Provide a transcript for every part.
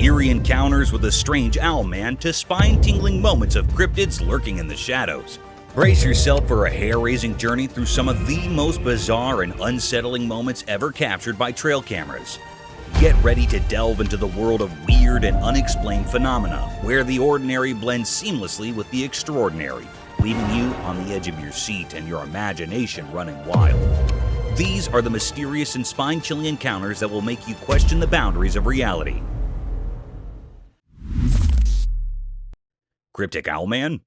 eerie encounters with a strange owlman to spine-tingling moments of cryptids lurking in the shadows. Brace yourself for a hair-raising journey through some of the most bizarre and unsettling moments ever captured by trail cameras. Get ready to delve into the world of weird and unexplained phenomena, where the ordinary blends seamlessly with the extraordinary, leaving you on the edge of your seat and your imagination running wild. These are the mysterious and spine-chilling encounters that will make you question the boundaries of reality. Cryptic Owlman?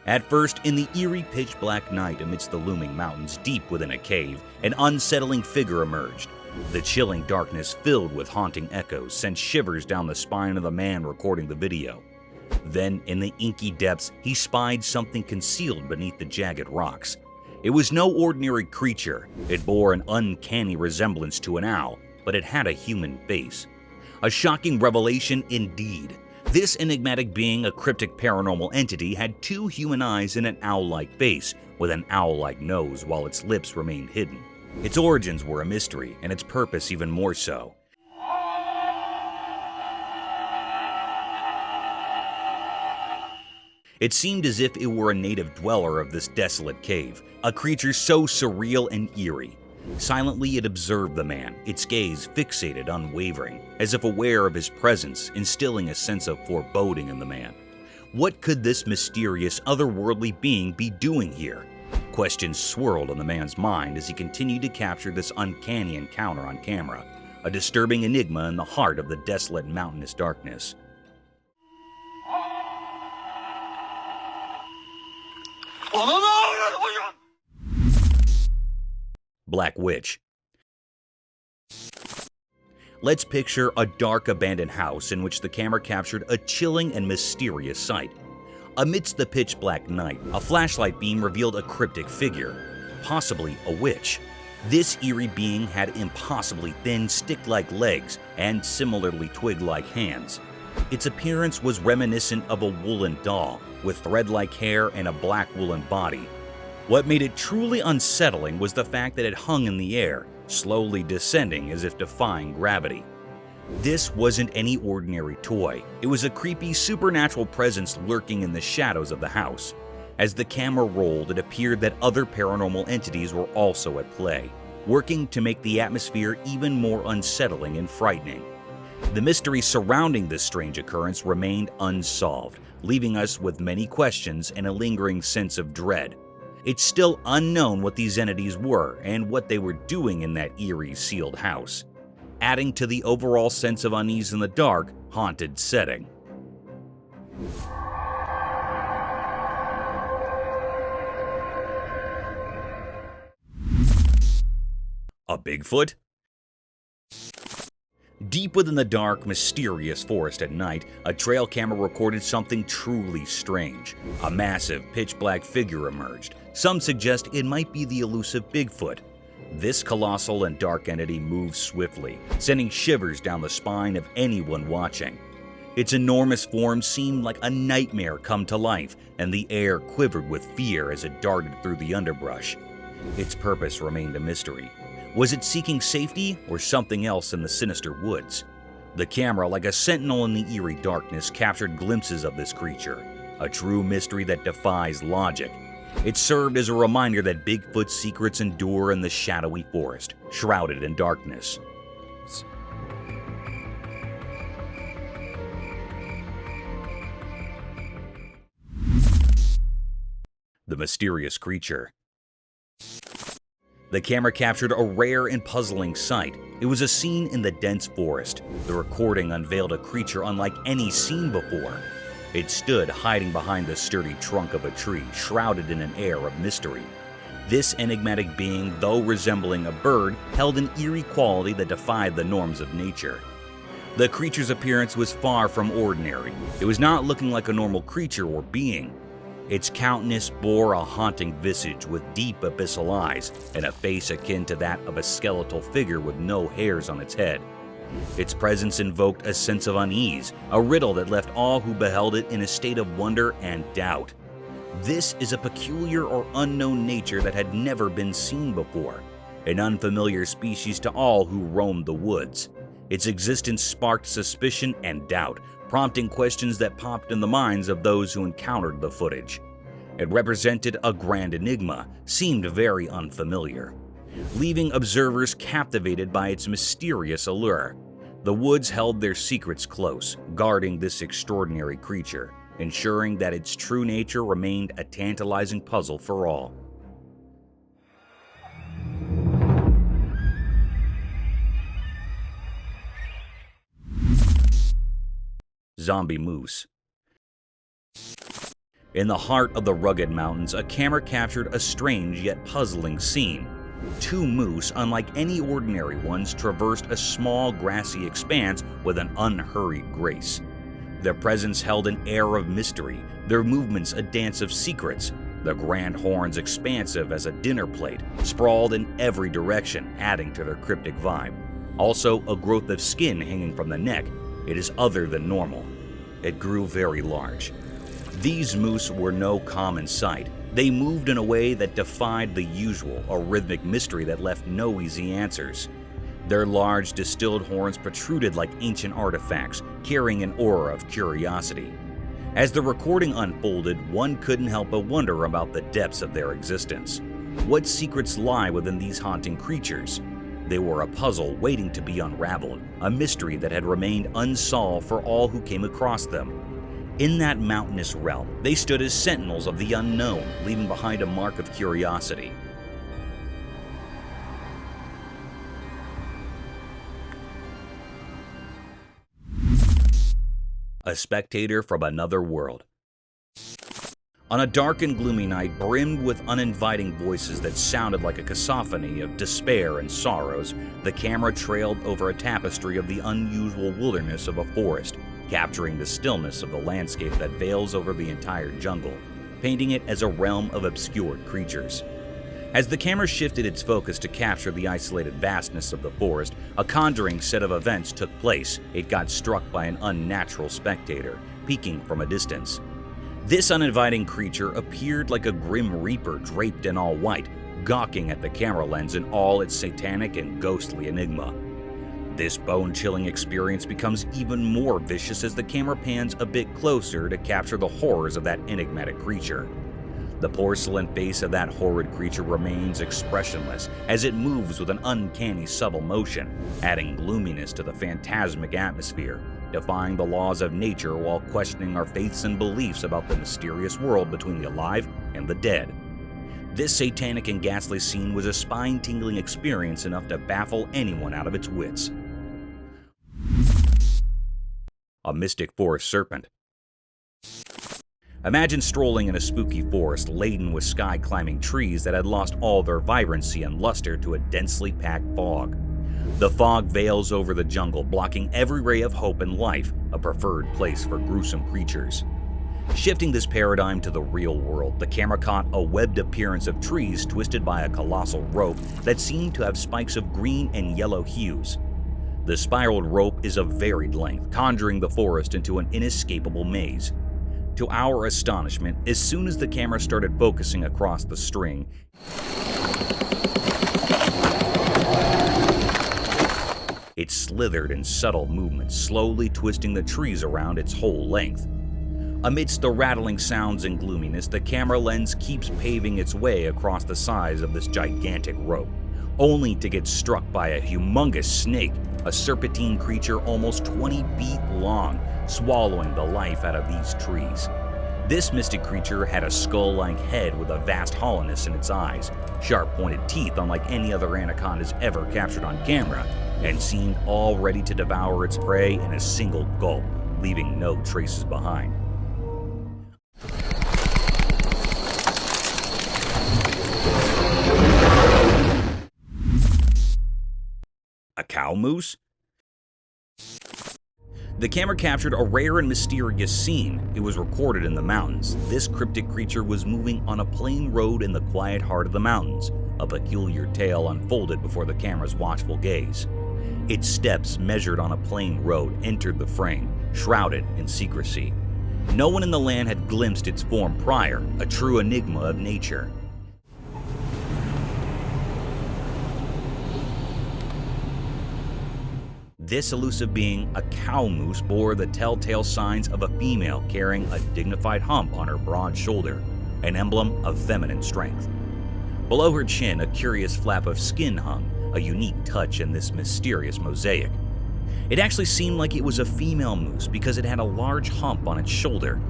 At first, in the eerie pitch-black night amidst the looming mountains deep within a cave, an unsettling figure emerged. The chilling darkness filled with haunting echoes sent shivers down the spine of the man recording the video. Then, in the inky depths, he spied something concealed beneath the jagged rocks. It was no ordinary creature. It bore an uncanny resemblance to an owl, but it had a human face. A shocking revelation indeed. This enigmatic being, a cryptic paranormal entity, had two human eyes and an owl-like face, with an owl-like nose while its lips remained hidden. Its origins were a mystery, and its purpose even more so. It seemed as if it were a native dweller of this desolate cave, a creature so surreal and eerie. Silently it observed the man, its gaze fixated, unwavering, as if aware of his presence, instilling a sense of foreboding in the man. What could this mysterious, otherworldly being be doing here? Questions swirled in the man's mind as he continued to capture this uncanny encounter on camera, a disturbing enigma in the heart of the desolate mountainous darkness. Black Witch. Let's picture a dark abandoned house in which the camera captured a chilling and mysterious sight. Amidst the pitch-black night, a flashlight beam revealed a cryptic figure, possibly a witch. This eerie being had impossibly thin, stick-like legs and similarly twig-like hands. Its appearance was reminiscent of a woolen doll, with thread-like hair and a black woolen body. What made it truly unsettling was the fact that it hung in the air, slowly descending as if defying gravity. This wasn't any ordinary toy. It was a creepy, supernatural presence lurking in the shadows of the house. As the camera rolled, it appeared that other paranormal entities were also at play, working to make the atmosphere even more unsettling and frightening. The mystery surrounding this strange occurrence remained unsolved, leaving us with many questions and a lingering sense of dread. It's still unknown what these entities were and what they were doing in that eerie, sealed house, adding to the overall sense of unease in the dark, haunted setting. A Bigfoot? Deep within the dark, mysterious forest at night, a trail camera recorded something truly strange. A massive, pitch-black figure emerged. Some suggest it might be the elusive Bigfoot. This colossal and dark entity moved swiftly, sending shivers down the spine of anyone watching. Its enormous form seemed like a nightmare come to life, and the air quivered with fear as it darted through the underbrush. Its purpose remained a mystery. Was it seeking safety or something else in the sinister woods? The camera, like a sentinel in the eerie darkness, captured glimpses of this creature, a true mystery that defies logic. It served as a reminder that Bigfoot's secrets endure in the shadowy forest, shrouded in darkness. The Mysterious Creature. The camera captured a rare and puzzling sight. It was a scene in the dense forest. The recording unveiled a creature unlike any seen before. It stood hiding behind the sturdy trunk of a tree, shrouded in an air of mystery. This enigmatic being, though resembling a bird, held an eerie quality that defied the norms of nature. The creature's appearance was far from ordinary. It was not looking like a normal creature or being. Its countenance bore a haunting visage with deep abyssal eyes and a face akin to that of a skeletal figure with no hairs on its head. Its presence invoked a sense of unease, a riddle that left all who beheld it in a state of wonder and doubt. This is a peculiar or unknown nature that had never been seen before, an unfamiliar species to all who roamed the woods. Its existence sparked suspicion and doubt, prompting questions that popped in the minds of those who encountered the footage. It represented a grand enigma, seemed very unfamiliar, leaving observers captivated by its mysterious allure. The woods held their secrets close, guarding this extraordinary creature, ensuring that its true nature remained a tantalizing puzzle for all. Zombie moose. In the heart of the rugged mountains, a camera captured a strange yet puzzling scene. Two moose, unlike any ordinary ones, traversed a small grassy expanse with an unhurried grace. Their presence held an air of mystery, their movements a dance of secrets, the grand horns expansive as a dinner plate, sprawled in every direction, adding to their cryptic vibe. Also, a growth of skin hanging from the neck. It is other than normal. It grew very large. These moose were no common sight. They moved in a way that defied the usual, a rhythmic mystery that left no easy answers. Their large, distilled horns protruded like ancient artifacts, carrying an aura of curiosity. As the recording unfolded, one couldn't help but wonder about the depths of their existence. What secrets lie within these haunting creatures? They were a puzzle waiting to be unraveled, a mystery that had remained unsolved for all who came across them. In that mountainous realm, they stood as sentinels of the unknown, leaving behind a mark of curiosity. A spectator from another world. On a dark and gloomy night, brimmed with uninviting voices that sounded like a cacophony of despair and sorrows, the camera trailed over a tapestry of the unusual wilderness of a forest, capturing the stillness of the landscape that veils over the entire jungle, painting it as a realm of obscured creatures. As the camera shifted its focus to capture the isolated vastness of the forest, a conjuring set of events took place. It got struck by an unnatural spectator, peeking from a distance. This uninviting creature appeared like a grim reaper draped in all white, gawking at the camera lens in all its satanic and ghostly enigma. This bone-chilling experience becomes even more vicious as the camera pans a bit closer to capture the horrors of that enigmatic creature. The porcelain face of that horrid creature remains expressionless as it moves with an uncanny subtle motion, adding gloominess to the phantasmic atmosphere, defying the laws of nature while questioning our faiths and beliefs about the mysterious world between the alive and the dead. This satanic and ghastly scene was a spine-tingling experience enough to baffle anyone out of its wits. A mystic forest serpent. Imagine strolling in a spooky forest laden with sky-climbing trees that had lost all their vibrancy and luster to a densely packed fog. The fog veils over the jungle, blocking every ray of hope and life, a preferred place for gruesome creatures. Shifting this paradigm to the real world, the camera caught a webbed appearance of trees twisted by a colossal rope that seemed to have spikes of green and yellow hues. The spiraled rope is of varied length, conjuring the forest into an inescapable maze. To our astonishment, as soon as the camera started focusing across the string, it slithered in subtle movements, slowly twisting the trees around its whole length. Amidst the rattling sounds and gloominess, the camera lens keeps paving its way across the size of this gigantic rope, only to get struck by a humongous snake, a serpentine creature almost 20 feet long, swallowing the life out of these trees. This mystic creature had a skull-like head with a vast hollowness in its eyes, sharp-pointed teeth unlike any other anacondas ever captured on camera, and seemed all ready to devour its prey in a single gulp, leaving no traces behind. A cow moose? The camera captured a rare and mysterious scene. It was recorded in the mountains. This cryptic creature was moving on a plain road in the quiet heart of the mountains. A peculiar tale unfolded before the camera's watchful gaze. Its steps, measured on a plain road, entered the frame, shrouded in secrecy. No one in the land had glimpsed its form prior, a true enigma of nature. This elusive being, a cow moose, bore the telltale signs of a female carrying a dignified hump on her broad shoulder, an emblem of feminine strength. Below her chin, a curious flap of skin hung, a unique touch in this mysterious mosaic. It actually seemed like it was a female moose because it had a large hump on its shoulder.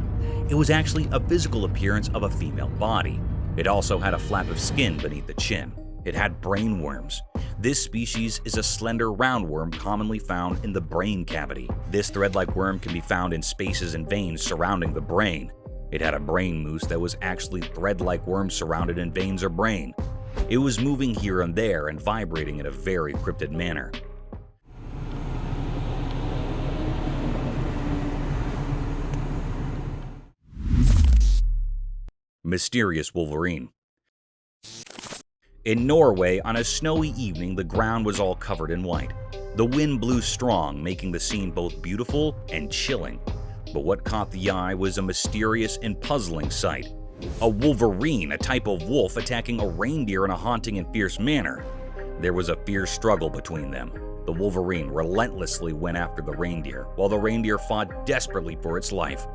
It was actually a physical appearance of a female body. It also had a flap of skin beneath the chin. It had brain worms. This species is a slender roundworm commonly found in the brain cavity. This thread-like worm can be found in spaces and veins surrounding the brain. It had a brain moose that was actually thread-like worms surrounded in veins or brain. It was moving here and there and vibrating in a very cryptid manner. Mysterious Wolverine. In Norway, on a snowy evening, the ground was all covered in white. The wind blew strong, making the scene both beautiful and chilling. But what caught the eye was a mysterious and puzzling sight. A wolverine, a type of wolf, attacking a reindeer in a haunting and fierce manner. There was a fierce struggle between them. The wolverine relentlessly went after the reindeer, while the reindeer fought desperately for its life.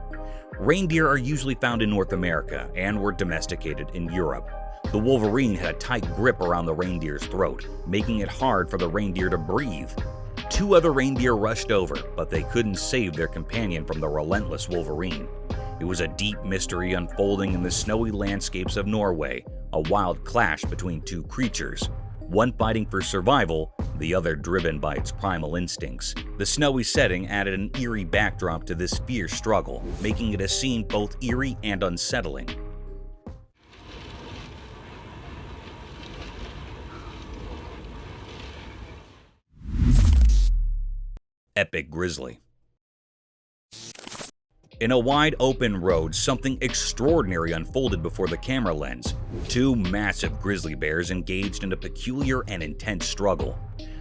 Reindeer are usually found in North America and were domesticated in Europe. The wolverine had a tight grip around the reindeer's throat, making it hard for the reindeer to breathe. Two other reindeer rushed over, but they couldn't save their companion from the relentless wolverine. It was a deep mystery unfolding in the snowy landscapes of Norway, a wild clash between two creatures, one fighting for survival, the other driven by its primal instincts. The snowy setting added an eerie backdrop to this fierce struggle, making it a scene both eerie and unsettling. Epic Grizzly. In a wide open road, something extraordinary unfolded before the camera lens. Two massive grizzly bears engaged in a peculiar and intense struggle.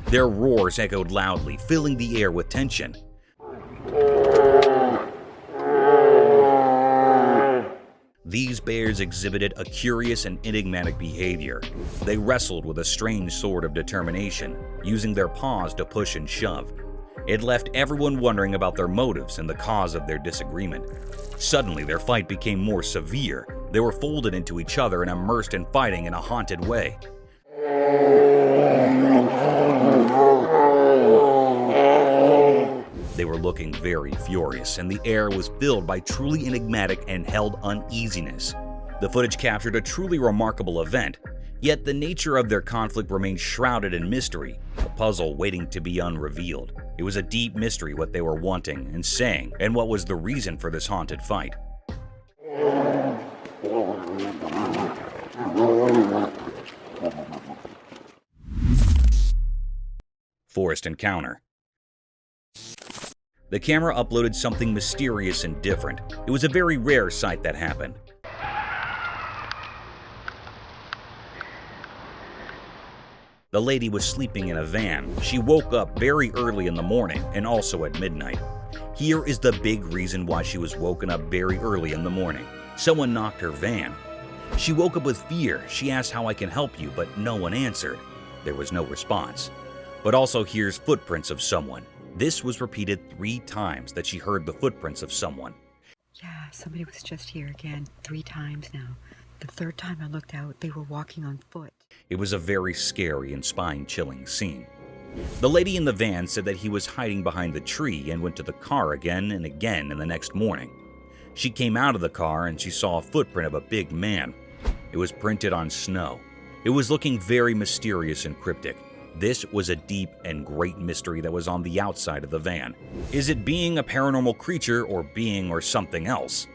Their roars echoed loudly, filling the air with tension. These bears exhibited a curious and enigmatic behavior. They wrestled with a strange sort of determination, using their paws to push and shove. It left everyone wondering about their motives and the cause of their disagreement. Suddenly, their fight became more severe. They were folded into each other and immersed in fighting in a haunted way. They were looking very furious, and the air was filled by truly enigmatic and held uneasiness. The footage captured a truly remarkable event, yet the nature of their conflict remained shrouded in mystery, a puzzle waiting to be unrevealed. It was a deep mystery what they were wanting and saying, and what was the reason for this haunted fight. Forest encounter. The camera uploaded something mysterious and different. It was a very rare sight that happened. The lady was sleeping in a van. She woke up very early in the morning and also at midnight. Here is the big reason why she was woken up very early in the morning. Someone knocked her van. She woke up with fear. She asked how I can help you, but no one answered. There was no response. But also here's footprints of someone. This was repeated 3 times that she heard the footprints of someone. Yeah, somebody was just here again 3 times now. The 3rd time I looked out, they were walking on foot. It was a very scary and spine-chilling scene. The lady in the van said that he was hiding behind the tree and went to the car again and again in the next morning. She came out of the car and she saw a footprint of a big man. It was printed on snow. It was looking very mysterious and cryptic. This was a deep and great mystery that was on the outside of the van. Is it being a paranormal creature or being or something else?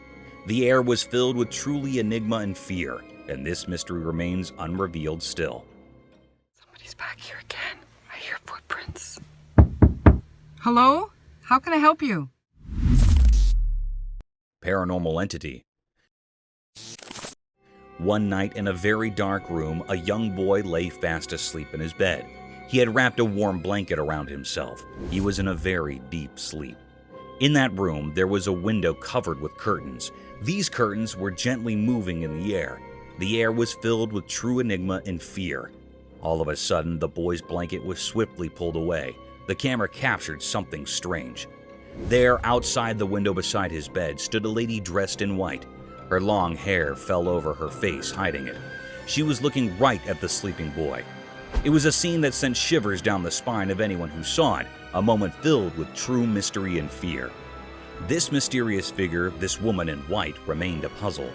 The air was filled with truly enigma and fear, and this mystery remains unrevealed still. Somebody's back here again. I hear footprints. Hello? How can I help you? Paranormal Entity. One night in a very dark room, a young boy lay fast asleep in his bed. He had wrapped a warm blanket around himself. He was in a very deep sleep. In that room, there was a window covered with curtains. These curtains were gently moving in the air. The air was filled with true enigma and fear. All of a sudden, the boy's blanket was swiftly pulled away. The camera captured something strange. There, outside the window beside his bed, stood a lady dressed in white. Her long hair fell over her face, hiding it. She was looking right at the sleeping boy. It was a scene that sent shivers down the spine of anyone who saw it, a moment filled with true mystery and fear. This mysterious figure, this woman in white, remained a puzzle.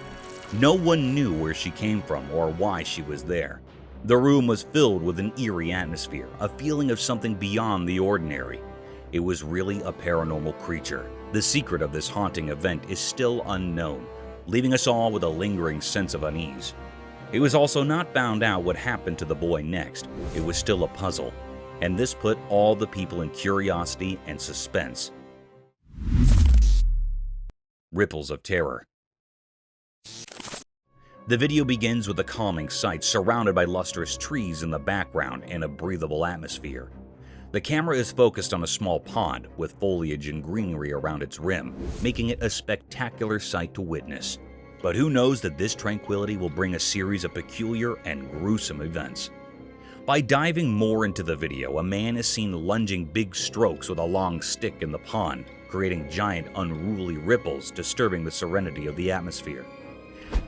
No one knew where she came from or why she was there. The room was filled with an eerie atmosphere, a feeling of something beyond the ordinary. It was really a paranormal creature. The secret of this haunting event is still unknown, leaving us all with a lingering sense of unease. It was also not found out what happened to the boy next. It was still a puzzle, and this put all the people in curiosity and suspense. Ripples of terror. The video begins with a calming sight surrounded by lustrous trees in the background and a breathable atmosphere. The camera is focused on a small pond with foliage and greenery around its rim, making it a spectacular sight to witness. But who knows that this tranquility will bring a series of peculiar and gruesome events. By diving more into the video, a man is seen lunging big strokes with a long stick in the pond, creating giant unruly ripples disturbing the serenity of the atmosphere.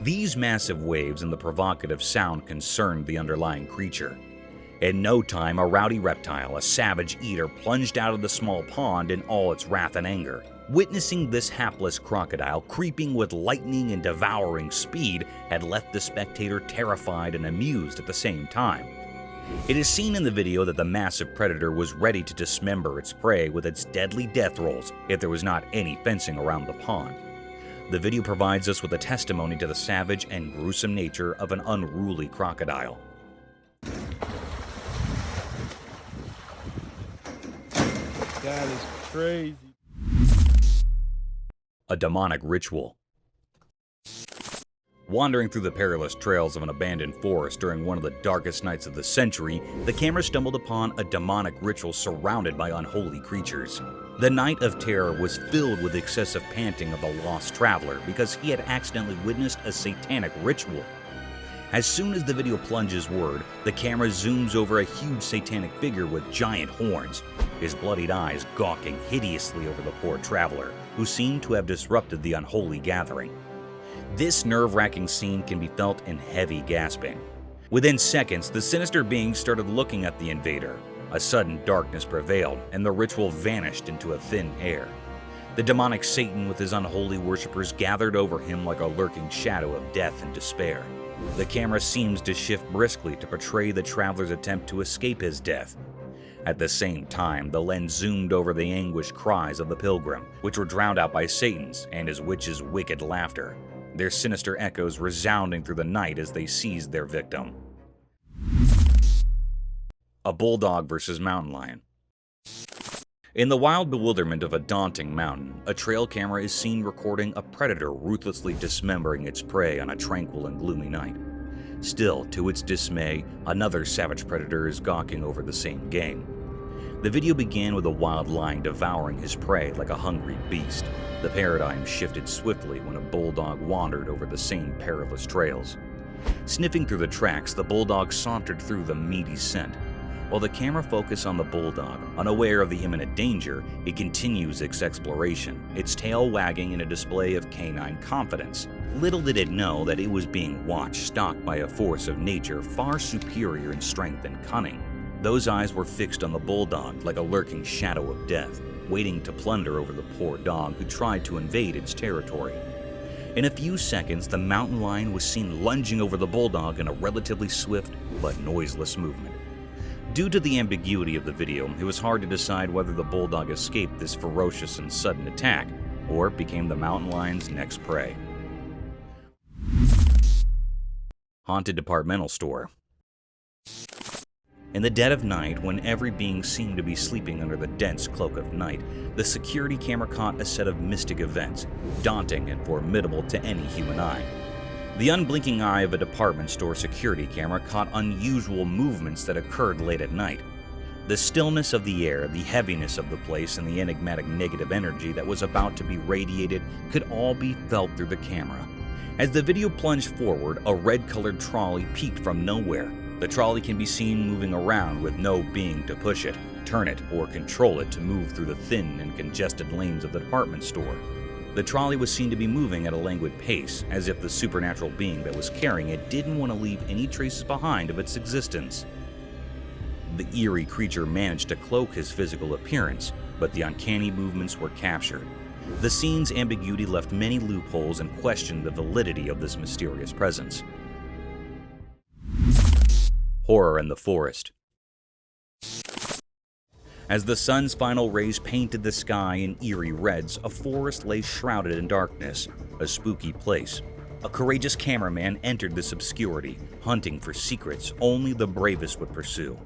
These massive waves and the provocative sound concerned the underlying creature. In no time, a rowdy reptile, a savage eater, plunged out of the small pond in all its wrath and anger. Witnessing this hapless crocodile creeping with lightning and devouring speed had left the spectator terrified and amused at the same time. It is seen in the video that the massive predator was ready to dismember its prey with its deadly death rolls if there was not any fencing around the pond. The video provides us with a testimony to the savage and gruesome nature of an unruly crocodile. That is crazy. A demonic ritual. Wandering through the perilous trails of an abandoned forest during one of the darkest nights of the century, the camera stumbled upon a demonic ritual surrounded by unholy creatures. The night of terror was filled with excessive panting of the lost traveler because he had accidentally witnessed a satanic ritual. As soon as the video plunges word, the camera zooms over a huge satanic figure with giant horns, his bloodied eyes gawking hideously over the poor traveler, who seemed to have disrupted the unholy gathering. This nerve-wracking scene can be felt in heavy gasping. Within seconds, the sinister being started looking at the invader. A sudden darkness prevailed, and the ritual vanished into a thin air. The demonic Satan with his unholy worshippers gathered over him like a lurking shadow of death and despair. The camera seems to shift briskly to portray the traveler's attempt to escape his death. At the same time, the lens zoomed over the anguished cries of the pilgrim, which were drowned out by Satan's and his witch's wicked laughter, their sinister echoes resounding through the night as they seized their victim. A bulldog versus mountain lion. In the wild bewilderment of a daunting mountain, a trail camera is seen recording a predator ruthlessly dismembering its prey on a tranquil and gloomy night. Still, to its dismay, another savage predator is gawking over the same game. The video began with a wild lion devouring his prey like a hungry beast. The paradigm shifted swiftly when a bulldog wandered over the same perilous trails. Sniffing through the tracks, the bulldog sauntered through the meaty scent. While the camera focused on the bulldog, unaware of the imminent danger, it continues its exploration, its tail wagging in a display of canine confidence. Little did it know that it was being watched, stalked by a force of nature far superior in strength and cunning. Those eyes were fixed on the bulldog like a lurking shadow of death, waiting to plunder over the poor dog who tried to invade its territory. In a few seconds, the mountain lion was seen lunging over the bulldog in a relatively swift but noiseless movement. Due to the ambiguity of the video, it was hard to decide whether the bulldog escaped this ferocious and sudden attack or became the mountain lion's next prey. Haunted departmental store. In the dead of night, when every being seemed to be sleeping under the dense cloak of night, the security camera caught a set of mystic events, daunting and formidable to any human eye. The unblinking eye of a department store security camera caught unusual movements that occurred late at night. The stillness of the air, the heaviness of the place, and the enigmatic negative energy that was about to be radiated could all be felt through the camera. As the video plunged forward, a red-colored trolley peeked from nowhere. The trolley can be seen moving around with no being to push it. turn it or control it to move through the thin and congested lanes of the department store. The trolley was seen to be moving at a languid pace, as if the supernatural being that was carrying it didn't want to leave any traces behind of its existence. The eerie creature managed to cloak his physical appearance, but the uncanny movements were captured. The scene's ambiguity left many loopholes and questioned the validity of this mysterious presence. Horror in the forest. As the sun's final rays painted the sky in eerie reds, a forest lay shrouded in darkness, a spooky place. A courageous cameraman entered this obscurity, hunting for secrets only the bravest would pursue.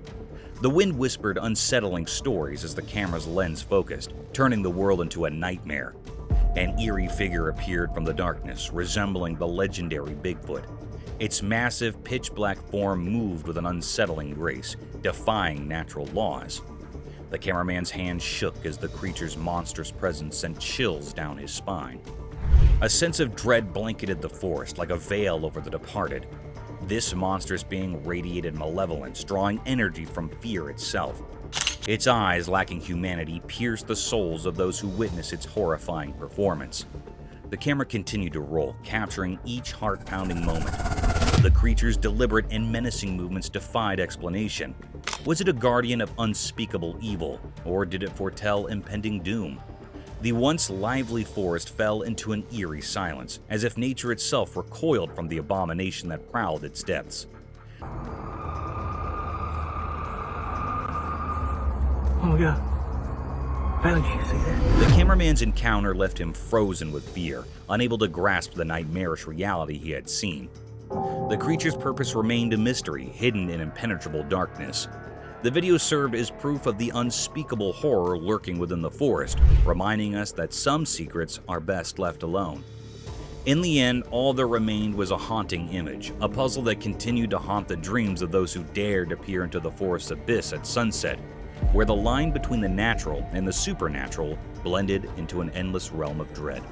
The wind whispered unsettling stories as the camera's lens focused, turning the world into a nightmare. An eerie figure appeared from the darkness, resembling the legendary Bigfoot. Its massive, pitch-black form moved with an unsettling grace, defying natural laws. The cameraman's hand shook as the creature's monstrous presence sent chills down his spine. A sense of dread blanketed the forest like a veil over the departed. This monstrous being radiated malevolence, drawing energy from fear itself. Its eyes, lacking humanity, pierced the souls of those who witnessed its horrifying performance. The camera continued to roll, capturing each heart-pounding moment. The creature's deliberate and menacing movements defied explanation. Was it a guardian of unspeakable evil, or did it foretell impending doom? The once lively forest fell into an eerie silence, as if nature itself recoiled from the abomination that prowled its depths. Oh my God. Valen, you see that? The cameraman's encounter left him frozen with fear, unable to grasp the nightmarish reality he had seen. The creature's purpose remained a mystery, hidden in impenetrable darkness. The video served as proof of the unspeakable horror lurking within the forest, reminding us that some secrets are best left alone. In the end, all that remained was a haunting image, a puzzle that continued to haunt the dreams of those who dared to peer into the forest's abyss at sunset, where the line between the natural and the supernatural blended into an endless realm of dread.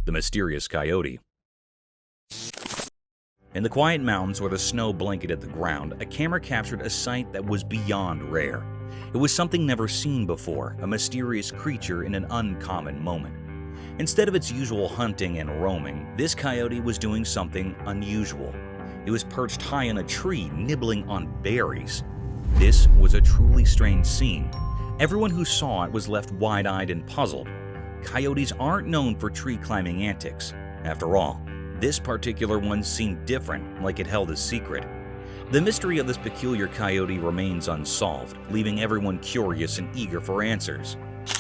The Mysterious Coyote. In the quiet mountains where the snow blanketed the ground, a camera captured a sight that was beyond rare. It was something never seen before, a mysterious creature in an uncommon moment. Instead of its usual hunting and roaming, this coyote was doing something unusual. It was perched high in a tree, nibbling on berries. This was a truly strange scene. Everyone who saw it was left wide-eyed and puzzled. Coyotes aren't known for tree-climbing antics. After all, this particular one seemed different, like it held a secret. The mystery of this peculiar coyote remains unsolved, leaving everyone curious and eager for answers.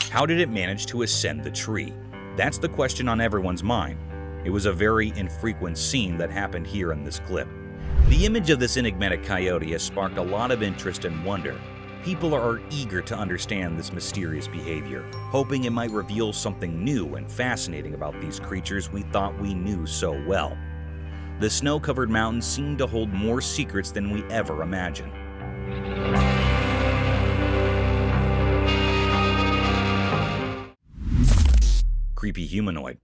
How did it manage to ascend the tree? That's the question on everyone's mind. It was a very infrequent scene that happened here in this clip. The image of this enigmatic coyote has sparked a lot of interest and wonder. People are eager to understand this mysterious behavior, hoping it might reveal something new and fascinating about these creatures we thought we knew so well. The snow-covered mountains seem to hold more secrets than we ever imagined. Creepy humanoid.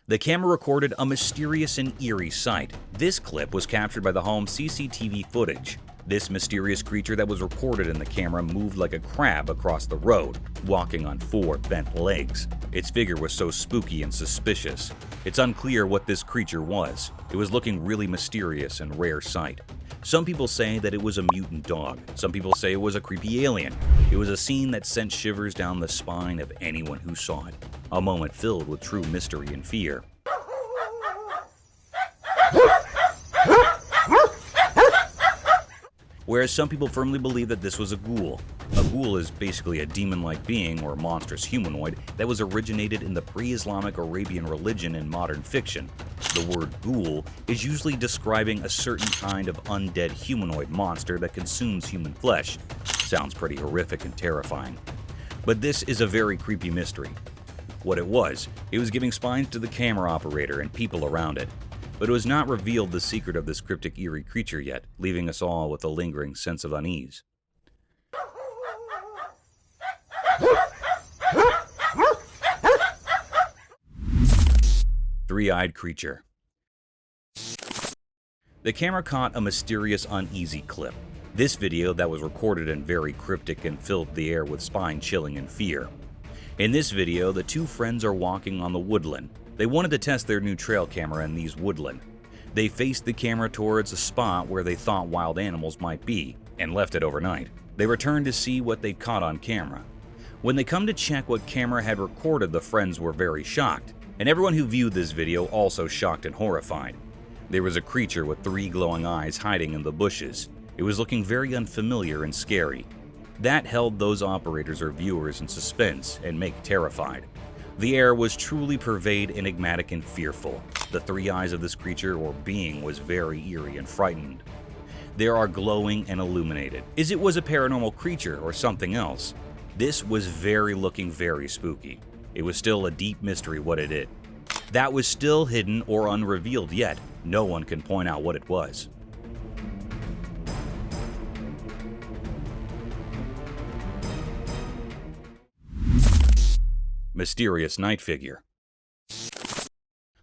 The camera recorded a mysterious and eerie sight. This clip was captured by the home's CCTV footage. This mysterious creature that was recorded in the camera moved like a crab across the road, walking on 4 bent legs. Its figure was so spooky and suspicious. It's unclear what this creature was. It was looking really mysterious and rare sight. Some people say that it was a mutant dog. Some people say it was a creepy alien. It was a scene that sent shivers down the spine of anyone who saw it. A moment filled with true mystery and fear. Whereas some people firmly believe that this was a ghoul. A ghoul is basically a demon-like being or monstrous humanoid that was originated in the pre-Islamic Arabian religion and modern fiction. The word ghoul is usually describing a certain kind of undead humanoid monster that consumes human flesh. Sounds pretty horrific and terrifying. But this is a very creepy mystery. What it was giving spines to the camera operator and people around it. But it was not revealed the secret of this cryptic eerie creature yet, leaving us all with a lingering sense of unease. Three-Eyed Creature. The camera caught a mysterious, uneasy clip. This video that was recorded and very cryptic and filled the air with spine-chilling and fear. In this video, the two friends are walking on the woodland. They wanted to test their new trail camera in these woodland. They faced the camera towards a spot where they thought wild animals might be, and left it overnight. They returned to see what they caught on camera. When they come to check what camera had recorded, the friends were very shocked, and everyone who viewed this video also shocked and horrified. There was a creature with 3 glowing eyes hiding in the bushes. It was looking very unfamiliar and scary. That held those operators or viewers in suspense and make terrified. The air was truly pervade, enigmatic, and fearful. The 3 eyes of this creature or being was very eerie and frightened. They are glowing and illuminated. Is it was a paranormal creature or something else? This was looking very spooky. It was still a deep mystery what it is. That was still hidden or unrevealed yet. No one can point out what it was. Mysterious Night Figure.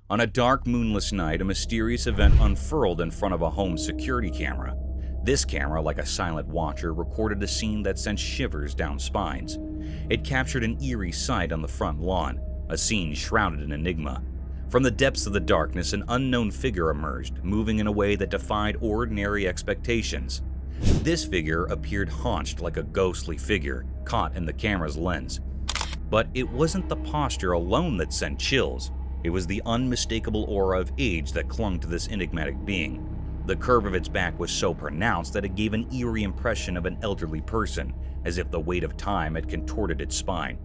On a dark, moonless night, a mysterious event unfurled in front of a home security camera. This camera, like a silent watcher, recorded a scene that sent shivers down spines. It captured an eerie sight on the front lawn, a scene shrouded in enigma. From the depths of the darkness, an unknown figure emerged, moving in a way that defied ordinary expectations. This figure appeared haunched like a ghostly figure, caught in the camera's lens. But it wasn't the posture alone that sent chills. It was the unmistakable aura of age that clung to this enigmatic being. The curve of its back was so pronounced that it gave an eerie impression of an elderly person, as if the weight of time had contorted its spine.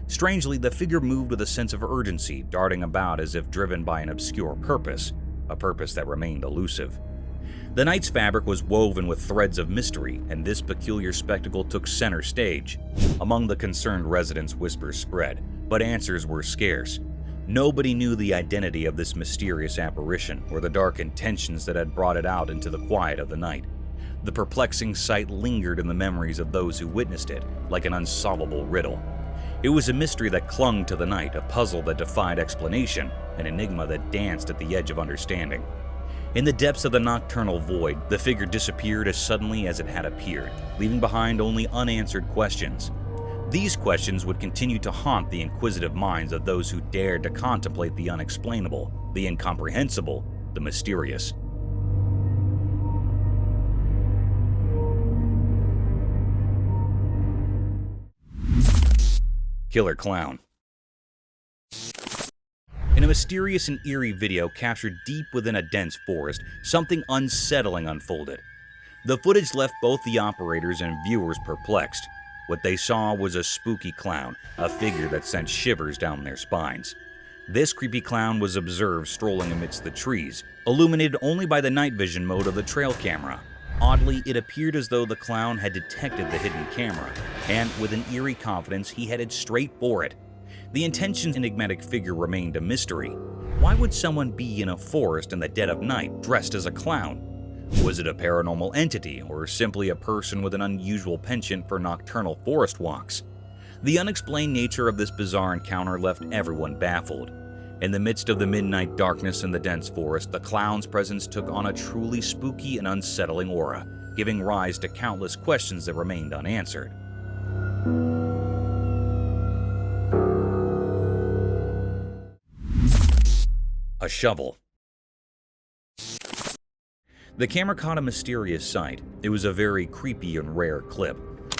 Strangely, the figure moved with a sense of urgency, darting about as if driven by an obscure purpose, a purpose that remained elusive. The night's fabric was woven with threads of mystery, and this peculiar spectacle took center stage. Among the concerned residents, whispers spread, but answers were scarce. Nobody knew the identity of this mysterious apparition or the dark intentions that had brought it out into the quiet of the night. The perplexing sight lingered in the memories of those who witnessed it, like an unsolvable riddle. It was a mystery that clung to the night, a puzzle that defied explanation, an enigma that danced at the edge of understanding. In the depths of the nocturnal void, the figure disappeared as suddenly as it had appeared, leaving behind only unanswered questions. These questions would continue to haunt the inquisitive minds of those who dared to contemplate the unexplainable, the incomprehensible, the mysterious. Killer Clown. In a mysterious and eerie video captured deep within a dense forest, something unsettling unfolded. The footage left both the operators and viewers perplexed. What they saw was a spooky clown, a figure that sent shivers down their spines. This creepy clown was observed strolling amidst the trees, illuminated only by the night vision mode of the trail camera. Oddly, it appeared as though the clown had detected the hidden camera, and with an eerie confidence, he headed straight for it. The intention's enigmatic figure remained a mystery. Why would someone be in a forest in the dead of night, dressed as a clown? Was it a paranormal entity, or simply a person with an unusual penchant for nocturnal forest walks? The unexplained nature of this bizarre encounter left everyone baffled. In the midst of the midnight darkness in the dense forest, the clown's presence took on a truly spooky and unsettling aura, giving rise to countless questions that remained unanswered. A shovel. The camera caught a mysterious sight. It was a very creepy and rare clip.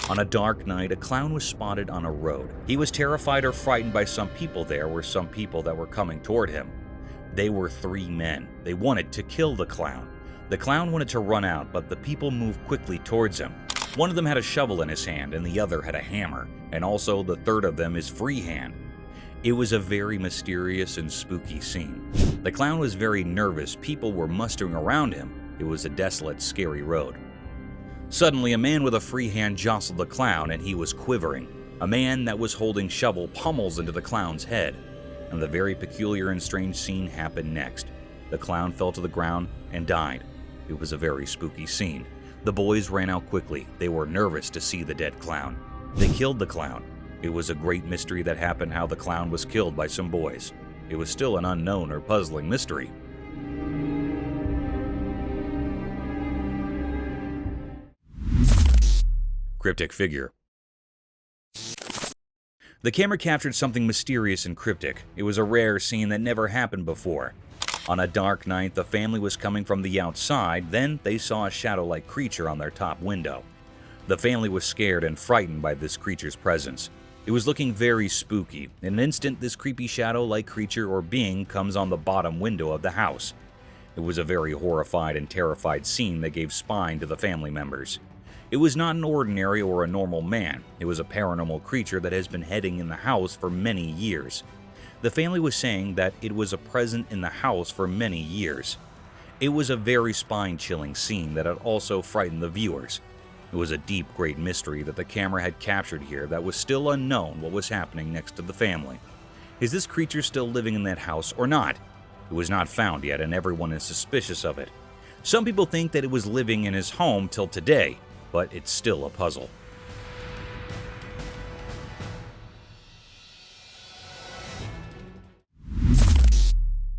On a dark night, a clown was spotted on a road. He was terrified or frightened by some people. There were some people that were coming toward him. They were 3 men. They wanted to kill the clown. The clown wanted to run out, but the people moved quickly towards him. One of them had a shovel in his hand, and the other had a hammer, and also the third of them is free hand. It was a very mysterious and spooky scene. The clown was very nervous. People were mustering around him. It was a desolate, scary road. Suddenly, a man with a free hand jostled the clown, and he was quivering. A man that was holding shovel pummels into the clown's head. And the very peculiar and strange scene happened next. The clown fell to the ground and died. It was a very spooky scene. The boys ran out quickly. They were nervous to see the dead clown. They killed the clown. It was a great mystery that happened how the clown was killed by some boys. it was still an unknown or puzzling mystery. Cryptic Figure. The camera captured something mysterious and cryptic. It was a rare scene that never happened before. On a dark night, the family was coming from the outside, then they saw a shadow-like creature on their top window. The family was scared and frightened by this creature's presence. It was looking very spooky. In an instant, this creepy shadow-like creature or being comes on the bottom window of the house. It was a very horrified and terrified scene that gave spine to the family members. It was not an ordinary or a normal man. It was a paranormal creature that has been hiding in the house for many years. The family was saying that it was a present in the house for many years. It was a very spine-chilling scene that had also frightened the viewers. It was a deep, great mystery that the camera had captured here that was still unknown what was happening next to the family. Is this creature still living in that house or not? It was not found yet and everyone is suspicious of it. Some people think that it was living in his home till today, but it's still a puzzle.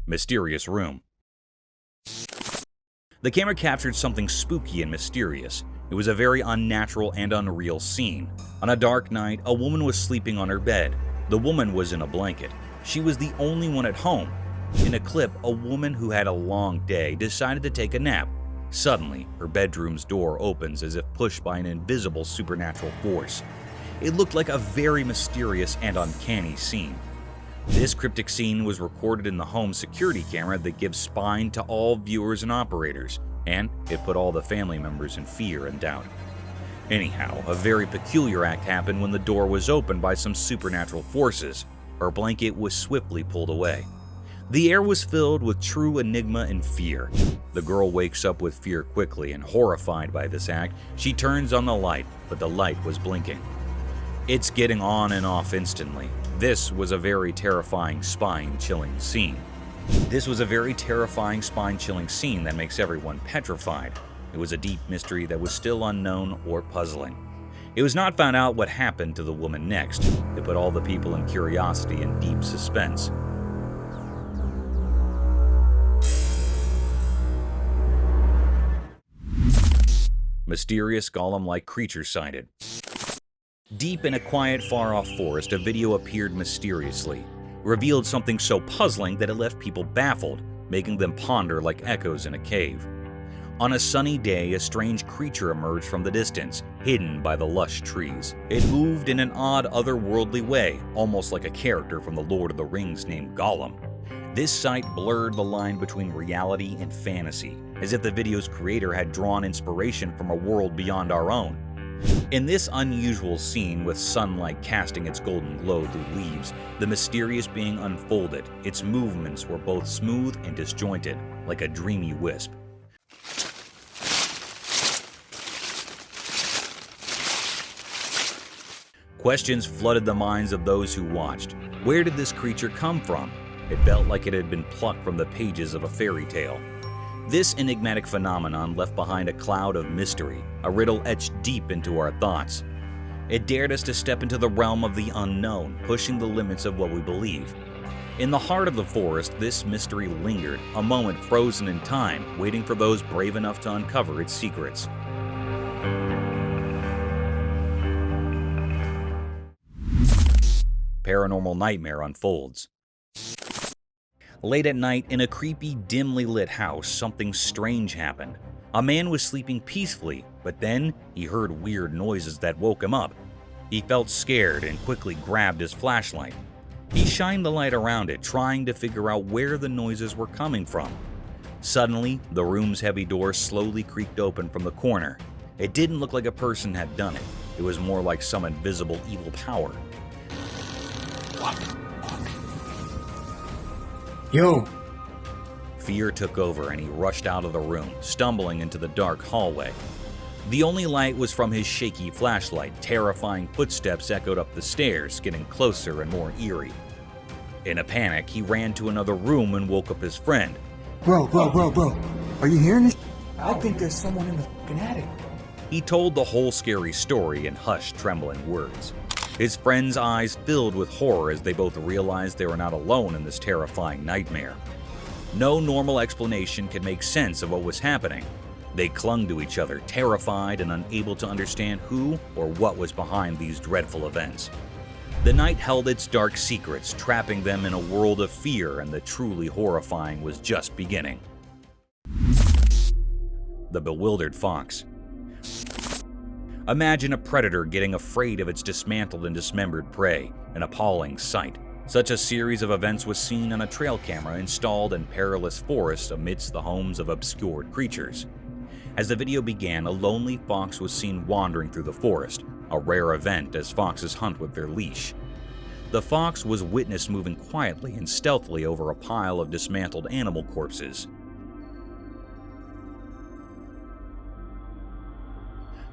Mysterious Room. The camera captured something spooky and mysterious. It was a very unnatural and unreal scene. On a dark night, a woman was sleeping on her bed. The woman was in a blanket. She was the only one at home. In a clip, a woman who had a long day decided to take a nap. Suddenly, her bedroom's door opens as if pushed by an invisible supernatural force. It looked like a very mysterious and uncanny scene. This cryptic scene was recorded in the home security camera that gives spine to all viewers and operators, and it put all the family members in fear and doubt. Anyhow, a very peculiar act happened when the door was opened by some supernatural forces. Her blanket was swiftly pulled away. The air was filled with true enigma and fear. The girl wakes up with fear quickly, and horrified by this act, she turns on the light, but the light was blinking. It's getting on and off instantly. This was a very terrifying, spine-chilling scene. This was a very terrifying, spine-chilling scene that makes everyone petrified. It was a deep mystery that was still unknown or puzzling. It was not found out what happened to the woman next. It put all the people in curiosity and deep suspense. Mysterious Gollum-like creature sighted. Deep in a quiet, far-off forest, a video appeared mysteriously. It revealed something so puzzling that it left people baffled, making them ponder like echoes in a cave. On a sunny day, a strange creature emerged from the distance, hidden by the lush trees. It moved in an odd, otherworldly way, almost like a character from The Lord of the Rings named Gollum. This sight blurred the line between reality and fantasy, as if the video's creator had drawn inspiration from a world beyond our own. In this unusual scene, with sunlight casting its golden glow through leaves, the mysterious being unfolded. Its movements were both smooth and disjointed, like a dreamy wisp. Questions flooded the minds of those who watched. Where did this creature come from? It felt like it had been plucked from the pages of a fairy tale. This enigmatic phenomenon left behind a cloud of mystery, a riddle etched deep into our thoughts. It dared us to step into the realm of the unknown, pushing the limits of what we believe. In the heart of the forest, this mystery lingered, a moment frozen in time, waiting for those brave enough to uncover its secrets. Paranormal Nightmare unfolds. Late at night, in a creepy, dimly lit house, something strange happened. A man was sleeping peacefully, but then he heard weird noises that woke him up. He felt scared and quickly grabbed his flashlight. He shined the light around it, trying to figure out where the noises were coming from. Suddenly, the room's heavy door slowly creaked open from the corner. It didn't look like a person had done it. It was more like some invisible evil power. Yo! Fear took over and he rushed out of the room, stumbling into the dark hallway. The only light was from his shaky flashlight. Terrifying footsteps echoed up the stairs, getting closer and more eerie. In a panic, he ran to another room and woke up his friend. Bro. Are you hearing this? I think there's someone in the fucking attic. He told the whole scary story in hushed, trembling words. His friends' eyes filled with horror as they both realized they were not alone in this terrifying nightmare. No normal explanation could make sense of what was happening. They clung to each other, terrified and unable to understand who or what was behind these dreadful events. The night held its dark secrets, trapping them in a world of fear, and the truly horrifying was just beginning. The Bewildered Fox. Imagine a predator getting afraid of its dismantled and dismembered prey, an appalling sight. Such a series of events was seen on a trail camera installed in perilous forests amidst the homes of obscured creatures. As the video began, a lonely fox was seen wandering through the forest, a rare event as foxes hunt with their leash. The fox was witnessed moving quietly and stealthily over a pile of dismantled animal corpses.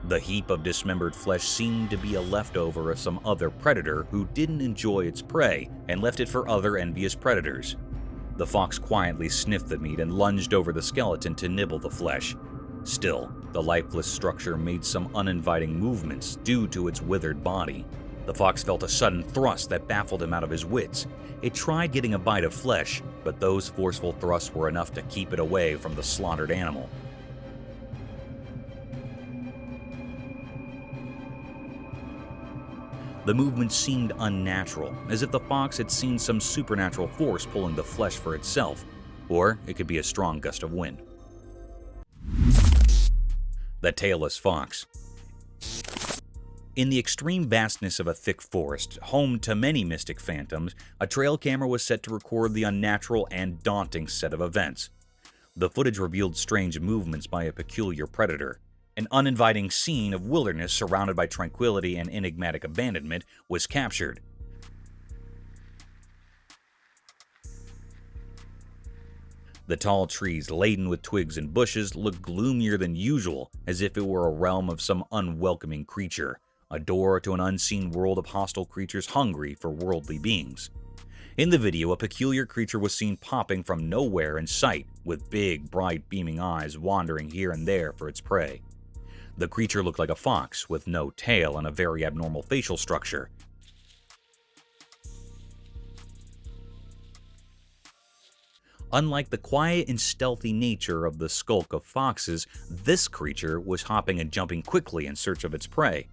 The heap of dismembered flesh seemed to be a leftover of some other predator who didn't enjoy its prey and left it for other envious predators. The fox quietly sniffed the meat and lunged over the skeleton to nibble the flesh. Still, the lifeless structure made some uninviting movements due to its withered body. The fox felt a sudden thrust that baffled him out of his wits. It tried getting a bite of flesh, but those forceful thrusts were enough to keep it away from the slaughtered animal. The movement seemed unnatural, as if the fox had seen some supernatural force pulling the flesh for itself, or it could be a strong gust of wind. The Tailless Fox. In the extreme vastness of a thick forest, home to many mystic phantoms, a trail camera was set to record the unnatural and daunting set of events. The footage revealed strange movements by a peculiar predator. An uninviting scene of wilderness surrounded by tranquility and enigmatic abandonment was captured. The tall trees, laden with twigs and bushes, looked gloomier than usual, as if it were a realm of some unwelcoming creature, a door to an unseen world of hostile creatures hungry for worldly beings. In the video, a peculiar creature was seen popping from nowhere in sight, with big, bright, beaming eyes wandering here and there for its prey. The creature looked like a fox, with no tail and a very abnormal facial structure. Unlike the quiet and stealthy nature of the skulk of foxes, this creature was hopping and jumping quickly in search of its prey.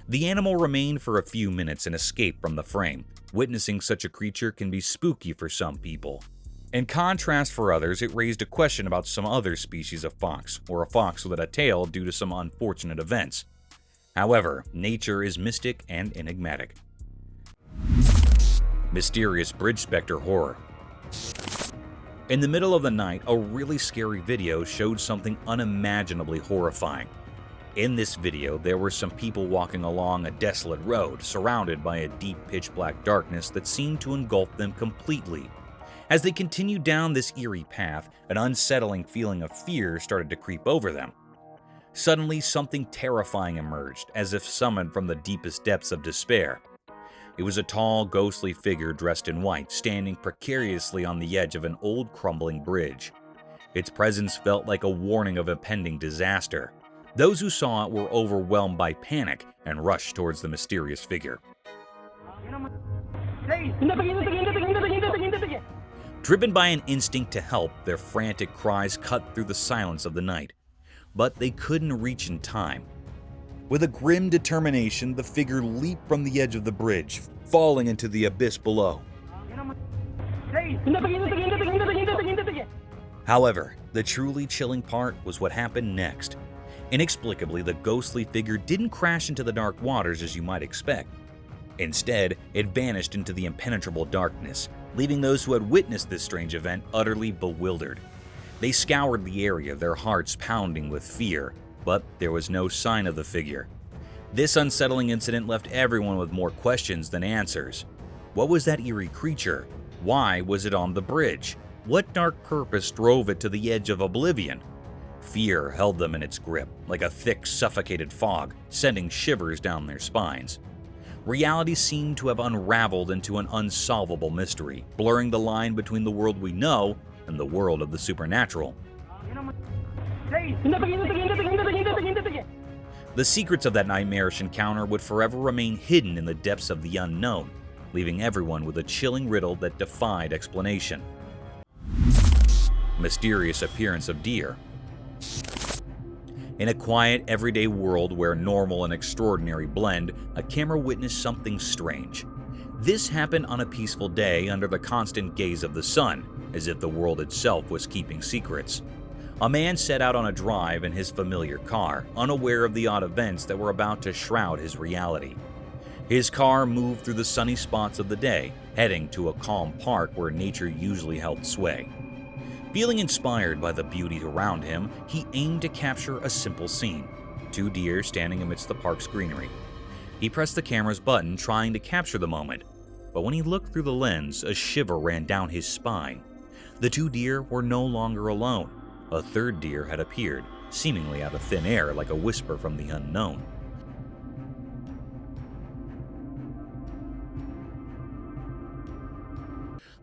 The animal remained for a few minutes and escaped from the frame. Witnessing such a creature can be spooky for some people. In contrast for others, it raised a question about some other species of fox, or a fox without a tail due to some unfortunate events. However, nature is mystic and enigmatic. Mysterious Bridge Spectre Horror. In the middle of the night, a really scary video showed something unimaginably horrifying. In this video, there were some people walking along a desolate road, surrounded by a deep pitch-black darkness that seemed to engulf them completely. As they continued down this eerie path, an unsettling feeling of fear started to creep over them. Suddenly, something terrifying emerged, as if summoned from the deepest depths of despair. It was a tall, ghostly figure dressed in white, standing precariously on the edge of an old crumbling bridge. Its presence felt like a warning of impending disaster. Those who saw it were overwhelmed by panic and rushed towards the mysterious figure. Driven by an instinct to help, their frantic cries cut through the silence of the night. But they couldn't reach in time. With a grim determination, the figure leaped from the edge of the bridge, falling into the abyss below. However, the truly chilling part was what happened next. Inexplicably, the ghostly figure didn't crash into the dark waters as you might expect. Instead, it vanished into the impenetrable darkness, leaving those who had witnessed this strange event utterly bewildered. They scoured the area, their hearts pounding with fear, but there was no sign of the figure. This unsettling incident left everyone with more questions than answers. What was that eerie creature? Why was it on the bridge? What dark purpose drove it to the edge of oblivion? Fear held them in its grip, like a thick, suffocated fog, sending shivers down their spines. Reality seemed to have unraveled into an unsolvable mystery, blurring the line between the world we know and the world of the supernatural. The secrets of that nightmarish encounter would forever remain hidden in the depths of the unknown, leaving everyone with a chilling riddle that defied explanation. Mysterious appearance of deer. In a quiet, everyday world where normal and extraordinary blend, a camera witnessed something strange. This happened on a peaceful day under the constant gaze of the sun, as if the world itself was keeping secrets. A man set out on a drive in his familiar car, unaware of the odd events that were about to shroud his reality. His car moved through the sunny spots of the day, heading to a calm park where nature usually held sway. Feeling inspired by the beauty around him, he aimed to capture a simple scene: 2 deer standing amidst the park's greenery. He pressed the camera's button, trying to capture the moment, but when he looked through the lens, a shiver ran down his spine. The 2 deer were no longer alone. A 3rd deer had appeared, seemingly out of thin air like a whisper from the unknown.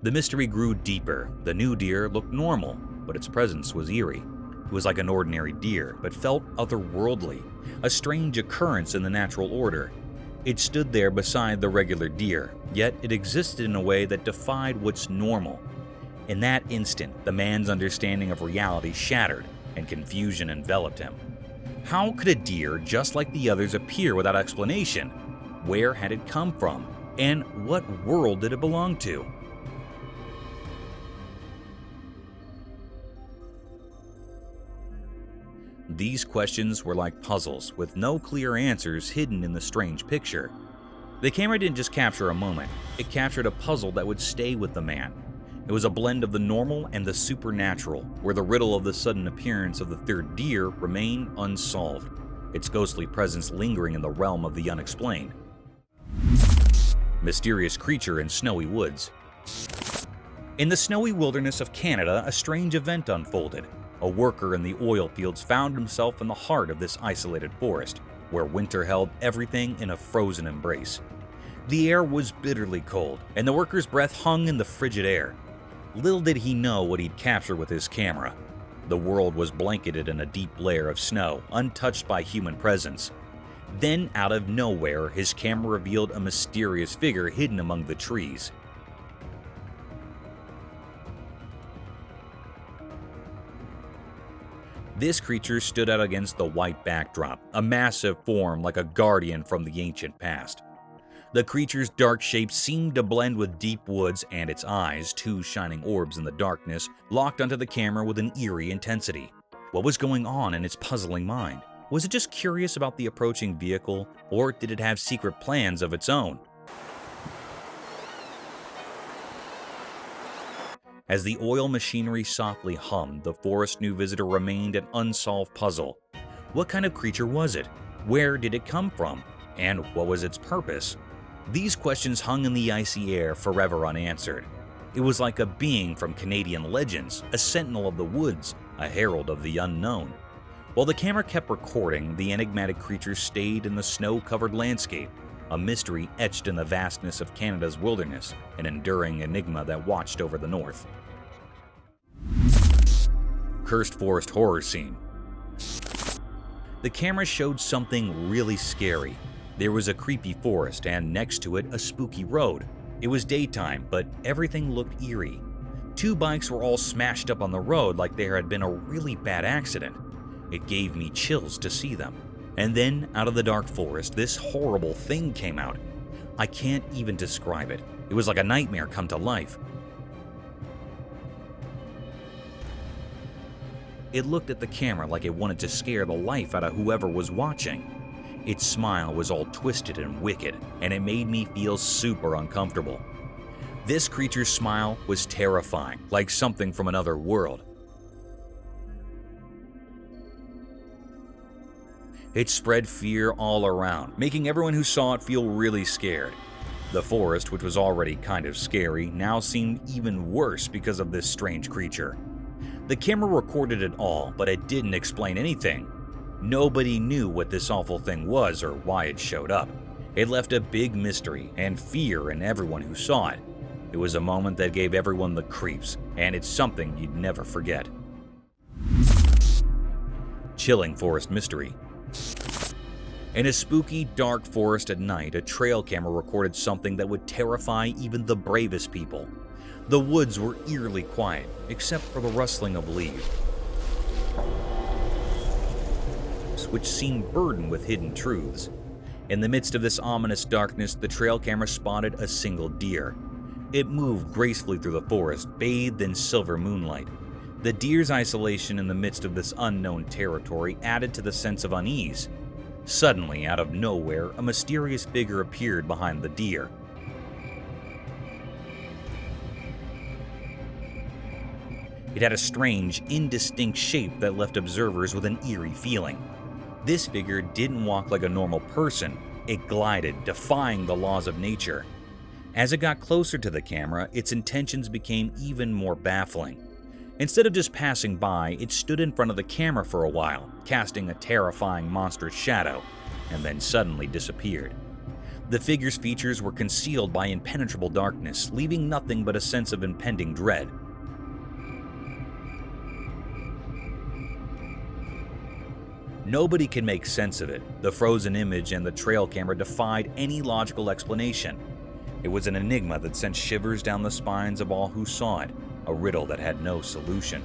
The mystery grew deeper. The new deer looked normal, but its presence was eerie. It was like an ordinary deer, but felt otherworldly, a strange occurrence in the natural order. It stood there beside the regular deer, yet it existed in a way that defied what's normal. In that instant, the man's understanding of reality shattered, and confusion enveloped him. How could a deer just like the others appear without explanation? Where had it come from? And what world did it belong to? These questions were like puzzles, with no clear answers hidden in the strange picture. The camera didn't just capture a moment, it captured a puzzle that would stay with the man. It was a blend of the normal and the supernatural, where the riddle of the sudden appearance of the 3rd deer remained unsolved, its ghostly presence lingering in the realm of the unexplained. Mysterious creature in snowy woods. In the snowy wilderness of Canada, a strange event unfolded. A worker in the oil fields found himself in the heart of this isolated forest, where winter held everything in a frozen embrace. The air was bitterly cold, and the worker's breath hung in the frigid air. Little did he know what he'd capture with his camera. The world was blanketed in a deep layer of snow, untouched by human presence. Then, out of nowhere, his camera revealed a mysterious figure hidden among the trees. This creature stood out against the white backdrop, a massive form like a guardian from the ancient past. The creature's dark shape seemed to blend with deep woods, and its eyes, 2 shining orbs in the darkness, locked onto the camera with an eerie intensity. What was going on in its puzzling mind? Was it just curious about the approaching vehicle, or did it have secret plans of its own? As the oil machinery softly hummed, the forest new visitor remained an unsolved puzzle. What kind of creature was it? Where did it come from? And what was its purpose? These questions hung in the icy air, forever unanswered. It was like a being from Canadian legends, a sentinel of the woods, a herald of the unknown. While the camera kept recording, the enigmatic creature stayed in the snow-covered landscape, a mystery etched in the vastness of Canada's wilderness, an enduring enigma that watched over the north. Cursed forest horror scene. The camera showed something really scary. There was a creepy forest, and next to it, a spooky road. It was daytime, but everything looked eerie. 2 bikes were all smashed up on the road like there had been a really bad accident. It gave me chills to see them. And then, out of the dark forest, this horrible thing came out. I can't even describe it. It was like a nightmare come to life. It looked at the camera like it wanted to scare the life out of whoever was watching. Its smile was all twisted and wicked, and it made me feel super uncomfortable. This creature's smile was terrifying, like something from another world. It spread fear all around, making everyone who saw it feel really scared. The forest, which was already kind of scary, now seemed even worse because of this strange creature. The camera recorded it all, but it didn't explain anything. Nobody knew what this awful thing was or why it showed up. It left a big mystery and fear in everyone who saw it. It was a moment that gave everyone the creeps, and it's something you'd never forget. Chilling forest mystery. In a spooky, dark forest at night, a trail camera recorded something that would terrify even the bravest people. The woods were eerily quiet, except for the rustling of leaves, which seemed burdened with hidden truths. In the midst of this ominous darkness, the trail camera spotted a single deer. It moved gracefully through the forest, bathed in silver moonlight. The deer's isolation in the midst of this unknown territory added to the sense of unease. Suddenly, out of nowhere, a mysterious figure appeared behind the deer. It had a strange, indistinct shape that left observers with an eerie feeling. This figure didn't walk like a normal person. It glided, defying the laws of nature. As it got closer to the camera, its intentions became even more baffling. Instead of just passing by, it stood in front of the camera for a while, casting a terrifying monstrous shadow, and then suddenly disappeared. The figure's features were concealed by impenetrable darkness, leaving nothing but a sense of impending dread. Nobody could make sense of it. The frozen image and the trail camera defied any logical explanation. It was an enigma that sent shivers down the spines of all who saw it, a riddle that had no solution.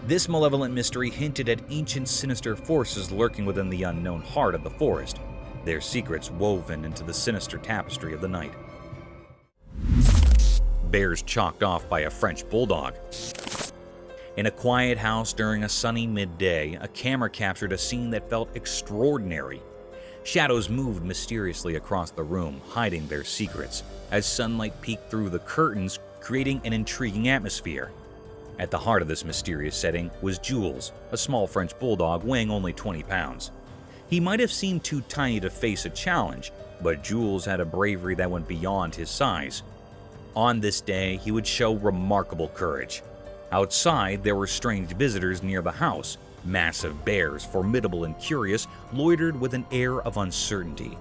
This malevolent mystery hinted at ancient sinister forces lurking within the unknown heart of the forest, their secrets woven into the sinister tapestry of the night. Bears chocked off by a French Bulldog. In a quiet house during a sunny midday, a camera captured a scene that felt extraordinary. Shadows moved mysteriously across the room, hiding their secrets, as sunlight peeked through the curtains, creating an intriguing atmosphere. At the heart of this mysterious setting was Jules, a small French Bulldog weighing only 20 pounds. He might have seemed too tiny to face a challenge, but Jules had a bravery that went beyond his size. On this day, he would show remarkable courage. Outside, there were strange visitors near the house. Massive bears, formidable and curious, loitered with an air of uncertainty.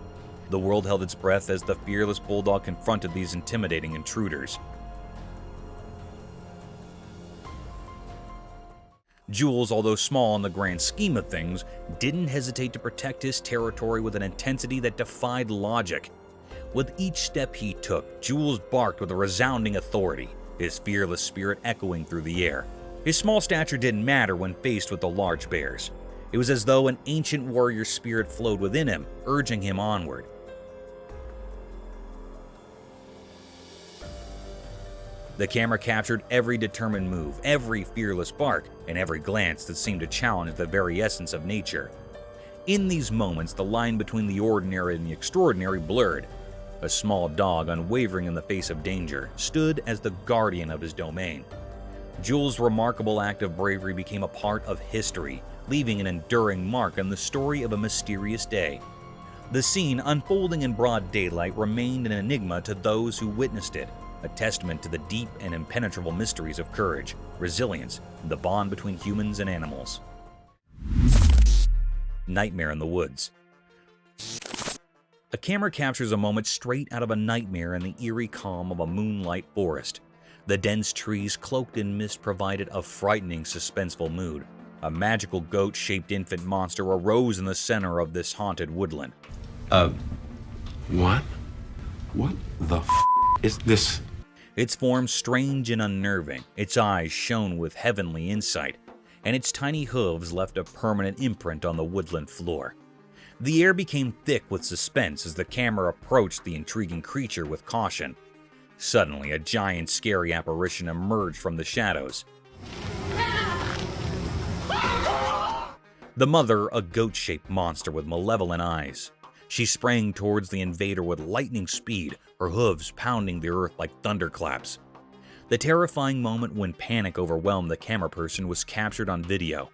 The world held its breath as the fearless Bulldog confronted these intimidating intruders. Jules, although small in the grand scheme of things, didn't hesitate to protect his territory with an intensity that defied logic. With each step he took, Jules barked with a resounding authority, his fearless spirit echoing through the air. His small stature didn't matter when faced with the large bears. It was as though an ancient warrior spirit flowed within him, urging him onward. The camera captured every determined move, every fearless bark, and every glance that seemed to challenge the very essence of nature. In these moments, the line between the ordinary and the extraordinary blurred. A small dog, unwavering in the face of danger, stood as the guardian of his domain. Jules' remarkable act of bravery became a part of history, leaving an enduring mark on the story of a mysterious day. The scene, unfolding in broad daylight, remained an enigma to those who witnessed it, a testament to the deep and impenetrable mysteries of courage, resilience, and the bond between humans and animals. Nightmare in the woods. A camera captures a moment straight out of a nightmare in the eerie calm of a moonlight forest. The dense trees cloaked in mist provided a frightening, suspenseful mood. A magical goat-shaped infant monster arose in the center of this haunted woodland. What? What the is this? Its form strange and unnerving, its eyes shone with heavenly insight, and its tiny hooves left a permanent imprint on the woodland floor. The air became thick with suspense as the camera approached the intriguing creature with caution. Suddenly, a giant, scary apparition emerged from the shadows. The mother, a goat-shaped monster with malevolent eyes. She sprang towards the invader with lightning speed, her hooves pounding the earth like thunderclaps. The terrifying moment when panic overwhelmed the camera person was captured on video.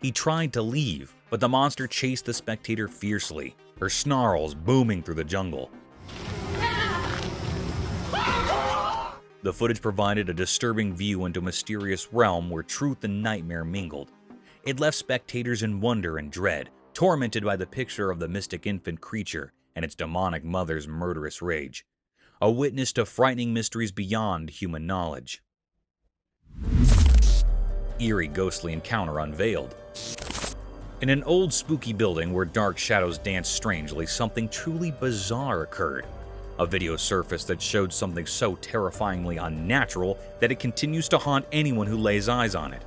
He tried to leave, but the monster chased the spectator fiercely, her snarls booming through the jungle. The footage provided a disturbing view into a mysterious realm where truth and nightmare mingled. It left spectators in wonder and dread, tormented by the picture of the mystic infant creature and its demonic mother's murderous rage. A witness to frightening mysteries beyond human knowledge. Eerie ghostly encounter unveiled. In an old spooky building where dark shadows danced strangely, something truly bizarre occurred. A video surfaced that showed something so terrifyingly unnatural that it continues to haunt anyone who lays eyes on it.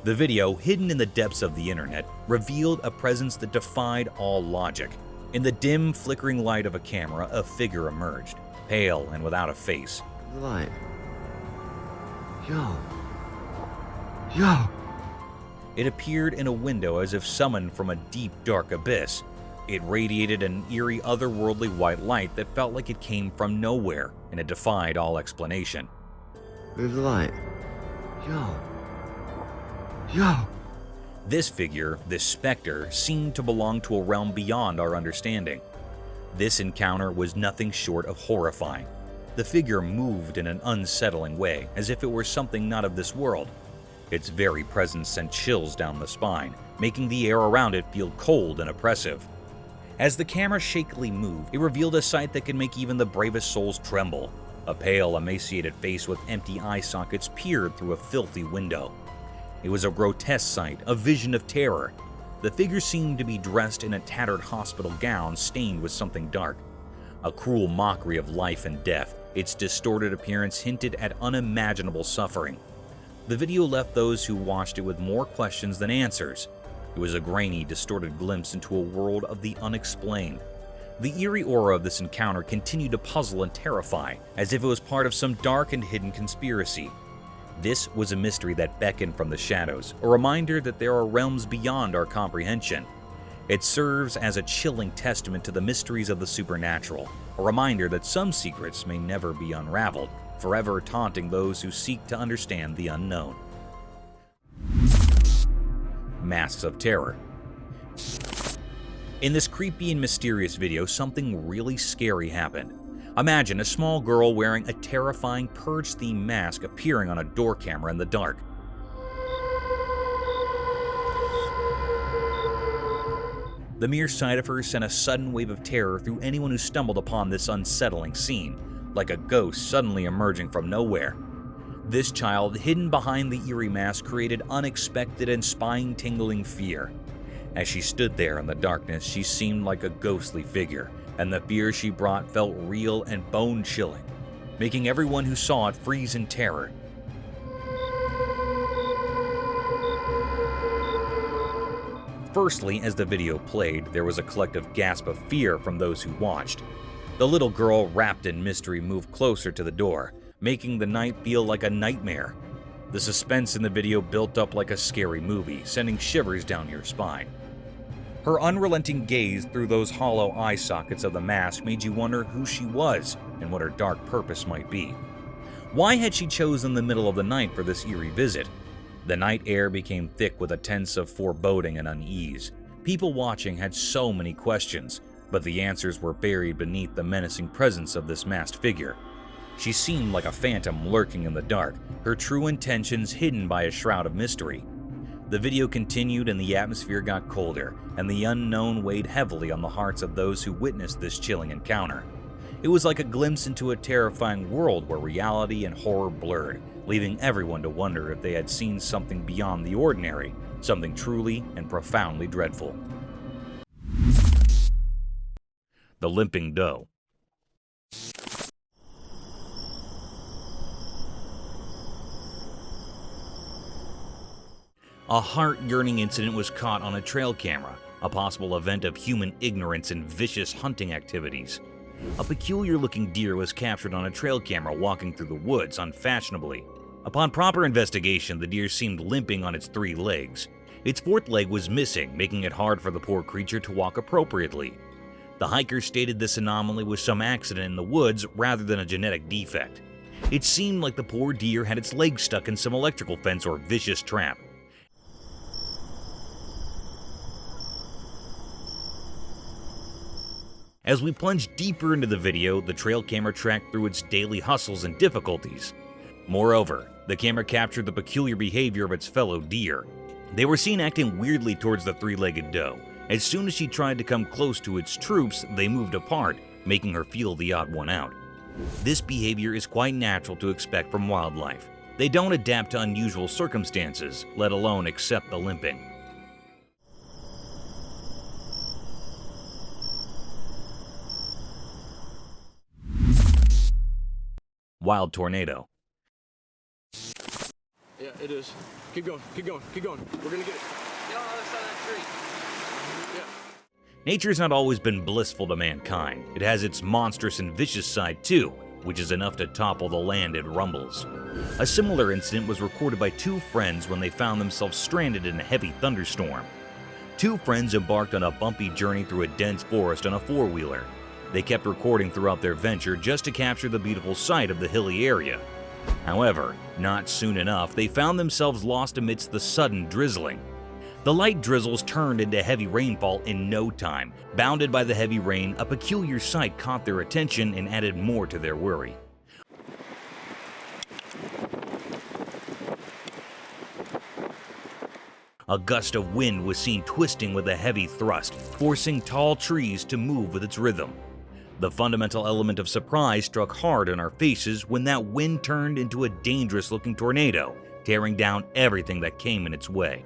The video, hidden in the depths of the internet, revealed a presence that defied all logic. In the dim, flickering light of a camera, a figure emerged, pale and without a face. The light. Yo. It appeared in a window as if summoned from a deep, dark abyss. It radiated an eerie, otherworldly white light that felt like it came from nowhere, and it defied all explanation. Move the light. Yo. This figure, this specter, seemed to belong to a realm beyond our understanding. This encounter was nothing short of horrifying. The figure moved in an unsettling way, as if it were something not of this world. Its very presence sent chills down the spine, making the air around it feel cold and oppressive. As the camera shakily moved, it revealed a sight that could make even the bravest souls tremble. A pale, emaciated face with empty eye sockets peered through a filthy window. It was a grotesque sight, a vision of terror. The figure seemed to be dressed in a tattered hospital gown stained with something dark. A cruel mockery of life and death, its distorted appearance hinted at unimaginable suffering. The video left those who watched it with more questions than answers. It was a grainy, distorted glimpse into a world of the unexplained. The eerie aura of this encounter continued to puzzle and terrify, as if it was part of some dark and hidden conspiracy. This was a mystery that beckoned from the shadows, a reminder that there are realms beyond our comprehension. It serves as a chilling testament to the mysteries of the supernatural, a reminder that some secrets may never be unraveled, forever taunting those who seek to understand the unknown. Masks of Terror. In this creepy and mysterious video, something really scary happened. Imagine a small girl wearing a terrifying Purge-themed mask appearing on a door camera in the dark. The mere sight of her sent a sudden wave of terror through anyone who stumbled upon this unsettling scene, like a ghost suddenly emerging from nowhere. This child, hidden behind the eerie mask, created unexpected and spine-tingling fear. As she stood there in the darkness, she seemed like a ghostly figure, and the fear she brought felt real and bone-chilling, making everyone who saw it freeze in terror. Firstly, as the video played, there was a collective gasp of fear from those who watched. The little girl, wrapped in mystery, moved closer to the door, making the night feel like a nightmare. The suspense in the video built up like a scary movie, sending shivers down your spine. Her unrelenting gaze through those hollow eye sockets of the mask made you wonder who she was and what her dark purpose might be. Why had she chosen the middle of the night for this eerie visit? The night air became thick with a sense of foreboding and unease. People watching had so many questions, but the answers were buried beneath the menacing presence of this masked figure. She seemed like a phantom lurking in the dark, her true intentions hidden by a shroud of mystery. The video continued and the atmosphere got colder, and the unknown weighed heavily on the hearts of those who witnessed this chilling encounter. It was like a glimpse into a terrifying world where reality and horror blurred, leaving everyone to wonder if they had seen something beyond the ordinary, something truly and profoundly dreadful. The Limping Doe. A heart-yearning incident was caught on a trail camera, a possible event of human ignorance and vicious hunting activities. A peculiar-looking deer was captured on a trail camera walking through the woods unfashionably. Upon proper investigation, the deer seemed limping on its 3 legs. Its 4th leg was missing, making it hard for the poor creature to walk appropriately. The hiker stated this anomaly was some accident in the woods rather than a genetic defect. It seemed like the poor deer had its legs stuck in some electrical fence or vicious trap. As we plunged deeper into the video, the trail camera tracked through its daily hustles and difficulties. Moreover, the camera captured the peculiar behavior of its fellow deer. They were seen acting weirdly towards the 3-legged doe. As soon as she tried to come close to its troops, they moved apart, making her feel the odd one out. This behavior is quite natural to expect from wildlife. They don't adapt to unusual circumstances, let alone accept the limping. wild tornado. Yeah, it is. Keep going, keep going, keep going. We're gonna get it. Get on the other side of that tree. Yeah. Nature's not always been blissful to mankind. It has its monstrous and vicious side too, which is enough to topple the land it rumbles. A similar incident was recorded by two friends when they found themselves stranded in a heavy thunderstorm. Two friends embarked on a bumpy journey through a dense forest on a four-wheeler. They kept recording throughout their venture just to capture the beautiful sight of the hilly area. However, not soon enough, they found themselves lost amidst the sudden drizzling. The light drizzles turned into heavy rainfall in no time. Bounded by the heavy rain, a peculiar sight caught their attention and added more to their worry. A gust of wind was seen twisting with a heavy thrust, forcing tall trees to move with its rhythm. The fundamental element of surprise struck hard on our faces when that wind turned into a dangerous-looking tornado, tearing down everything that came in its way.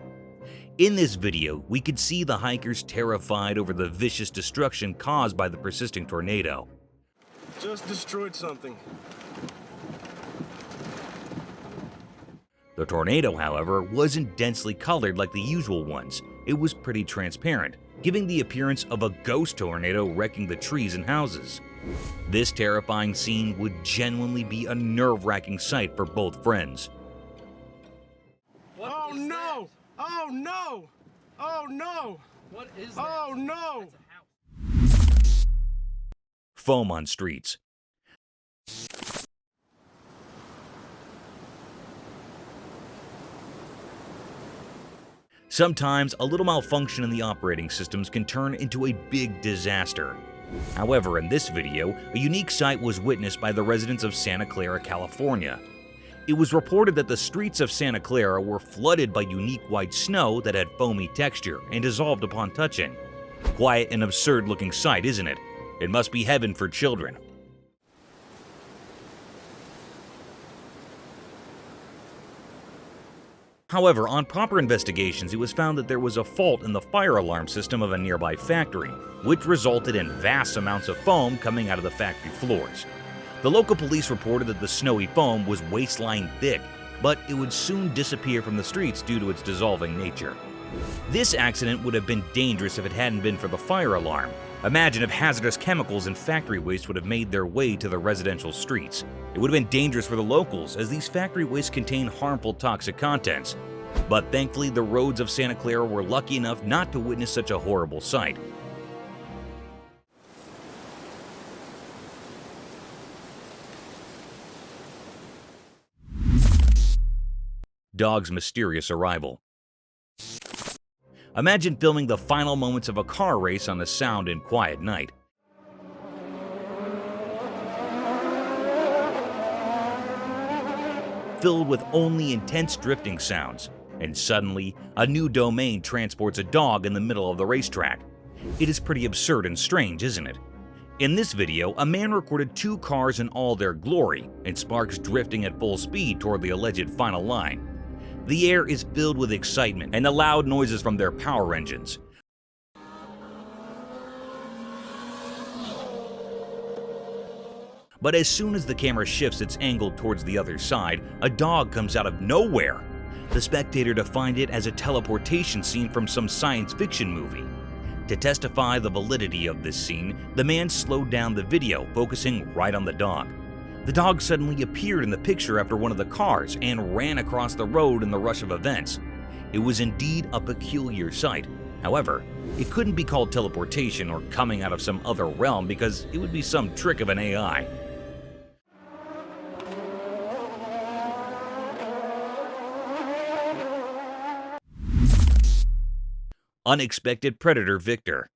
In this video, we could see the hikers terrified over the vicious destruction caused by the persisting tornado. Just destroyed something. The tornado, however, wasn't densely colored like the usual ones. It was pretty transparent, giving the appearance of a ghost tornado wrecking the trees and houses. This terrifying scene would genuinely be a nerve-wracking sight for both friends. Oh no! Oh no! Oh no! What is that? Oh no! Foam on streets. Sometimes, a little malfunction in the operating systems can turn into a big disaster. However, in this video, a unique sight was witnessed by the residents of Santa Clara, California. It was reported that the streets of Santa Clara were flooded by unique white snow that had foamy texture and dissolved upon touching. Quite an absurd-looking sight, isn't it? It must be heaven for children. However, on proper investigations, it was found that there was a fault in the fire alarm system of a nearby factory, which resulted in vast amounts of foam coming out of the factory floors. The local police reported that the snowy foam was waist-line thick, but it would soon disappear from the streets due to its dissolving nature. This accident would have been dangerous if it hadn't been for the fire alarm. Imagine if hazardous chemicals and factory waste would have made their way to the residential streets. It would have been dangerous for the locals, as these factory wastes contain harmful toxic contents. But thankfully, the roads of Santa Clara were lucky enough not to witness such a horrible sight. Dog's mysterious arrival. Imagine filming the final moments of a car race on a sound and quiet night. Filled with only intense drifting sounds, and suddenly, a new domain transports a dog in the middle of the racetrack. It is pretty absurd and strange, isn't it? In this video, a man recorded two cars in all their glory, and sparks drifting at full speed toward the alleged final line. The air is filled with excitement and the loud noises from their power engines. But as soon as the camera shifts its angle towards the other side, a dog comes out of nowhere. The spectator defined it as a teleportation scene from some science fiction movie. To testify the validity of this scene, the man slowed down the video, focusing right on the dog. The dog suddenly appeared in the picture after one of the cars and ran across the road in the rush of events. It was indeed a peculiar sight. However, it couldn't be called teleportation or coming out of some other realm because it would be some trick of an AI. Unexpected predator Victor.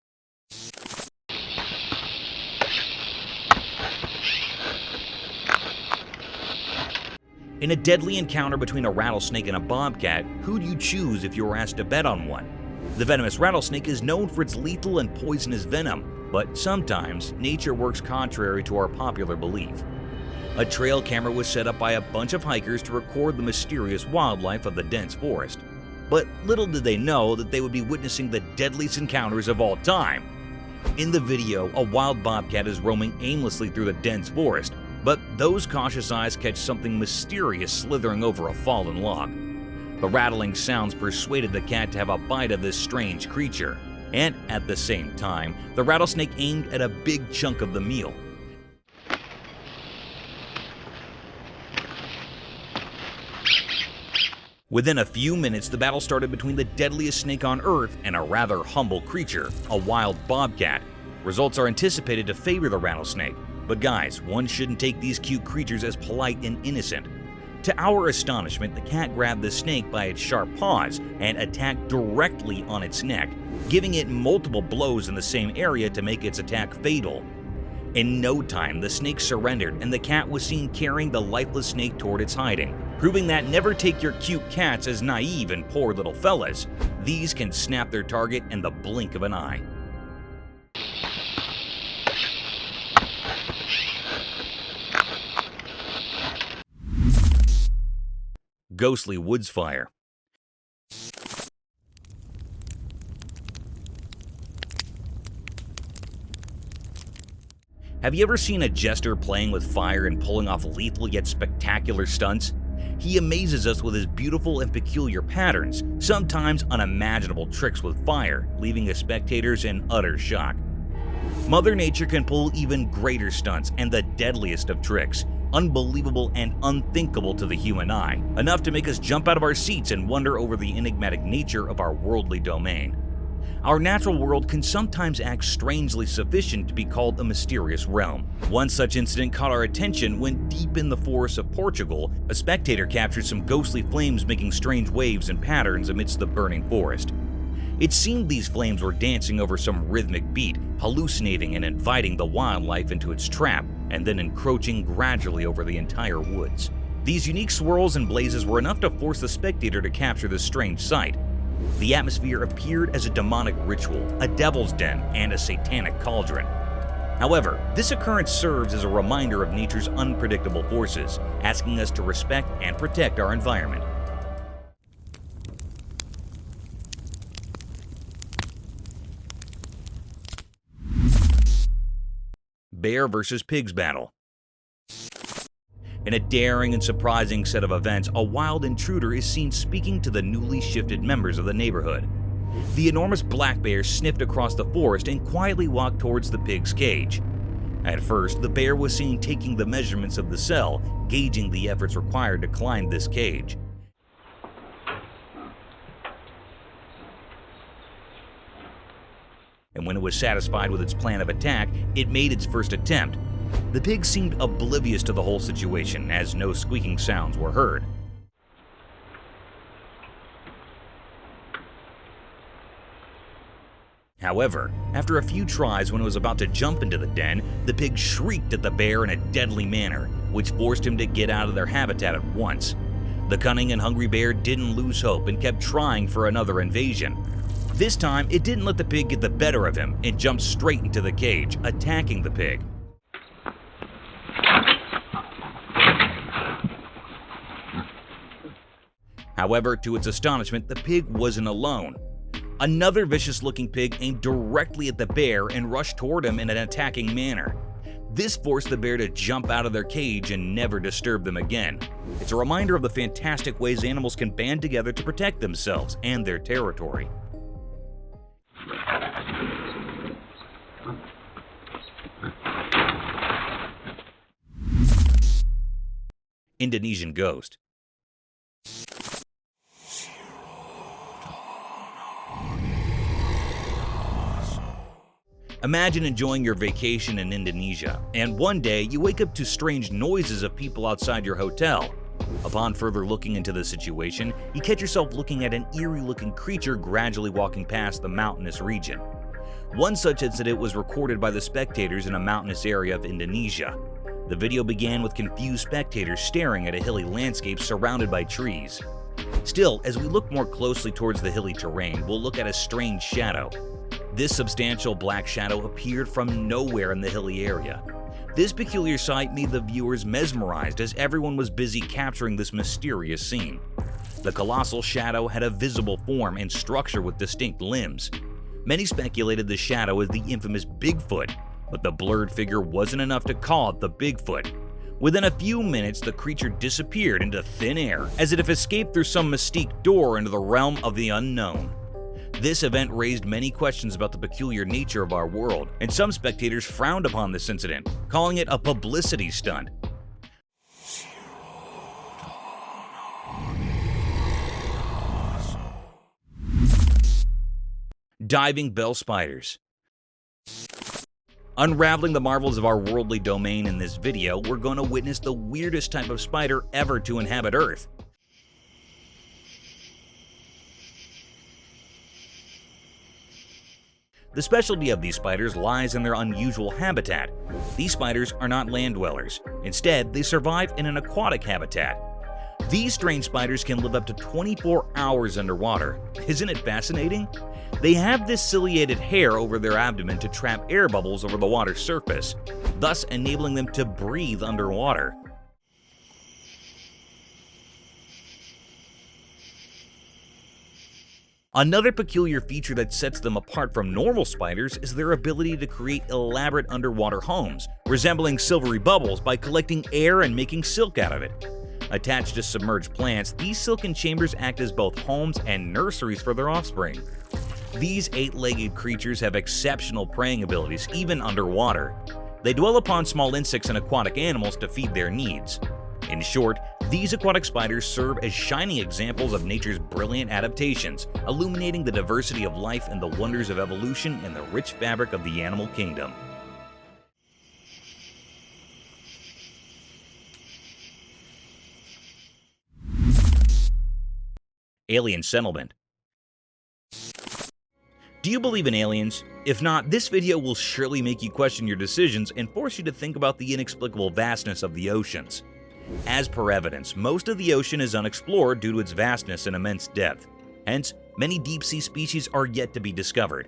In a deadly encounter between a rattlesnake and a bobcat, who'd you choose if you were asked to bet on one? The venomous rattlesnake is known for its lethal and poisonous venom, but sometimes nature works contrary to our popular belief. A trail camera was set up by a bunch of hikers to record the mysterious wildlife of the dense forest. But little did they know that they would be witnessing the deadliest encounters of all time. In the video, a wild bobcat is roaming aimlessly through the dense forest. But those cautious eyes catch something mysterious slithering over a fallen log. The rattling sounds persuaded the cat to have a bite of this strange creature, and at the same time, the rattlesnake aimed at a big chunk of the meal. Within a few minutes, the battle started between the deadliest snake on Earth and a rather humble creature, a wild bobcat. Results are anticipated to favor the rattlesnake, but guys, one shouldn't take these cute creatures as polite and innocent. To our astonishment, the cat grabbed the snake by its sharp paws and attacked directly on its neck, giving it multiple blows in the same area to make its attack fatal. In no time, the snake surrendered and the cat was seen carrying the lifeless snake toward its hiding, proving that never take your cute cats as naive and poor little fellas. These can snap their target in the blink of an eye. Ghostly woods fire. Have you ever seen a jester playing with fire and pulling off lethal yet spectacular stunts? He amazes us with his beautiful and peculiar patterns, sometimes unimaginable tricks with fire, leaving us spectators in utter shock. Mother Nature can pull even greater stunts and the deadliest of tricks, unbelievable and unthinkable to the human eye, enough to make us jump out of our seats and wonder over the enigmatic nature of our worldly domain. Our natural world can sometimes act strangely sufficient to be called a mysterious realm. One such incident caught our attention when, deep in the forests of Portugal, a spectator captured some ghostly flames making strange waves and patterns amidst the burning forest. It seemed these flames were dancing over some rhythmic beat, hallucinating and inviting the wildlife into its trap, and then encroaching gradually over the entire woods. These unique swirls and blazes were enough to force the spectator to capture this strange sight. The atmosphere appeared as a demonic ritual, a devil's den, and a satanic cauldron. However, this occurrence serves as a reminder of nature's unpredictable forces, asking us to respect and protect our environment. Bear versus pigs battle. In a daring and surprising set of events, a wild intruder is seen speaking to the newly shifted members of the neighborhood. The enormous black bear sniffed across the forest and quietly walked towards the pig's cage. At first, the bear was seen taking the measurements of the cell, gauging the efforts required to climb this cage. And when it was satisfied with its plan of attack, it made its first attempt. The pig seemed oblivious to the whole situation, as no squeaking sounds were heard. However, after a few tries, when it was about to jump into the den, the pig shrieked at the bear in a deadly manner, which forced him to get out of their habitat at once. The cunning and hungry bear didn't lose hope and kept trying for another invasion. This time, it didn't let the pig get the better of him and jumped straight into the cage, attacking the pig. However, to its astonishment, the pig wasn't alone. Another vicious-looking pig aimed directly at the bear and rushed toward him in an attacking manner. This forced the bear to jump out of their cage and never disturb them again. It's a reminder of the fantastic ways animals can band together to protect themselves and their territory. Indonesian ghost. Imagine enjoying your vacation in Indonesia, and one day you wake up to strange noises of people outside your hotel. Upon further looking into the situation, you catch yourself looking at an eerie-looking creature gradually walking past the mountainous region. One such incident was recorded by the spectators in a mountainous area of Indonesia. The video began with confused spectators staring at a hilly landscape surrounded by trees. Still, as we look more closely towards the hilly terrain, we'll look at a strange shadow. This substantial black shadow appeared from nowhere in the hilly area. This peculiar sight made the viewers mesmerized as everyone was busy capturing this mysterious scene. The colossal shadow had a visible form and structure with distinct limbs. Many speculated the shadow as the infamous Bigfoot, but the blurred figure wasn't enough to call it the Bigfoot. Within a few minutes, the creature disappeared into thin air, as if it escaped through some mystique door into the realm of the unknown. This event raised many questions about the peculiar nature of our world, and some spectators frowned upon this incident, calling it a publicity stunt. Diving bell spiders. Unraveling the marvels of our worldly domain in this video, we're going to witness the weirdest type of spider ever to inhabit Earth. The specialty of these spiders lies in their unusual habitat. These spiders are not land dwellers. Instead, they survive in an aquatic habitat. These strange spiders can live up to 24 hours underwater. Isn't it fascinating? They have this ciliated hair over their abdomen to trap air bubbles over the water's surface, thus enabling them to breathe underwater. Another peculiar feature that sets them apart from normal spiders is their ability to create elaborate underwater homes, resembling silvery bubbles by collecting air and making silk out of it. Attached to submerged plants, these silken chambers act as both homes and nurseries for their offspring. These 8-legged creatures have exceptional preying abilities even underwater. They dwell upon small insects and aquatic animals to feed their needs. In short, these aquatic spiders serve as shining examples of nature's brilliant adaptations, illuminating the diversity of life and the wonders of evolution in the rich fabric of the animal kingdom. Alien settlement. Do you believe in aliens? If not, this video will surely make you question your decisions and force you to think about the inexplicable vastness of the oceans. As per evidence, most of the ocean is unexplored due to its vastness and immense depth. Hence, many deep-sea species are yet to be discovered.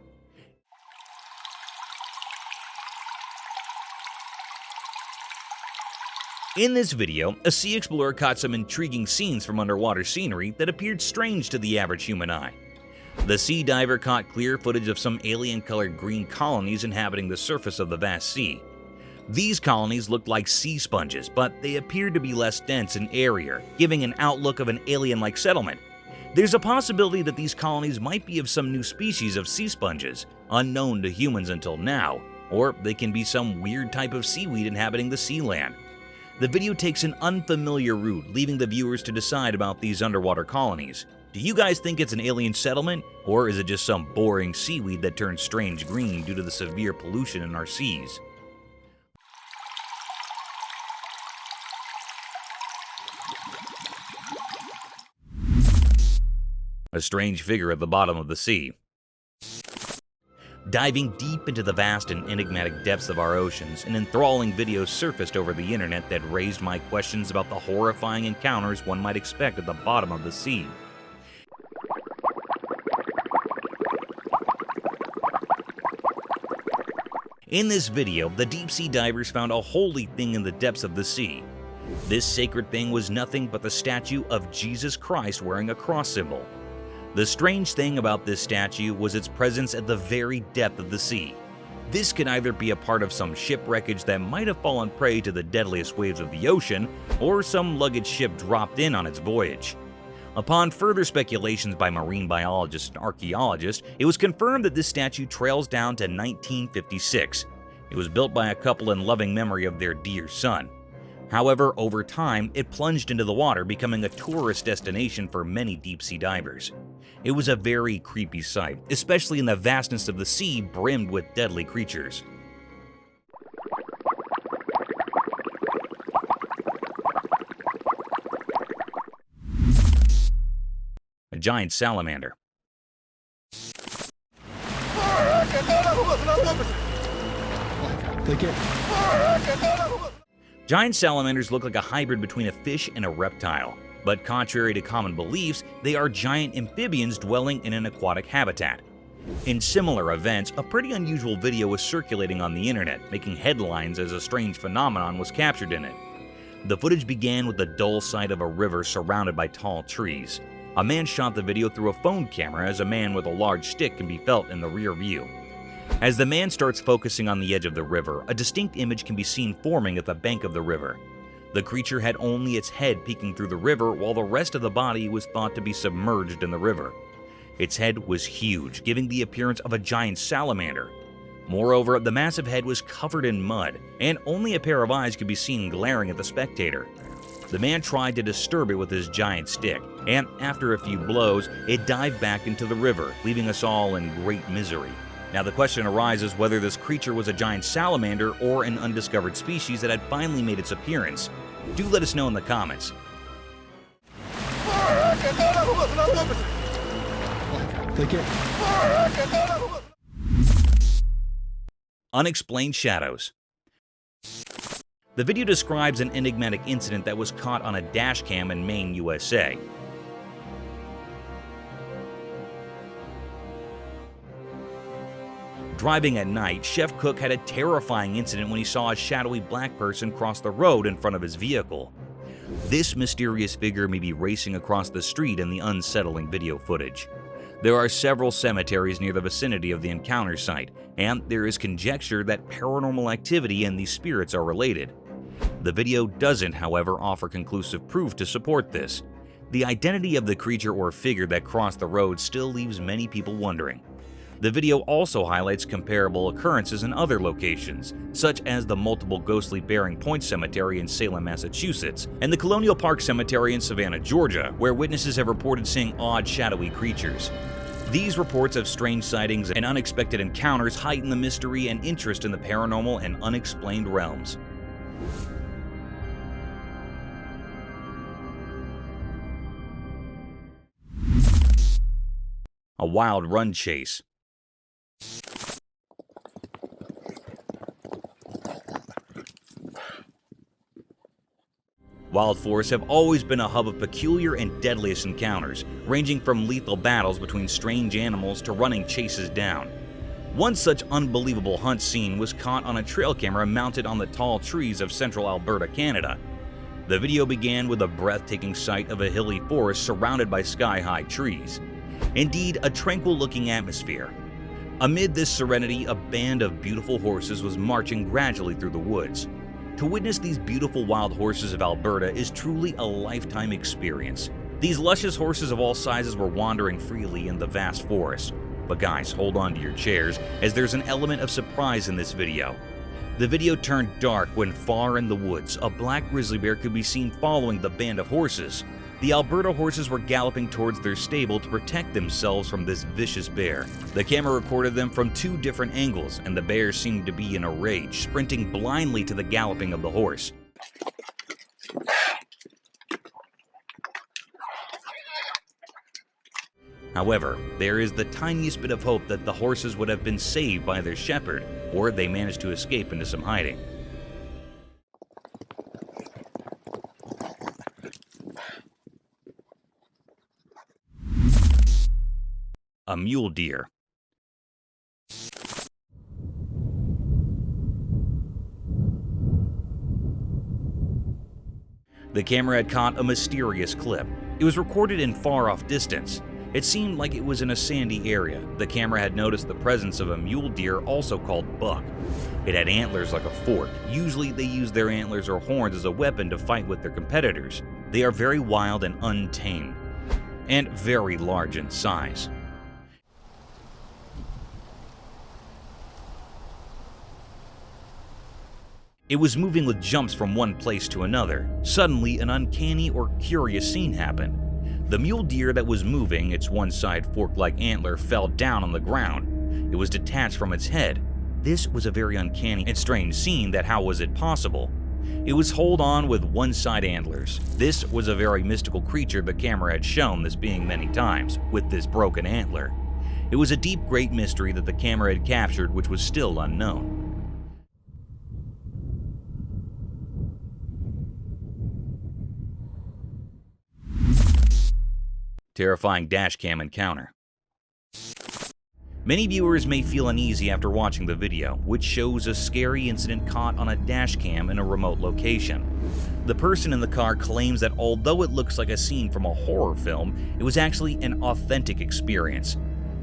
In this video, a sea explorer caught some intriguing scenes from underwater scenery that appeared strange to the average human eye. The sea diver caught clear footage of some alien-colored green colonies inhabiting the surface of the vast sea. These colonies looked like sea sponges, but they appeared to be less dense and airier, giving an outlook of an alien-like settlement. There's a possibility that these colonies might be of some new species of sea sponges, unknown to humans until now, or they can be some weird type of seaweed inhabiting the sea land. The video takes an unfamiliar route, leaving the viewers to decide about these underwater colonies. Do you guys think it's an alien settlement, or is it just some boring seaweed that turns strange green due to the severe pollution in our seas? A strange figure at the bottom of the sea. Diving deep into the vast and enigmatic depths of our oceans, an enthralling video surfaced over the internet that raised my questions about the horrifying encounters one might expect at the bottom of the sea. In this video, the deep-sea divers found a holy thing in the depths of the sea. This sacred thing was nothing but the statue of Jesus Christ wearing a cross symbol. The strange thing about this statue was its presence at the very depth of the sea. This could either be a part of some shipwreckage that might have fallen prey to the deadliest waves of the ocean, or some luggage ship dropped in on its voyage. Upon further speculations by marine biologists and archaeologists, it was confirmed that this statue trails down to 1956. It was built by a couple in loving memory of their dear son. However, over time, it plunged into the water, becoming a tourist destination for many deep-sea divers. It was a very creepy sight, especially in the vastness of the sea brimmed with deadly creatures. A giant salamander. Giant salamanders look like a hybrid between a fish and a reptile, but contrary to common beliefs, they are giant amphibians dwelling in an aquatic habitat. In similar events, a pretty unusual video was circulating on the internet, making headlines as a strange phenomenon was captured in it. The footage began with the dull sight of a river surrounded by tall trees. A man shot the video through a phone camera as a man with a large stick can be felt in the rear view. As the man starts focusing on the edge of the river, a distinct image can be seen forming at the bank of the river. The creature had only its head peeking through the river, while the rest of the body was thought to be submerged in the river. Its head was huge, giving the appearance of a giant salamander. Moreover, the massive head was covered in mud, and only a pair of eyes could be seen glaring at the spectator. The man tried to disturb it with his giant stick, and after a few blows, it dived back into the river, leaving us all in great misery. Now the question arises whether this creature was a giant salamander or an undiscovered species that had finally made its appearance. Do let us know in the comments. Unexplained shadows. The video describes an enigmatic incident that was caught on a dash cam in Maine, USA. Driving at night, Chef Cook had a terrifying incident when he saw a shadowy black person cross the road in front of his vehicle. This mysterious figure may be racing across the street in the unsettling video footage. There are several cemeteries near the vicinity of the encounter site, and there is conjecture that paranormal activity and these spirits are related. The video doesn't, however, offer conclusive proof to support this. The identity of the creature or figure that crossed the road still leaves many people wondering. The video also highlights comparable occurrences in other locations, such as the multiple ghostly Bearing Point Cemetery in Salem, Massachusetts, and the Colonial Park Cemetery in Savannah, Georgia, where witnesses have reported seeing odd, shadowy creatures. These reports of strange sightings and unexpected encounters heighten the mystery and interest in the paranormal and unexplained realms. A wild run chase. Wild forests have always been a hub of peculiar and deadliest encounters, ranging from lethal battles between strange animals to running chases down. One such unbelievable hunt scene was caught on a trail camera mounted on the tall trees of central Alberta, Canada. The video began with a breathtaking sight of a hilly forest surrounded by sky-high trees. Indeed, a tranquil-looking atmosphere. Amid this serenity, a band of beautiful horses was marching gradually through the woods. To witness these beautiful wild horses of Alberta is truly a lifetime experience. These luscious horses of all sizes were wandering freely in the vast forest. But guys, hold on to your chairs, as there's an element of surprise in this video. The video turned dark when far in the woods, a black grizzly bear could be seen following the band of horses. The Alberta horses were galloping towards their stable to protect themselves from this vicious bear. The camera recorded them from two different angles, and the bear seemed to be in a rage, sprinting blindly to the galloping of the horse. However, there is the tiniest bit of hope that the horses would have been saved by their shepherd, or they managed to escape into some hiding. A mule deer. The camera had caught a mysterious clip. It was recorded in far-off distance. It seemed like it was in a sandy area. The camera had noticed the presence of a mule deer, also called buck. It had antlers like a fork. Usually they use their antlers or horns as a weapon to fight with their competitors. They are very wild and untamed, and very large in size. It was moving with jumps from one place to another. Suddenly, an uncanny or curious scene happened. The mule deer that was moving, its one side fork-like antler, fell down on the ground. It was detached from its head. This was a very uncanny and strange scene that how was it possible? It was hold on with one side antlers. This was a very mystical creature the camera had shown this being many times, with this broken antler. It was a deep, great mystery that the camera had captured which was still unknown. Terrifying dashcam encounter. Many viewers may feel uneasy after watching the video, which shows a scary incident caught on a dashcam in a remote location. The person in the car claims that although it looks like a scene from a horror film, it was actually an authentic experience.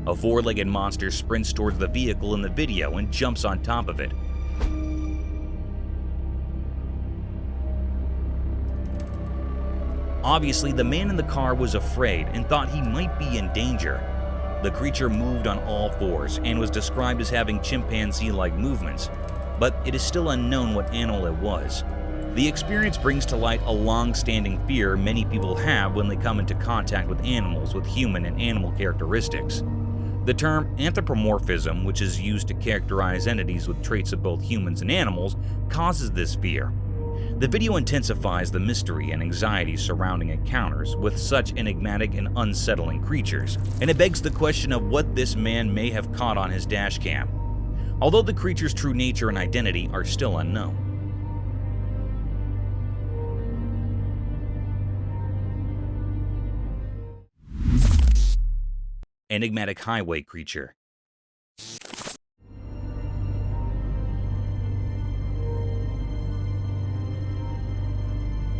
A four-legged monster sprints towards the vehicle in the video and jumps on top of it. Obviously, the man in the car was afraid and thought he might be in danger. The creature moved on all fours and was described as having chimpanzee-like movements, but it is still unknown what animal it was. The experience brings to light a long-standing fear many people have when they come into contact with animals with human and animal characteristics. The term anthropomorphism, which is used to characterize entities with traits of both humans and animals, causes this fear. The video intensifies the mystery and anxiety surrounding encounters with such enigmatic and unsettling creatures, and it begs the question of what this man may have caught on his dashcam, although the creature's true nature and identity are still unknown. Enigmatic highway creature.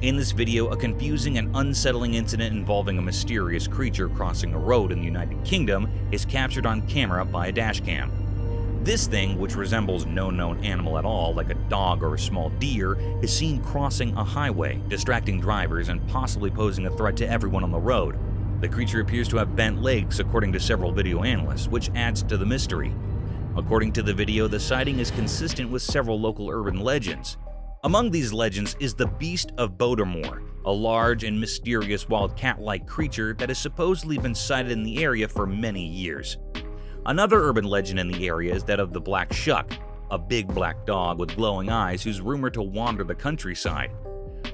In this video, a confusing and unsettling incident involving a mysterious creature crossing a road in the United Kingdom is captured on camera by a dashcam. This thing, which resembles no known animal at all, like a dog or a small deer, is seen crossing a highway, distracting drivers and possibly posing a threat to everyone on the road. The creature appears to have bent legs, according to several video analysts, which adds to the mystery. According to the video, the sighting is consistent with several local urban legends. Among these legends is the Beast of Bodermoor, a large and mysterious wild cat-like creature that has supposedly been sighted in the area for many years. Another urban legend in the area is that of the Black Shuck, a big black dog with glowing eyes who's rumored to wander the countryside.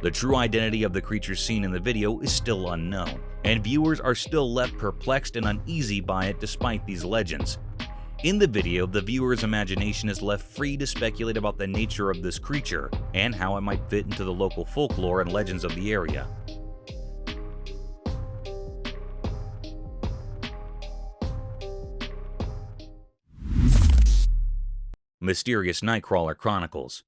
The true identity of the creature seen in the video is still unknown, and viewers are still left perplexed and uneasy by it despite these legends. In the video, the viewer's imagination is left free to speculate about the nature of this creature and how it might fit into the local folklore and legends of the area. Mysterious Nightcrawler Chronicles.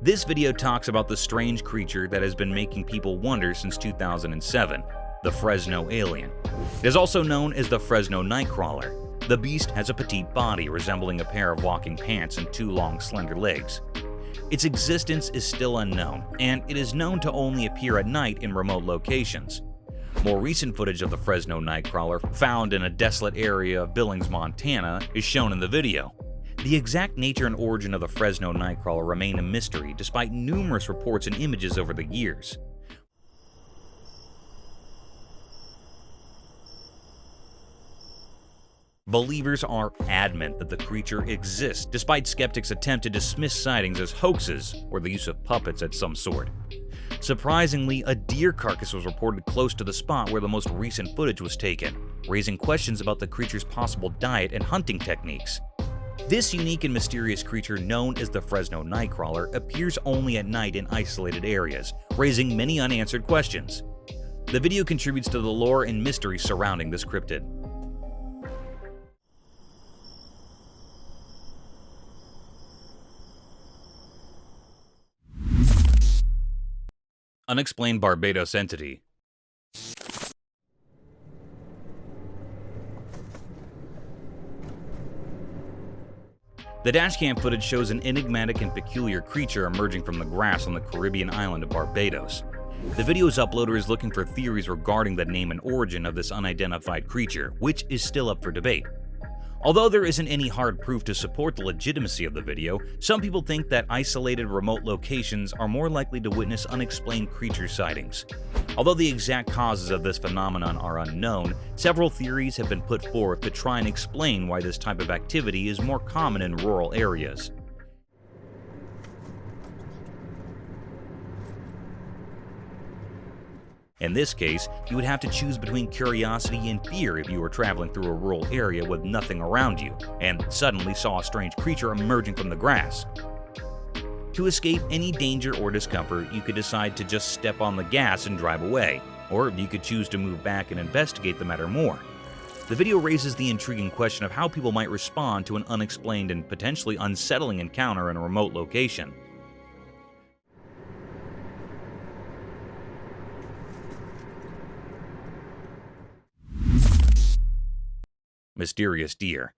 This video talks about the strange creature that has been making people wonder since 2007, the Fresno alien. It is also known as the Fresno Nightcrawler. The beast has a petite body resembling a pair of walking pants and two long, slender legs. Its existence is still unknown, and it is known to only appear at night in remote locations. More recent footage of the Fresno Nightcrawler, found in a desolate area of Billings, Montana, is shown in the video. The exact nature and origin of the Fresno Nightcrawler remain a mystery despite numerous reports and images over the years. Believers are adamant that the creature exists, despite skeptics' attempt to dismiss sightings as hoaxes or the use of puppets of some sort. Surprisingly, a deer carcass was reported close to the spot where the most recent footage was taken, raising questions about the creature's possible diet and hunting techniques. This unique and mysterious creature, known as the Fresno Nightcrawler, appears only at night in isolated areas, raising many unanswered questions. The video contributes to the lore and mystery surrounding this cryptid. Unexplained Barbados entity. The dashcam footage shows an enigmatic and peculiar creature emerging from the grass on the Caribbean island of Barbados. The video's uploader is looking for theories regarding the name and origin of this unidentified creature, which is still up for debate. Although there isn't any hard proof to support the legitimacy of the video, some people think that isolated remote locations are more likely to witness unexplained creature sightings. Although the exact causes of this phenomenon are unknown, several theories have been put forth to try and explain why this type of activity is more common in rural areas. In this case, you would have to choose between curiosity and fear if you were traveling through a rural area with nothing around you, and suddenly saw a strange creature emerging from the grass. To escape any danger or discomfort, you could decide to just step on the gas and drive away, or you could choose to move back and investigate the matter more. The video raises the intriguing question of how people might respond to an unexplained and potentially unsettling encounter in a remote location. Mysterious Deer.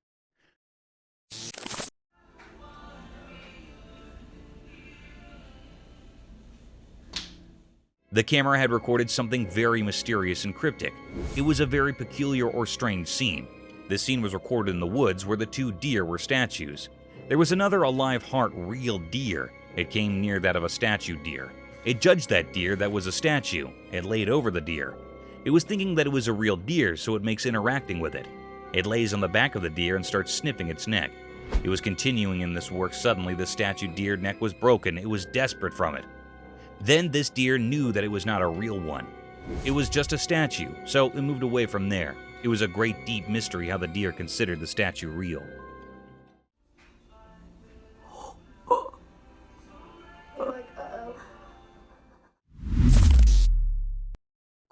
The camera had recorded something very mysterious and cryptic. It was a very peculiar or strange scene. This scene was recorded in the woods where the two deer were statues. There was another alive heart real deer. It came near that of a statue deer. It judged that deer that was a statue. It laid over the deer. It was thinking that it was a real deer, so it makes interacting with it. It lays on the back of the deer and starts sniffing its neck. It was continuing in this work. Suddenly, the statue deer neck was broken. It was desperate from it. Then this deer knew that it was not a real one. It was just a statue, so it moved away from there. It was a great deep mystery how the deer considered the statue real.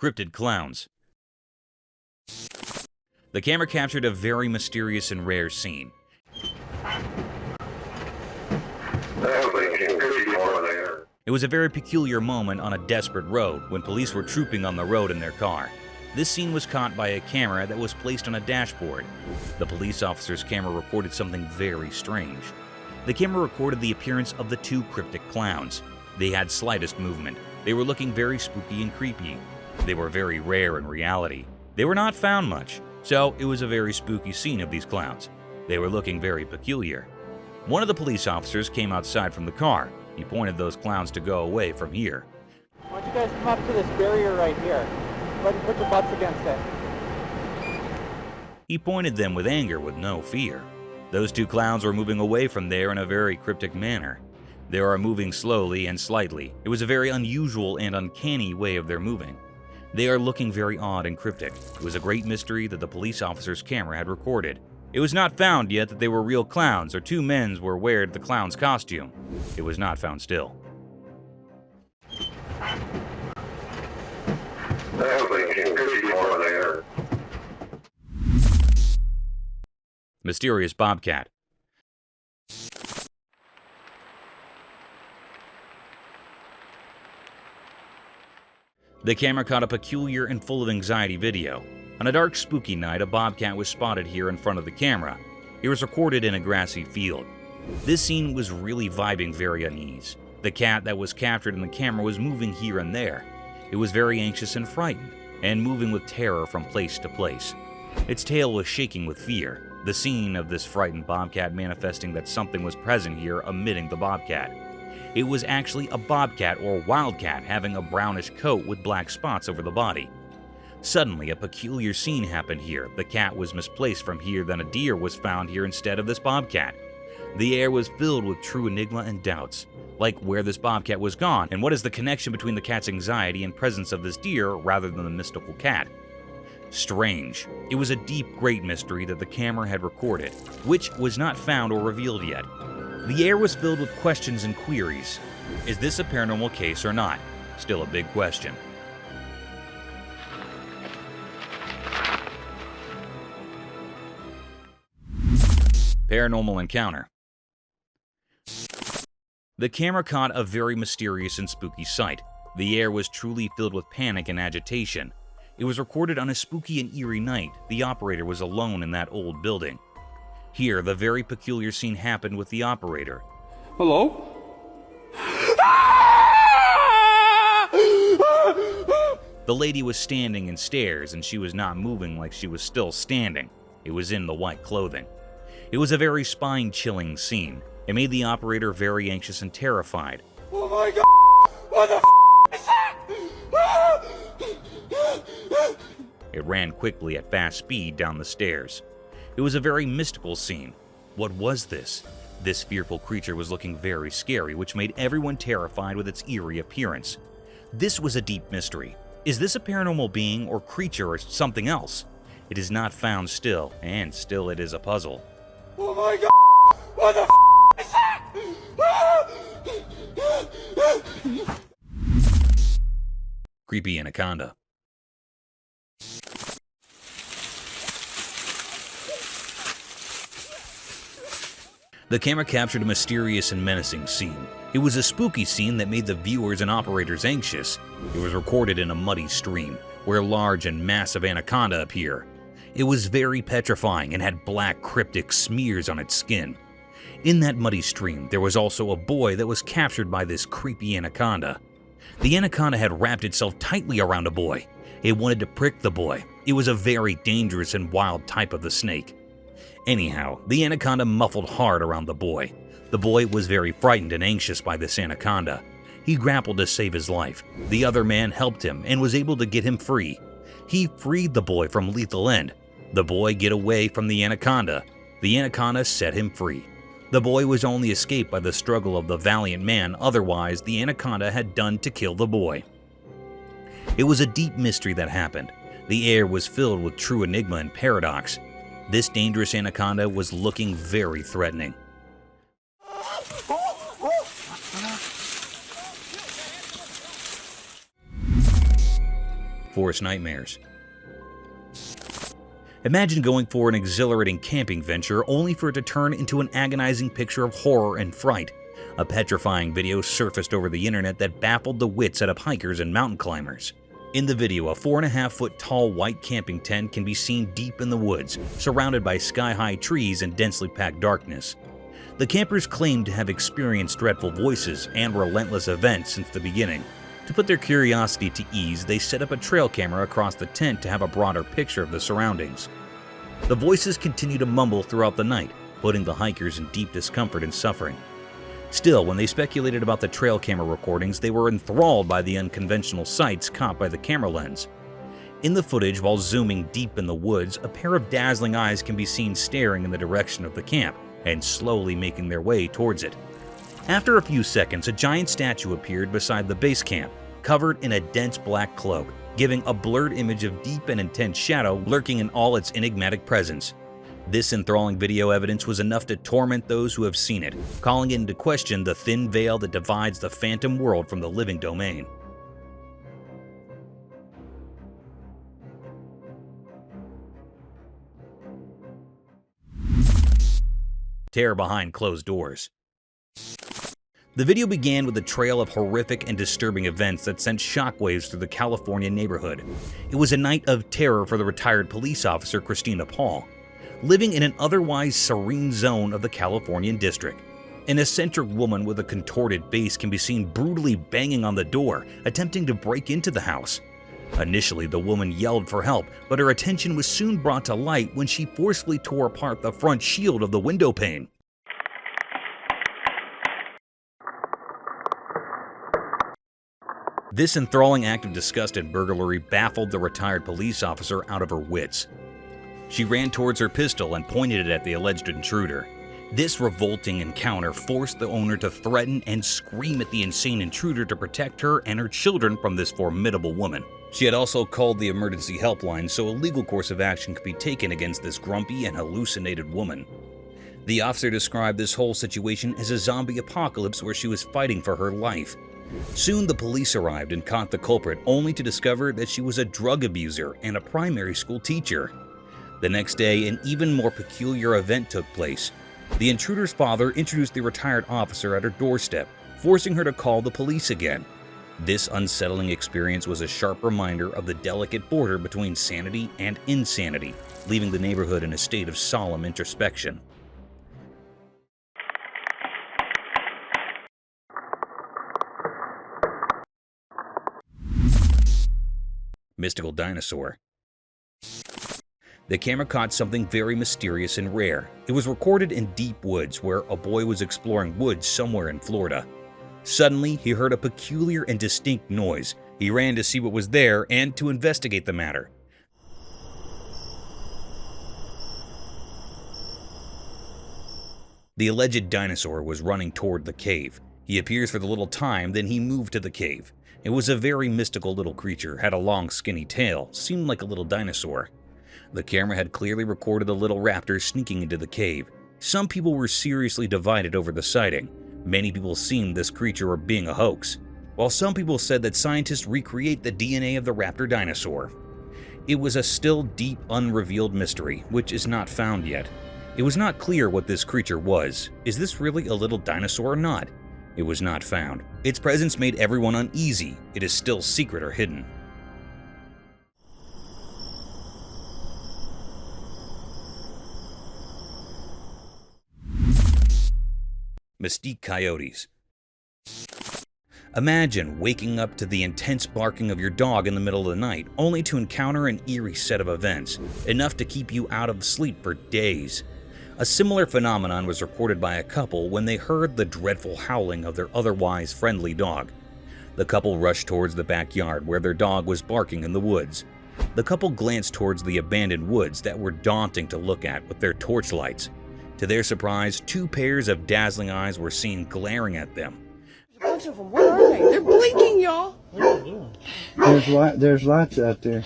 Cryptid clowns. The camera captured a very mysterious and rare scene. It was a very peculiar moment on a desperate road when police were trooping on the road in their car. This scene was caught by a camera that was placed on a dashboard. The police officer's camera recorded something very strange. The camera recorded the appearance of the two cryptic clowns. They had slightest movement. They were looking very spooky and creepy. They were very rare in reality. They were not found much, so it was a very spooky scene of these clowns. They were looking very peculiar. One of the police officers came outside from the car. He pointed those clowns to go away from here. Why don't you guys come up to this barrier right here? Go ahead and put your butts against it. He pointed them with anger, with no fear. Those two clowns were moving away from there in a very cryptic manner. They were moving slowly and slightly. It was a very unusual and uncanny way of their moving. They are looking very odd and cryptic. It was a great mystery that the police officer's camera had recorded. It was not found yet that they were real clowns or two men were wearing the clown's costume. It was not found still. Mysterious bobcat. The camera caught a peculiar and full of anxiety video. On a dark, spooky night, a bobcat was spotted here in front of the camera. It was recorded in a grassy field. This scene was really vibing very unease. The cat that was captured in the camera was moving here and there. It was very anxious and frightened, and moving with terror from place to place. Its tail was shaking with fear. The scene of this frightened bobcat manifesting that something was present here, emitting the bobcat. It was actually a bobcat or wildcat having a brownish coat with black spots over the body. Suddenly, a peculiar scene happened here. The cat was misplaced from here, then a deer was found here instead of this bobcat. The air was filled with true enigma and doubts, like where this bobcat was gone, and what is the connection between the cat's anxiety and presence of this deer rather than the mystical cat. Strange. It was a deep, great mystery that the camera had recorded, which was not found or revealed yet. The air was filled with questions and queries. Is this a paranormal case or not? Still a big question. Paranormal encounter. The camera caught a very mysterious and spooky sight. The air was truly filled with panic and agitation. It was recorded on a spooky and eerie night. The operator was alone in that old building. Here, the very peculiar scene happened with the operator. Hello? The lady was standing in stairs, and she was not moving like she was still standing. It was in the white clothing. It was a very spine-chilling scene. It made the operator very anxious and terrified. Oh my god! What the is that? It ran quickly at fast speed down the stairs. It was a very mystical scene. What was this? This fearful creature was looking very scary, which made everyone terrified with its eerie appearance. This was a deep mystery. Is this a paranormal being or creature or something else? It is not found still, and still it is a puzzle. Oh my god! What the is that? Creepy anaconda. The camera captured a mysterious and menacing scene. It was a spooky scene that made the viewers and operators anxious. It was recorded in a muddy stream, where a large and massive anaconda appear. It was very petrifying and had black cryptic smears on its skin. In that muddy stream, there was also a boy that was captured by this creepy anaconda. The anaconda had wrapped itself tightly around a boy. It wanted to prick the boy. It was a very dangerous and wild type of the snake. Anyhow, the anaconda muffled hard around the boy. The boy was very frightened and anxious by this anaconda. He grappled to save his life. The other man helped him and was able to get him free. He freed the boy from lethal end. The boy get away from the anaconda. The anaconda set him free. The boy was only escaped by the struggle of the valiant man, otherwise the anaconda had done to kill the boy. It was a deep mystery that happened. The air was filled with true enigma and paradox. This dangerous anaconda was looking very threatening. Forest nightmares. Imagine going for an exhilarating camping venture only for it to turn into an agonizing picture of horror and fright. A petrifying video surfaced over the internet that baffled the wits out of hikers and mountain climbers. In the video, a 4.5-foot tall white camping tent can be seen deep in the woods, surrounded by sky-high trees and densely packed darkness. The campers claimed to have experienced dreadful voices and relentless events since the beginning. To put their curiosity to ease, they set up a trail camera across the tent to have a broader picture of the surroundings. The voices continue to mumble throughout the night, putting the hikers in deep discomfort and suffering. Still, when they speculated about the trail camera recordings, they were enthralled by the unconventional sights caught by the camera lens. In the footage, while zooming deep in the woods, a pair of dazzling eyes can be seen staring in the direction of the camp and slowly making their way towards it. After a few seconds, a giant statue appeared beside the base camp, covered in a dense black cloak, giving a blurred image of deep and intense shadow lurking in all its enigmatic presence. This enthralling video evidence was enough to torment those who have seen it, calling into question the thin veil that divides the phantom world from the living domain. Terror behind closed doors. The video began with a trail of horrific and disturbing events that sent shockwaves through the California neighborhood. It was a night of terror for the retired police officer Christina Paul, living in an otherwise serene zone of the Californian district. An eccentric woman with a contorted base can be seen brutally banging on the door, attempting to break into the house. Initially, the woman yelled for help, but her attention was soon brought to light when she forcefully tore apart the front shield of the window pane. This enthralling act of disgust and burglary baffled the retired police officer out of her wits. She ran towards her pistol and pointed it at the alleged intruder. This revolting encounter forced the owner to threaten and scream at the insane intruder to protect her and her children from this formidable woman. She had also called the emergency helpline so a legal course of action could be taken against this grumpy and hallucinated woman. The officer described this whole situation as a zombie apocalypse where she was fighting for her life. Soon the police arrived and caught the culprit, only to discover that she was a drug abuser and a primary school teacher. The next day, an even more peculiar event took place. The intruder's father introduced the retired officer at her doorstep, forcing her to call the police again. This unsettling experience was a sharp reminder of the delicate border between sanity and insanity, leaving the neighborhood in a state of solemn introspection. Mystical dinosaur. The camera caught something very mysterious and rare. It was recorded in deep woods where a boy was exploring woods somewhere in Florida. Suddenly, he heard a peculiar and distinct noise. He ran to see what was there and to investigate the matter. The alleged dinosaur was running toward the cave. He appears for the little time, then he moved to the cave. It was a very mystical little creature, had a long skinny tail, seemed like a little dinosaur. The camera had clearly recorded the little raptor sneaking into the cave. Some people were seriously divided over the sighting. Many people seemed this creature being a hoax, while some people said that scientists recreate the DNA of the raptor dinosaur. It was a still deep, unrevealed mystery, which is not found yet. It was not clear what this creature was. Is this really a little dinosaur or not? It was not found. Its presence made everyone uneasy. It is still secret or hidden. Mysterious coyotes. Imagine waking up to the intense barking of your dog in the middle of the night, only to encounter an eerie set of events, enough to keep you out of sleep for days. A similar phenomenon was recorded by a couple when they heard the dreadful howling of their otherwise friendly dog. The couple rushed towards the backyard where their dog was barking in the woods. The couple glanced towards the abandoned woods that were daunting to look at with their torchlights. To their surprise, 2 pairs of dazzling eyes were seen glaring at them. A bunch of them. Where are they? They're blinking, y'all. There's lights out there.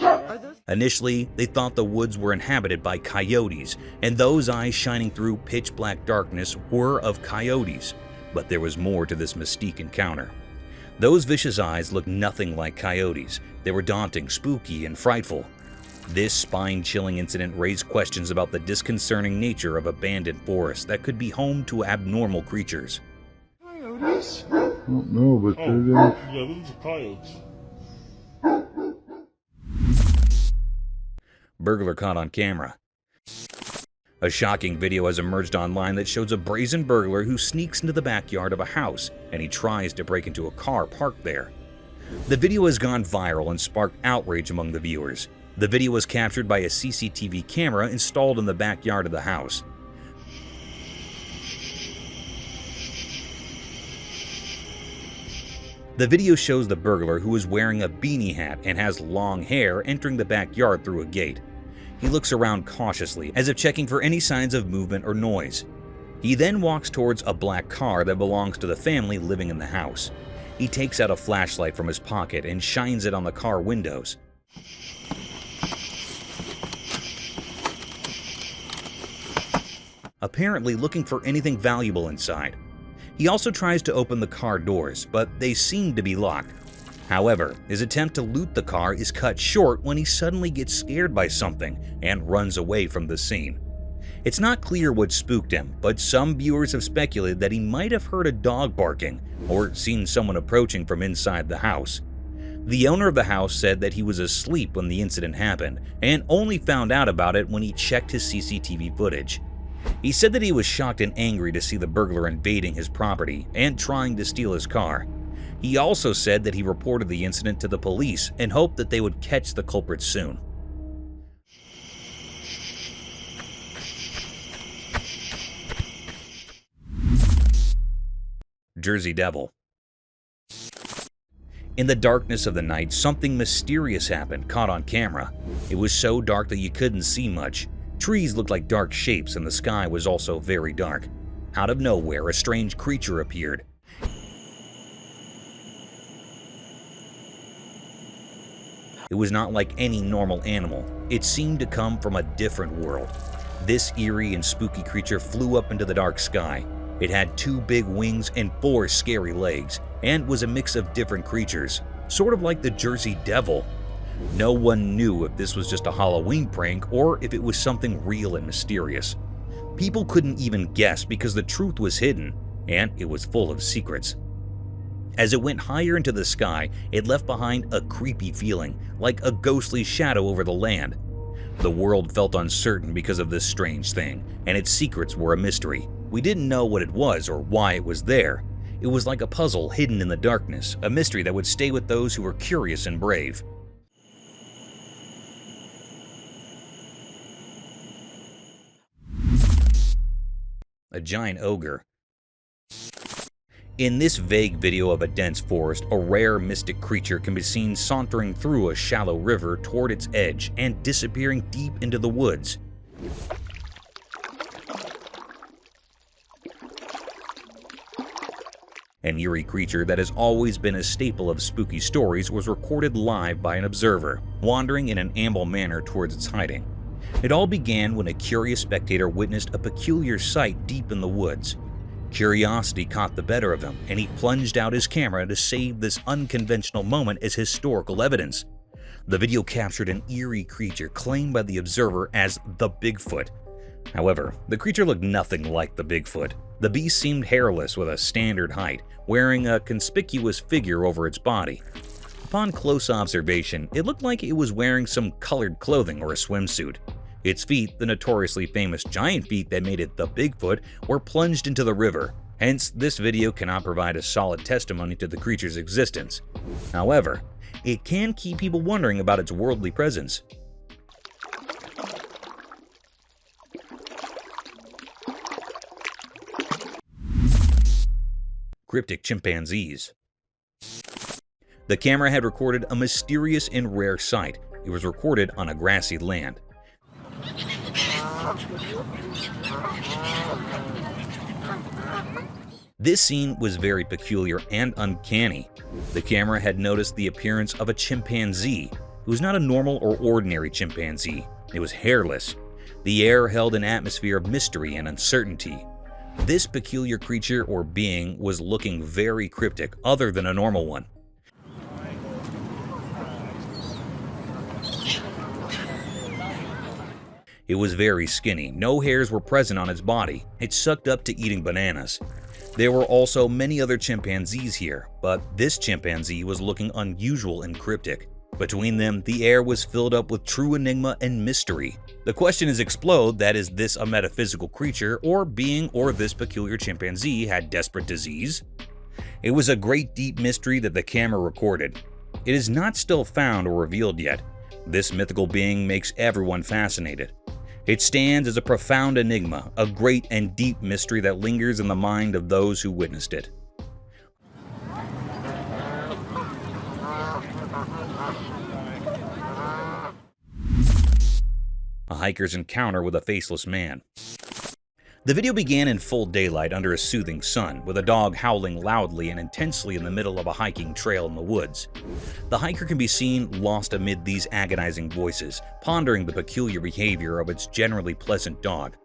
Initially, they thought the woods were inhabited by coyotes, and those eyes shining through pitch-black darkness were of coyotes. But there was more to this mystique encounter. Those vicious eyes looked nothing like coyotes. They were daunting, spooky, and frightful. This spine-chilling incident raised questions about the disconcerting nature of abandoned forests that could be home to abnormal creatures. Coyotes? I don't know, but they're there. Yeah, those are coyotes. Burglar caught on camera. A shocking video has emerged online that shows a brazen burglar who sneaks into the backyard of a house and he tries to break into a car parked there. The video has gone viral and sparked outrage among the viewers. The video was captured by a CCTV camera installed in the backyard of the house. The video shows the burglar, who is wearing a beanie hat and has long hair, entering the backyard through a gate. He looks around cautiously, as if checking for any signs of movement or noise. He then walks towards a black car that belongs to the family living in the house. He takes out a flashlight from his pocket and shines it on the car windows. Apparently looking for anything valuable inside. He also tries to open the car doors, but they seem to be locked. However, his attempt to loot the car is cut short when he suddenly gets scared by something and runs away from the scene. It's not clear what spooked him, but some viewers have speculated that he might have heard a dog barking or seen someone approaching from inside the house. The owner of the house said that he was asleep when the incident happened and only found out about it when he checked his CCTV footage. He said that he was shocked and angry to see the burglar invading his property and trying to steal his car. He also said that he reported the incident to the police and hoped that they would catch the culprit soon. Jersey Devil. In the darkness of the night, something mysterious happened, caught on camera. It was so dark that you couldn't see much. Trees looked like dark shapes and the sky was also very dark. Out of nowhere, a strange creature appeared. It was not like any normal animal. It seemed to come from a different world. This eerie and spooky creature flew up into the dark sky. It had 2 big wings and 4 scary legs, and was a mix of different creatures, sort of like the Jersey Devil. No one knew if this was just a Halloween prank or if it was something real and mysterious. People couldn't even guess because the truth was hidden, and it was full of secrets. As it went higher into the sky, it left behind a creepy feeling, like a ghostly shadow over the land. The world felt uncertain because of this strange thing, and its secrets were a mystery. We didn't know what it was or why it was there. It was like a puzzle hidden in the darkness, a mystery that would stay with those who were curious and brave. A giant ogre. In this vague video of a dense forest, a rare mystic creature can be seen sauntering through a shallow river toward its edge and disappearing deep into the woods. An eerie creature that has always been a staple of spooky stories was recorded live by an observer, wandering in an amble manner towards its hiding. It all began when a curious spectator witnessed a peculiar sight deep in the woods. Curiosity caught the better of him, and he plunged out his camera to save this unconventional moment as historical evidence. The video captured an eerie creature claimed by the observer as the Bigfoot. However, the creature looked nothing like the Bigfoot. The beast seemed hairless with a standard height, wearing a conspicuous figure over its body. Upon close observation, it looked like it was wearing some colored clothing or a swimsuit. Its feet, the notoriously famous giant feet that made it the Bigfoot, were plunged into the river. Hence, this video cannot provide a solid testimony to the creature's existence. However, it can keep people wondering about its worldly presence. Cryptic chimpanzees. The camera had recorded a mysterious and rare sight. It was recorded on a grassy land. This scene was very peculiar and uncanny. The camera had noticed the appearance of a chimpanzee. It was not a normal or ordinary chimpanzee. It was hairless. The air held an atmosphere of mystery and uncertainty. This peculiar creature or being was looking very cryptic, other than a normal one. It was very skinny. No hairs were present on its body. It sucked up to eating bananas. There were also many other chimpanzees here, but this chimpanzee was looking unusual and cryptic. Between them, the air was filled up with true enigma and mystery. The question is explode that is this a metaphysical creature or being, or this peculiar chimpanzee had desperate disease? It was a great deep mystery that the camera recorded. It is not still found or revealed yet. This mythical being makes everyone fascinated. It stands as a profound enigma, a great and deep mystery that lingers in the mind of those who witnessed it. A hiker's encounter with a faceless man. The video began in full daylight under a soothing sun, with a dog howling loudly and intensely in the middle of a hiking trail in the woods. The hiker can be seen lost amid these agonizing voices, pondering the peculiar behavior of its generally pleasant dog.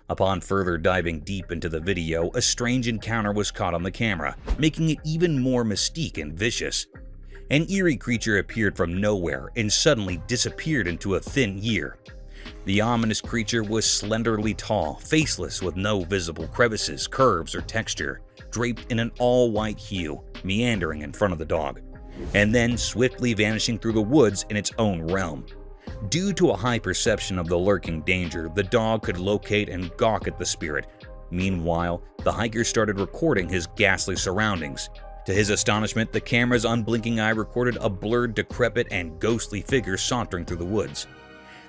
Upon further diving deep into the video, a strange encounter was caught on the camera, making it even more mystique and vicious. An eerie creature appeared from nowhere and suddenly disappeared into a thin year. The ominous creature was slenderly tall, faceless with no visible crevices, curves, or texture, draped in an all-white hue, meandering in front of the dog, and then swiftly vanishing through the woods in its own realm. Due to a high perception of the lurking danger, the dog could locate and gawk at the spirit. Meanwhile, the hiker started recording his ghastly surroundings. To his astonishment, the camera's unblinking eye recorded a blurred, decrepit, and ghostly figure sauntering through the woods.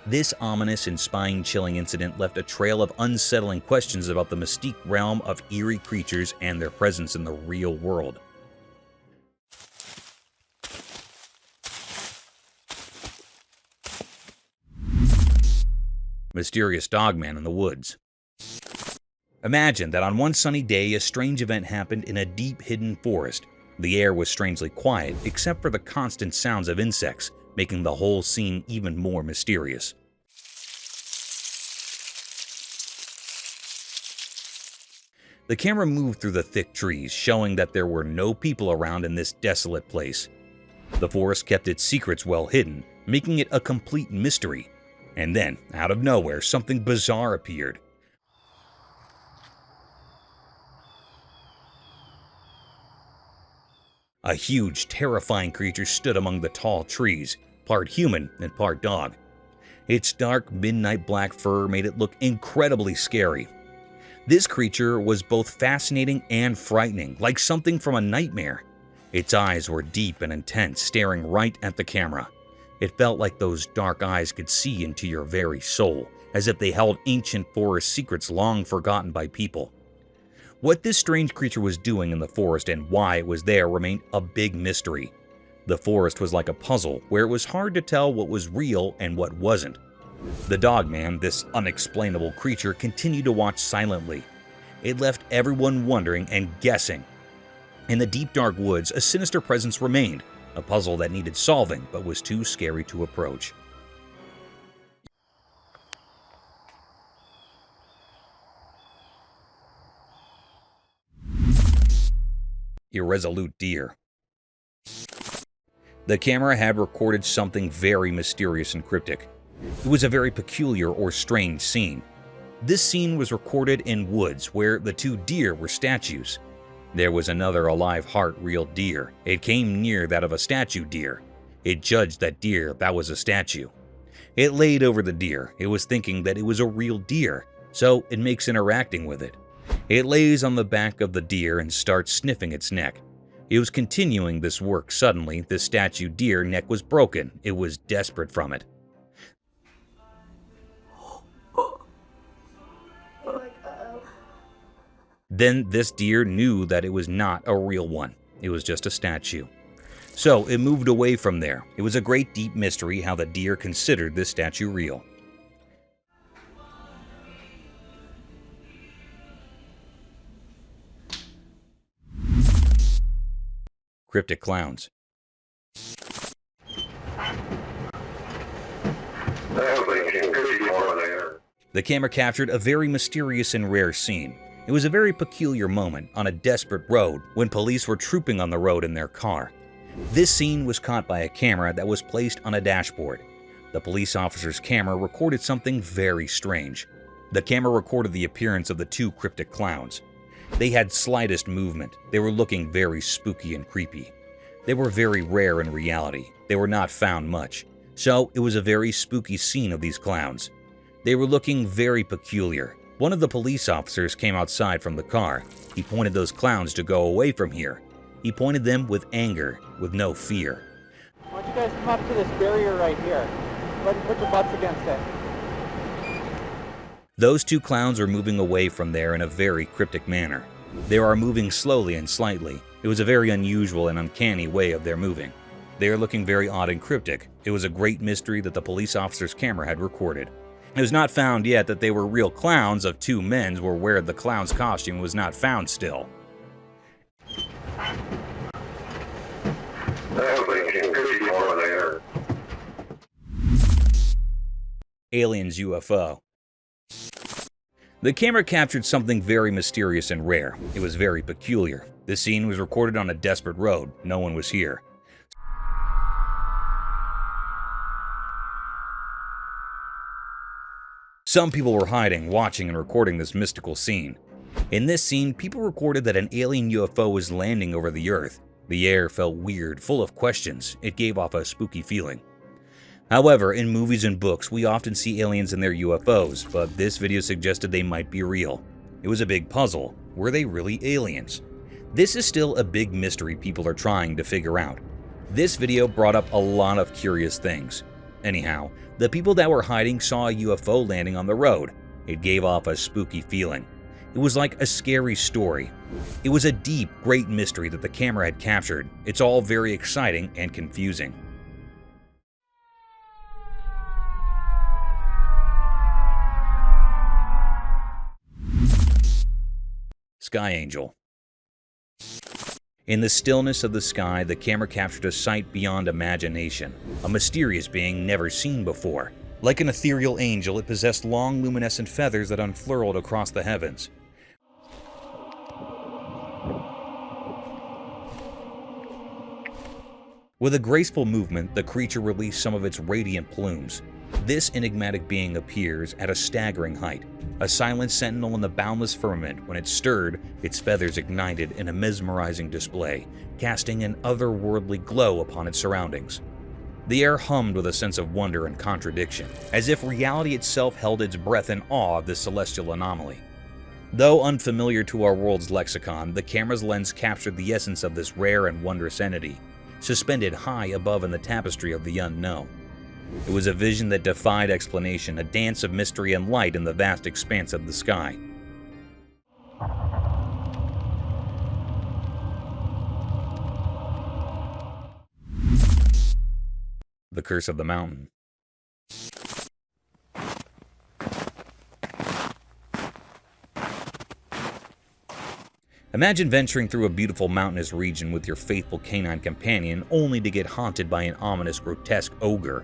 This ominous and spine-chilling incident left a trail of unsettling questions about the mystique realm of eerie creatures and their presence in the real world. Mysterious Dogman in the woods. Imagine that on one sunny day, a strange event happened in a deep hidden forest. The air was strangely quiet, except for the constant sounds of insects, making the whole scene even more mysterious. The camera moved through the thick trees, showing that there were no people around in this desolate place. The forest kept its secrets well hidden, making it a complete mystery. And then, out of nowhere, something bizarre appeared. A huge, terrifying creature stood among the tall trees, part human and part dog. Its dark, midnight black fur made it look incredibly scary. This creature was both fascinating and frightening, like something from a nightmare. Its eyes were deep and intense, staring right at the camera. It felt like those dark eyes could see into your very soul, as if they held ancient forest secrets long forgotten by people. What this strange creature was doing in the forest and why it was there remained a big mystery. The forest was like a puzzle, where it was hard to tell what was real and what wasn't. The dogman, this unexplainable creature, continued to watch silently. It left everyone wondering and guessing. In the deep dark woods, a sinister presence remained, a puzzle that needed solving but was too scary to approach. Irresolute deer. The camera had recorded something very mysterious and cryptic. It was a very peculiar or strange scene. This scene was recorded in woods where the two deer were statues. There was another alive heart real deer. It came near that of a statue deer. It judged that deer that was a statue. It laid over the deer. It was thinking that it was a real deer, so it makes interacting with it. It lays on the back of the deer and starts sniffing its neck. It was continuing this work. Suddenly, the statue deer neck was broken. It was desperate from it. Then this deer knew that it was not a real one. It was just a statue. So it moved away from there. It was a great deep mystery how the deer considered this statue real. Cryptic clowns. The camera captured a very mysterious and rare scene. It was a very peculiar moment on a desperate road when police were trooping on the road in their car. This scene was caught by a camera that was placed on a dashboard. The police officer's camera recorded something very strange. The camera recorded the appearance of the two cryptic clowns. They had slightest movement. They were looking very spooky and creepy. They were very rare in reality. They were not found much. So it was a very spooky scene of these clowns. They were looking very peculiar. One of the police officers came outside from the car. He pointed those clowns to go away from here. He pointed them with anger, with no fear. Why don't you guys come up to this barrier right here? Go ahead and put your butts against it. Those two clowns were moving away from there in a very cryptic manner. They are moving slowly and slightly. It was a very unusual and uncanny way of their moving. They are looking very odd and cryptic. It was a great mystery that the police officer's camera had recorded. It was not found yet that they were real clowns of two men or where the clown's costume was not found still. Aliens UFO. The camera captured something very mysterious and rare. It was very peculiar. The scene was recorded on a desperate road. No one was here. Some people were hiding, watching, and recording this mystical scene. In this scene, people recorded that an alien UFO was landing over the Earth. The air felt weird, full of questions. It gave off a spooky feeling. However, in movies and books, we often see aliens in their UFOs, but this video suggested they might be real. It was a big puzzle. Were they really aliens? This is still a big mystery people are trying to figure out. This video brought up a lot of curious things. Anyhow, the people that were hiding saw a UFO landing on the road. It gave off a spooky feeling. It was like a scary story. It was a deep, great mystery that the camera had captured. It's all very exciting and confusing. Sky Angel. In the stillness of the sky, the camera captured a sight beyond imagination, a mysterious being never seen before. Like an ethereal angel, it possessed long, luminescent feathers that unfurled across the heavens. With a graceful movement, the creature released some of its radiant plumes. This enigmatic being appears at a staggering height, a silent sentinel in the boundless firmament. When it stirred, its feathers ignited in a mesmerizing display, casting an otherworldly glow upon its surroundings. The air hummed with a sense of wonder and contradiction, as if reality itself held its breath in awe of this celestial anomaly. Though unfamiliar to our world's lexicon, the camera's lens captured the essence of this rare and wondrous entity, suspended high above in the tapestry of the unknown. It was a vision that defied explanation, a dance of mystery and light in the vast expanse of the sky. The Curse of the Mountain. Imagine venturing through a beautiful mountainous region with your faithful canine companion only to get haunted by an ominous, grotesque ogre.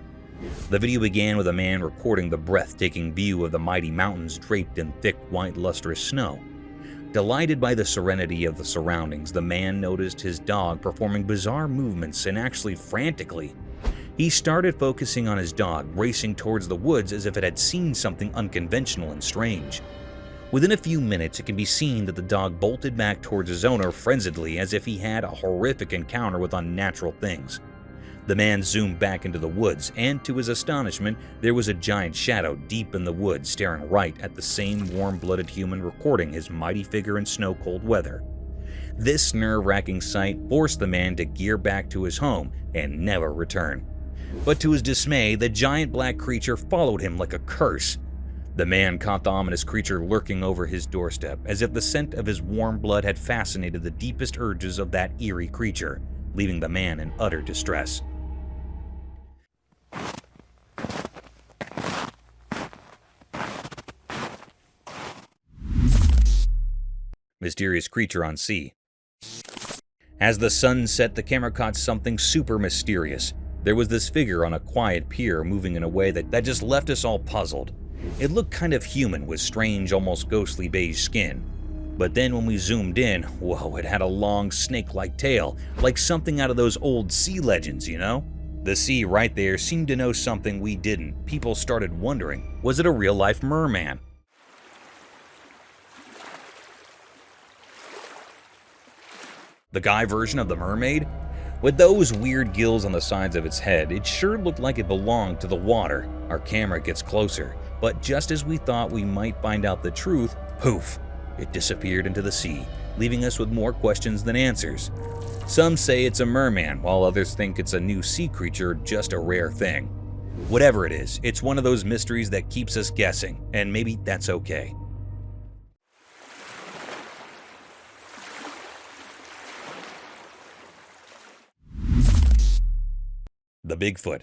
The video began with a man recording the breathtaking view of the mighty mountains draped in thick, white, lustrous snow. Delighted by the serenity of the surroundings, the man noticed his dog performing bizarre movements and actually frantically. He started focusing on his dog, racing towards the woods as if it had seen something unconventional and strange. Within a few minutes, it can be seen that the dog bolted back towards his owner frenziedly as if he had a horrific encounter with unnatural things. The man zoomed back into the woods, and to his astonishment, there was a giant shadow deep in the woods staring right at the same warm-blooded human recording his mighty figure in snow-cold weather. This nerve-wracking sight forced the man to gear back to his home and never return. But to his dismay, the giant black creature followed him like a curse. The man caught the ominous creature lurking over his doorstep, as if the scent of his warm blood had fascinated the deepest urges of that eerie creature, leaving the man in utter distress. Mysterious Creature on Sea. As the sun set, the camera caught something super mysterious. There was this figure on a quiet pier moving in a way that just left us all puzzled. It looked kind of human with strange, almost ghostly beige skin. But then when we zoomed in, whoa, it had a long snake-like tail, like something out of those old sea legends, you know? The sea right there seemed to know something we didn't. People started wondering, was it a real-life merman? The guy version of the mermaid? With those weird gills on the sides of its head, it sure looked like it belonged to the water. Our camera gets closer, but just as we thought we might find out the truth, poof, it disappeared into the sea, leaving us with more questions than answers. Some say it's a merman, while others think it's a new sea creature, just a rare thing. Whatever it is, it's one of those mysteries that keeps us guessing, and maybe that's okay. The Bigfoot.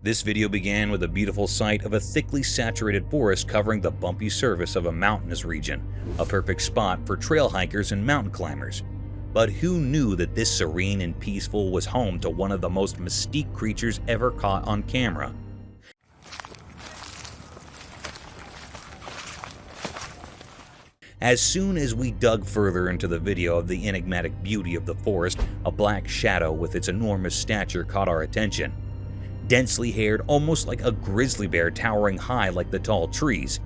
This video began with a beautiful sight of a thickly saturated forest covering the bumpy surface of a mountainous region, a perfect spot for trail hikers and mountain climbers. But who knew that this serene and peaceful was home to one of the most mystique creatures ever caught on camera? As soon as we dug further into the video of the enigmatic beauty of the forest, a black shadow with its enormous stature caught our attention. Densely haired, almost like a grizzly bear towering high like the tall trees.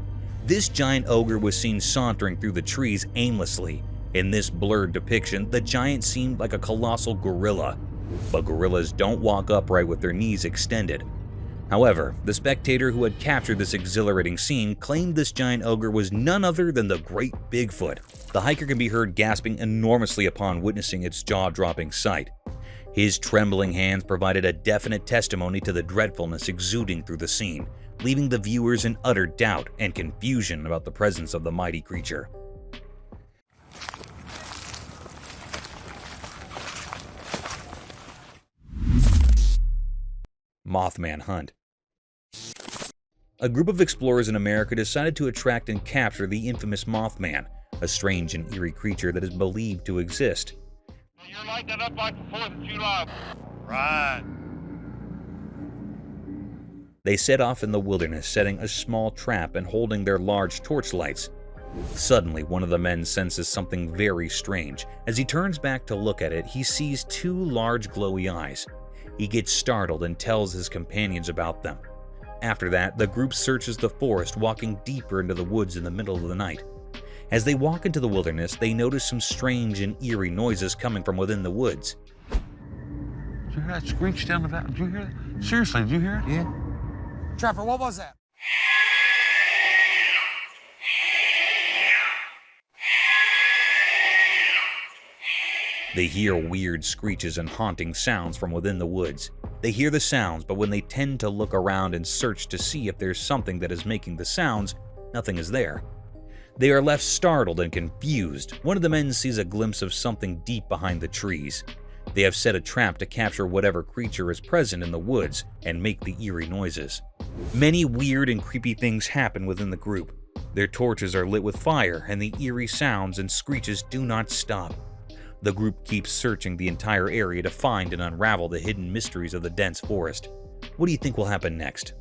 This giant ogre was seen sauntering through the trees aimlessly. In this blurred depiction, the giant seemed like a colossal gorilla. But gorillas don't walk upright with their knees extended. However, the spectator who had captured this exhilarating scene claimed this giant ogre was none other than the great Bigfoot. The hiker can be heard gasping enormously upon witnessing its jaw-dropping sight. His trembling hands provided a definite testimony to the dreadfulness exuding through the scene, leaving the viewers in utter doubt and confusion about the presence of the mighty creature. Mothman Hunt. A group of explorers in America decided to attract and capture the infamous Mothman, a strange and eerie creature that is believed to exist. You're lighting it up like the 4th of July. Right. They set off in the wilderness, setting a small trap and holding their large torchlights. Suddenly, one of the men senses something very strange. As he turns back to look at it, he sees two large glowy eyes. He gets startled and tells his companions about them. After that, the group searches the forest, walking deeper into the woods in the middle of the night. As they walk into the wilderness, they notice some strange and eerie noises coming from within the woods. Did you hear that screech down the valley? Did you hear that? Seriously, did you hear it? Yeah. Trapper, what was that? They hear weird screeches and haunting sounds from within the woods. They hear the sounds, but when they tend to look around and search to see if there's something that is making the sounds, nothing is there. They are left startled and confused. One of the men sees a glimpse of something deep behind the trees. They have set a trap to capture whatever creature is present in the woods and make the eerie noises. Many weird and creepy things happen within the group. Their torches are lit with fire, and the eerie sounds and screeches do not stop. The group keeps searching the entire area to find and unravel the hidden mysteries of the dense forest. What do you think will happen next?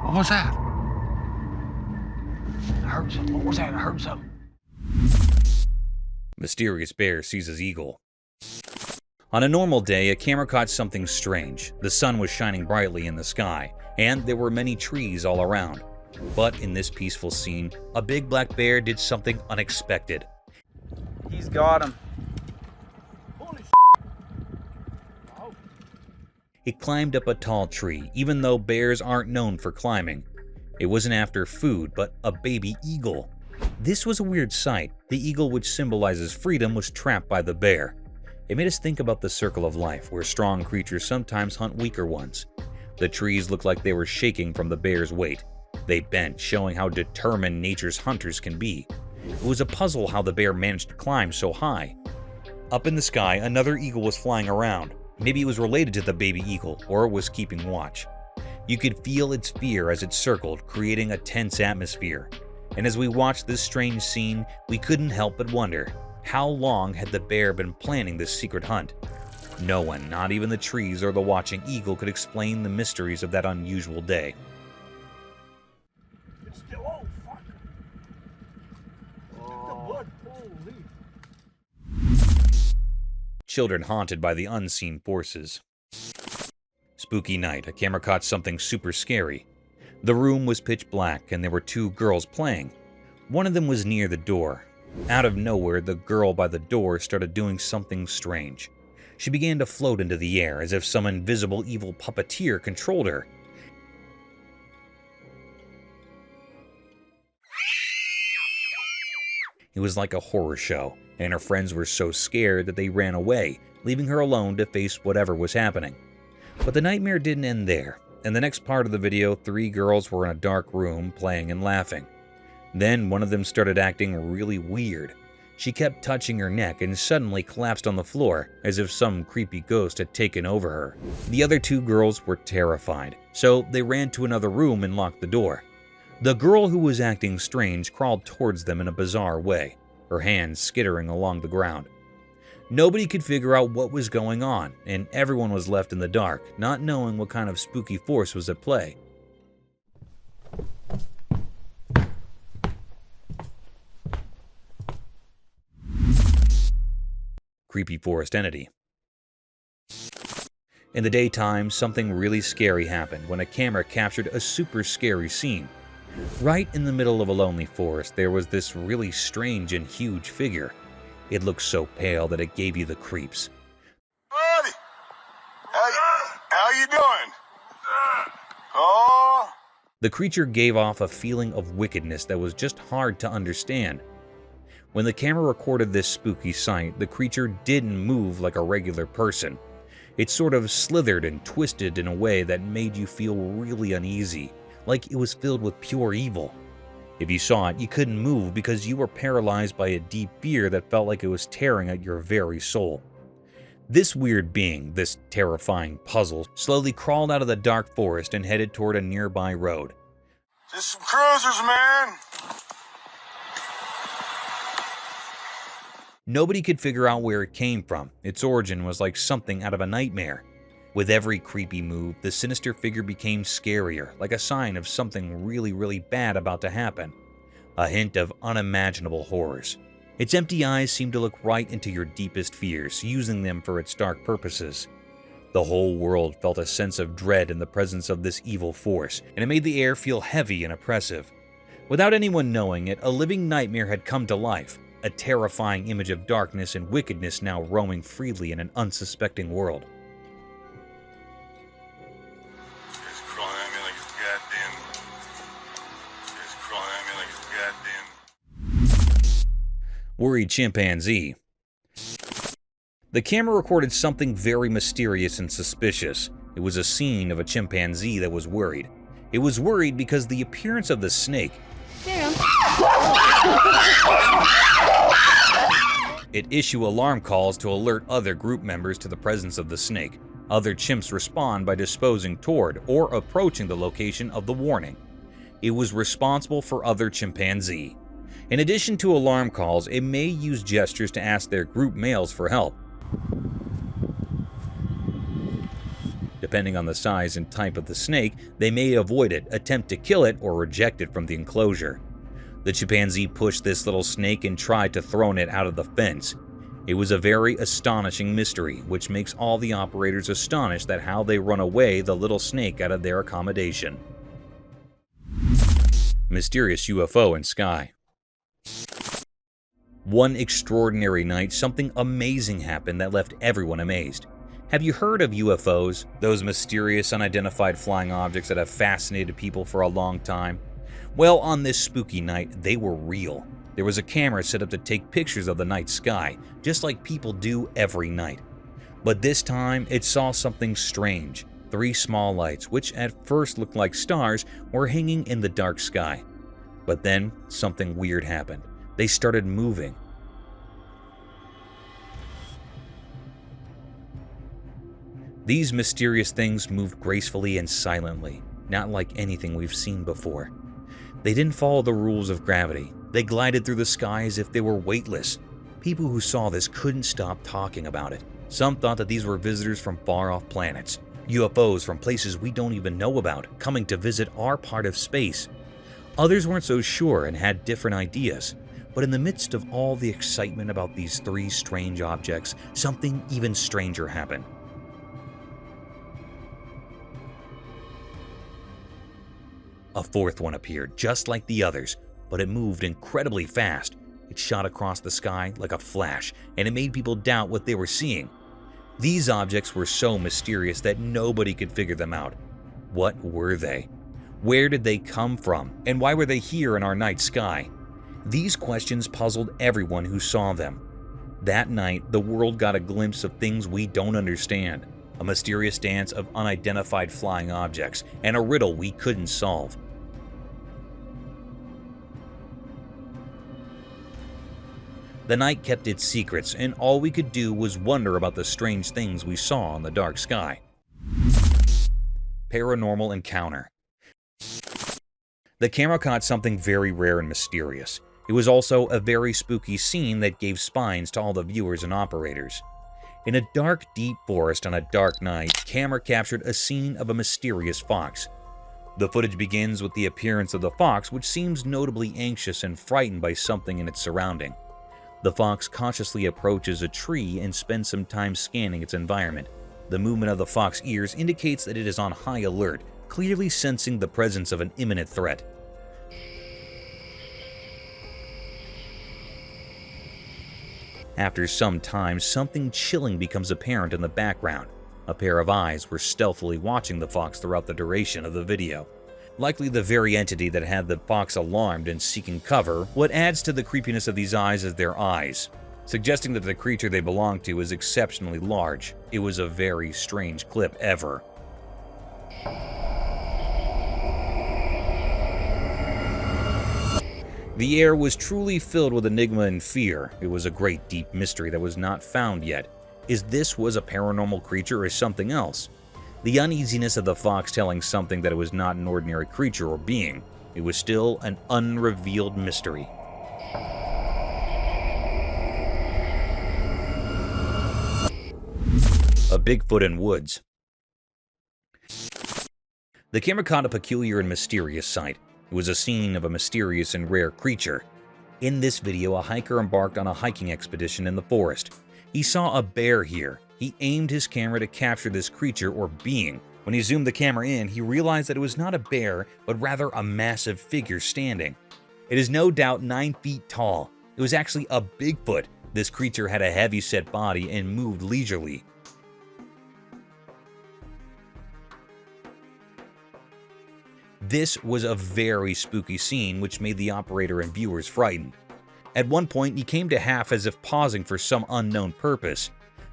What was that? I heard something. What was that? I heard something. Mysterious bear seizes eagle. On a normal day, a camera caught something strange. The sun was shining brightly in the sky, and there were many trees all around. But in this peaceful scene, a big black bear did something unexpected. He's got him. Holy It climbed up a tall tree, even though bears aren't known for climbing. It wasn't after food, but a baby eagle. This was a weird sight. The eagle, which symbolizes freedom, was trapped by the bear. It made us think about the circle of life, where strong creatures sometimes hunt weaker ones. The trees looked like they were shaking from the bear's weight. They bent, showing how determined nature's hunters can be. It was a puzzle how the bear managed to climb so high. Up in the sky, another eagle was flying around. Maybe it was related to the baby eagle, or was keeping watch. You could feel its fear as it circled, creating a tense atmosphere. And as we watched this strange scene, we couldn't help but wonder, how long had the bear been planning this secret hunt? No one, not even the trees or the watching eagle, could explain the mysteries of that unusual day. It's still, oh, fuck. The blood, holy. Children haunted by the unseen forces. Spooky night, a camera caught something super scary. The room was pitch black and there were two girls playing. One of them was near the door. Out of nowhere, the girl by the door started doing something strange. She began to float into the air as if some invisible evil puppeteer controlled her. It was like a horror show, and her friends were so scared that they ran away, leaving her alone to face whatever was happening. But the nightmare didn't end there. In the next part of the video, three girls were in a dark room playing and laughing. Then one of them started acting really weird. She kept touching her neck and suddenly collapsed on the floor, as if some creepy ghost had taken over her. The other two girls were terrified, so they ran to another room and locked the door. The girl who was acting strange crawled towards them in a bizarre way, her hands skittering along the ground. Nobody could figure out what was going on, and everyone was left in the dark, not knowing what kind of spooky force was at play. Creepy forest entity. In the daytime, something really scary happened when a camera captured a super scary scene. Right in the middle of a lonely forest, there was this really strange and huge figure. It looked so pale that it gave you the creeps. Buddy, how you doing? Oh. The creature gave off a feeling of wickedness that was just hard to understand. When the camera recorded this spooky sight, the creature didn't move like a regular person. It sort of slithered and twisted in a way that made you feel really uneasy, like it was filled with pure evil. If you saw it, you couldn't move because you were paralyzed by a deep fear that felt like it was tearing at your very soul. This weird being, this terrifying puzzle, slowly crawled out of the dark forest and headed toward a nearby road. Just some cruisers, man. Nobody could figure out where it came from. Its origin was like something out of a nightmare. With every creepy move, the sinister figure became scarier, like a sign of something really, really bad about to happen. A hint of unimaginable horrors. Its empty eyes seemed to look right into your deepest fears, using them for its dark purposes. The whole world felt a sense of dread in the presence of this evil force, and it made the air feel heavy and oppressive. Without anyone knowing it, a living nightmare had come to life, a terrifying image of darkness and wickedness now roaming freely in an unsuspecting world. It's crawling at me like it's goddamn. It's crawling at me like it's goddamn. Worried chimpanzee. The camera recorded something very mysterious and suspicious. It was a scene of a chimpanzee that was worried. It was worried because the appearance of the snake. It issued alarm calls to alert other group members to the presence of the snake. Other chimps respond by disposing toward or approaching the location of the warning. It was responsible for other chimpanzee. In addition to alarm calls, it may use gestures to ask their group males for help. Depending on the size and type of the snake, they may avoid it, attempt to kill it, or reject it from the enclosure. The chimpanzee pushed this little snake and tried to throw it out of the fence. It was a very astonishing mystery, which makes all the operators astonished at how they run away the little snake out of their accommodation. Mysterious UFO in sky. One extraordinary night, something amazing happened that left everyone amazed. Have you heard of UFOs? Those mysterious, unidentified flying objects that have fascinated people for a long time? Well, on this spooky night, they were real. There was a camera set up to take pictures of the night sky, just like people do every night. But this time, it saw something strange. 3 small lights, which at first looked like stars, were hanging in the dark sky. But then, something weird happened. They started moving. These mysterious things moved gracefully and silently, not like anything we've seen before. They didn't follow the rules of gravity. They glided through the sky as if they were weightless. People who saw this couldn't stop talking about it. Some thought that these were visitors from far-off planets, UFOs from places we don't even know about, coming to visit our part of space. Others weren't so sure and had different ideas. But in the midst of all the excitement about these 3 strange objects, something even stranger happened. A 4th one appeared, just like the others, but it moved incredibly fast. It shot across the sky like a flash, and it made people doubt what they were seeing. These objects were so mysterious that nobody could figure them out. What were they? Where did they come from? And why were they here in our night sky? These questions puzzled everyone who saw them. That night, the world got a glimpse of things we don't understand. A mysterious dance of unidentified flying objects, and a riddle we couldn't solve. The night kept its secrets, and all we could do was wonder about the strange things we saw in the dark sky. Paranormal encounter. The camera caught something very rare and mysterious. It was also a very spooky scene that gave spines to all the viewers and operators. In a dark, deep forest on a dark night, camera captured a scene of a mysterious fox. The footage begins with the appearance of the fox, which seems notably anxious and frightened by something in its surrounding. The fox cautiously approaches a tree and spends some time scanning its environment. The movement of the fox's ears indicates that it is on high alert, clearly sensing the presence of an imminent threat. After some time, something chilling becomes apparent in the background. A pair of eyes were stealthily watching the fox throughout the duration of the video. Likely the very entity that had the fox alarmed and seeking cover. What adds to the creepiness of these eyes is their eyes, suggesting that the creature they belong to is exceptionally large. It was a very strange clip ever. The air was truly filled with enigma and fear. It was a great deep mystery that was not found yet. Is this was a paranormal creature or something else? The uneasiness of the fox telling something that it was not an ordinary creature or being. It was still an unrevealed mystery. A Bigfoot in woods. The camera caught a peculiar and mysterious sight. It was a scene of a mysterious and rare creature. In this video, a hiker embarked on a hiking expedition in the forest. He saw a bear here. He aimed his camera to capture this creature or being. When he zoomed the camera in, he realized that it was not a bear, but rather a massive figure standing. It is no doubt 9 feet tall. It was actually a Bigfoot. This creature had a heavy-set body and moved leisurely. This was a very spooky scene which made the operator and viewers frightened. At one point, he came to half as if pausing for some unknown purpose.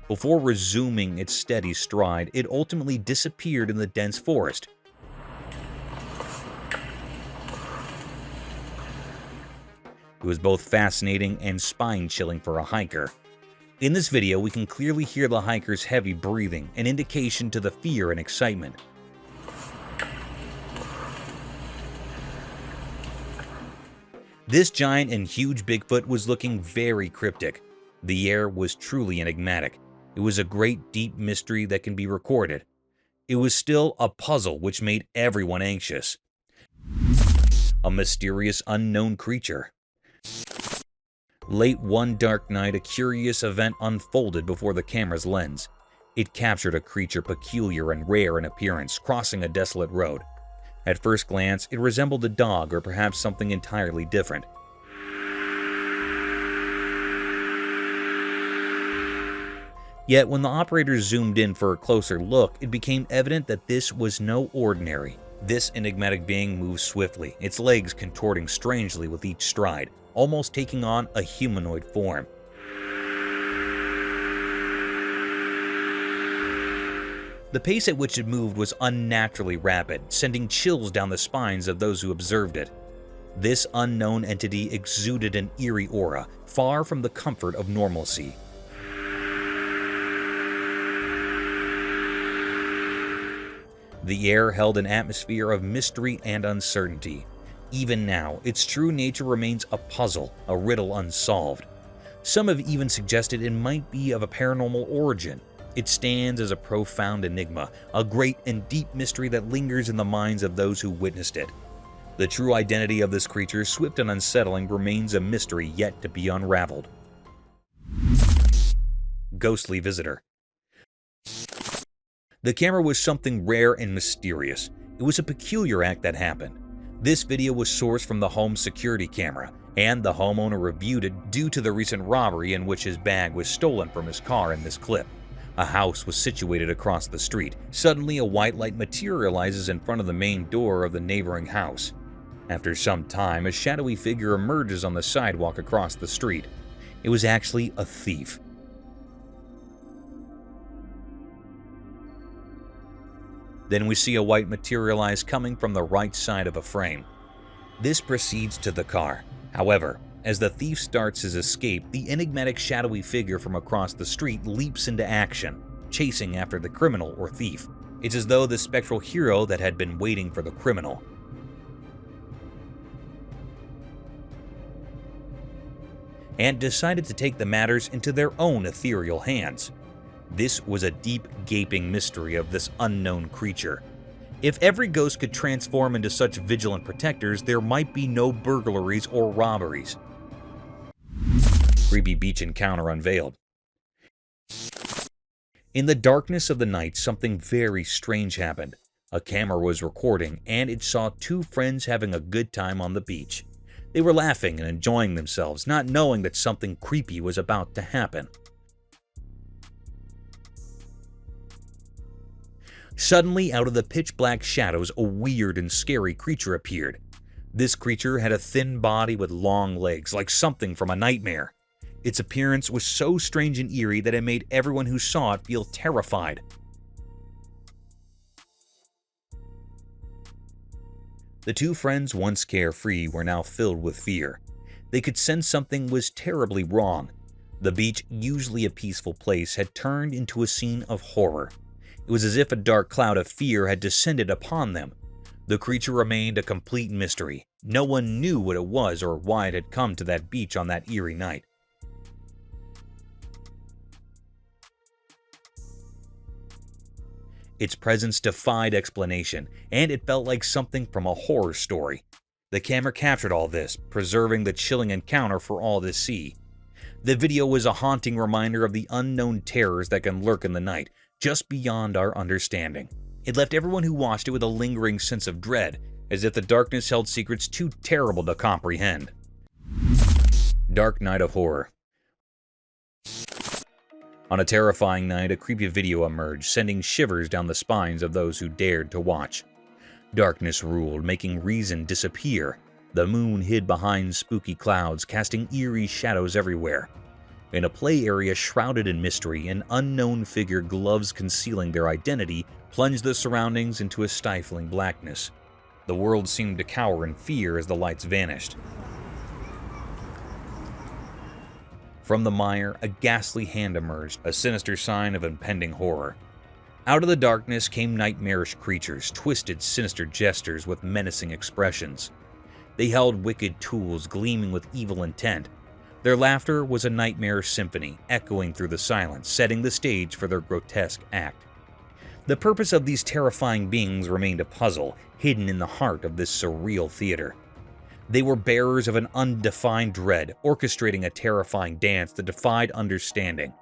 Before resuming its steady stride, it ultimately disappeared in the dense forest. It was both fascinating and spine-chilling for a hiker. In this video, we can clearly hear the hiker's heavy breathing, an indication to the fear and excitement. This giant and huge Bigfoot was looking very cryptic. The air was truly enigmatic. It was a great deep mystery that can be recorded. It was still a puzzle which made everyone anxious. A mysterious unknown creature. Late one dark night, a curious event unfolded before the camera's lens. It captured a creature peculiar and rare in appearance, crossing a desolate road. At first glance, it resembled a dog or perhaps something entirely different. Yet when the operators zoomed in for a closer look, it became evident that this was no ordinary. This enigmatic being moves swiftly, its legs contorting strangely with each stride, almost taking on a humanoid form. The pace at which it moved was unnaturally rapid, sending chills down the spines of those who observed it. This unknown entity exuded an eerie aura, far from the comfort of normalcy. The air held an atmosphere of mystery and uncertainty. Even now, its true nature remains a puzzle, a riddle unsolved. Some have even suggested it might be of a paranormal origin. It stands as a profound enigma, a great and deep mystery that lingers in the minds of those who witnessed it. The true identity of this creature, swift and unsettling, remains a mystery yet to be unraveled. Ghostly Visitor. The camera was something rare and mysterious. It was a peculiar act that happened. This video was sourced from the home security camera, and the homeowner reviewed it due to the recent robbery in which his bag was stolen from his car in this clip. A house was situated across the street. Suddenly, a white light materializes in front of the main door of the neighboring house. After some time, a shadowy figure emerges on the sidewalk across the street. It was actually a thief. Then we see a white materialize coming from the right side of a frame. This proceeds to the car. However, as the thief starts his escape, the enigmatic shadowy figure from across the street leaps into action, chasing after the criminal or thief. It's as though the spectral hero that had been waiting for the criminal. And decided to take the matters into their own ethereal hands. This was a deep, gaping mystery of this unknown creature. If every ghost could transform into such vigilant protectors, there might be no burglaries or robberies. Creepy beach encounter unveiled. In the darkness of the night, something very strange happened. A camera was recording, and it saw two friends having a good time on the beach. They were laughing and enjoying themselves, not knowing that something creepy was about to happen. Suddenly, out of the pitch-black shadows, a weird and scary creature appeared. This creature had a thin body with long legs, like something from a nightmare. Its appearance was so strange and eerie that it made everyone who saw it feel terrified. The two friends, once carefree, were now filled with fear. They could sense something was terribly wrong. The beach, usually a peaceful place, had turned into a scene of horror. It was as if a dark cloud of fear had descended upon them. The creature remained a complete mystery. No one knew what it was or why it had come to that beach on that eerie night. Its presence defied explanation, and it felt like something from a horror story. The camera captured all this, preserving the chilling encounter for all to see. The video was a haunting reminder of the unknown terrors that can lurk in the night, just beyond our understanding. It left everyone who watched it with a lingering sense of dread, as if the darkness held secrets too terrible to comprehend. Dark Night of Horror. On a terrifying night, a creepy video emerged, sending shivers down the spines of those who dared to watch. Darkness ruled, making reason disappear. The moon hid behind spooky clouds, casting eerie shadows everywhere. In a play area shrouded in mystery, an unknown figure, gloves concealing their identity, plunged the surroundings into a stifling blackness. The world seemed to cower in fear as the lights vanished. From the mire, a ghastly hand emerged, a sinister sign of impending horror. Out of the darkness came nightmarish creatures, twisted, sinister gestures with menacing expressions. They held wicked tools gleaming with evil intent. Their laughter was a nightmare symphony, echoing through the silence, setting the stage for their grotesque act. The purpose of these terrifying beings remained a puzzle, hidden in the heart of this surreal theater. They were bearers of an undefined dread, orchestrating a terrifying dance that defied understanding.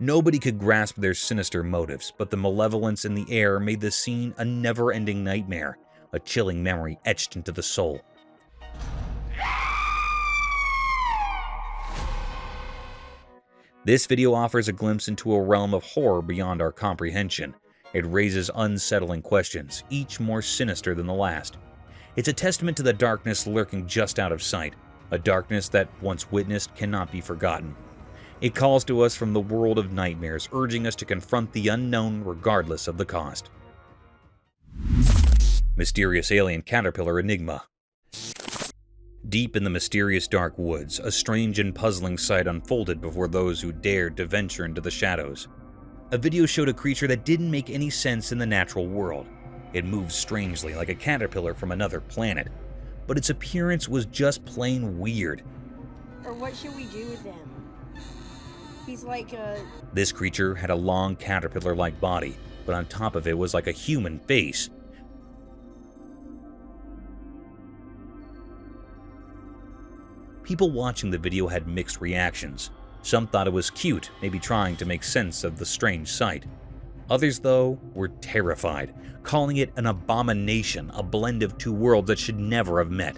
Nobody could grasp their sinister motives, but the malevolence in the air made the scene a never-ending nightmare, a chilling memory etched into the soul. This video offers a glimpse into a realm of horror beyond our comprehension. It raises unsettling questions, each more sinister than the last. It's a testament to the darkness lurking just out of sight, a darkness that, once witnessed, cannot be forgotten. It calls to us from the world of nightmares, urging us to confront the unknown regardless of the cost. Mysterious alien caterpillar enigma. Deep in the mysterious dark woods, a strange and puzzling sight unfolded before those who dared to venture into the shadows. A video showed a creature that didn't make any sense in the natural world. It moved strangely like a caterpillar from another planet, but its appearance was just plain weird. Or what should we do with him? He's like a... This creature had a long caterpillar-like body, but on top of it was like a human face. People watching the video had mixed reactions. Some thought it was cute, maybe trying to make sense of the strange sight. Others, though, were terrified, calling it an abomination, a blend of two worlds that should never have met.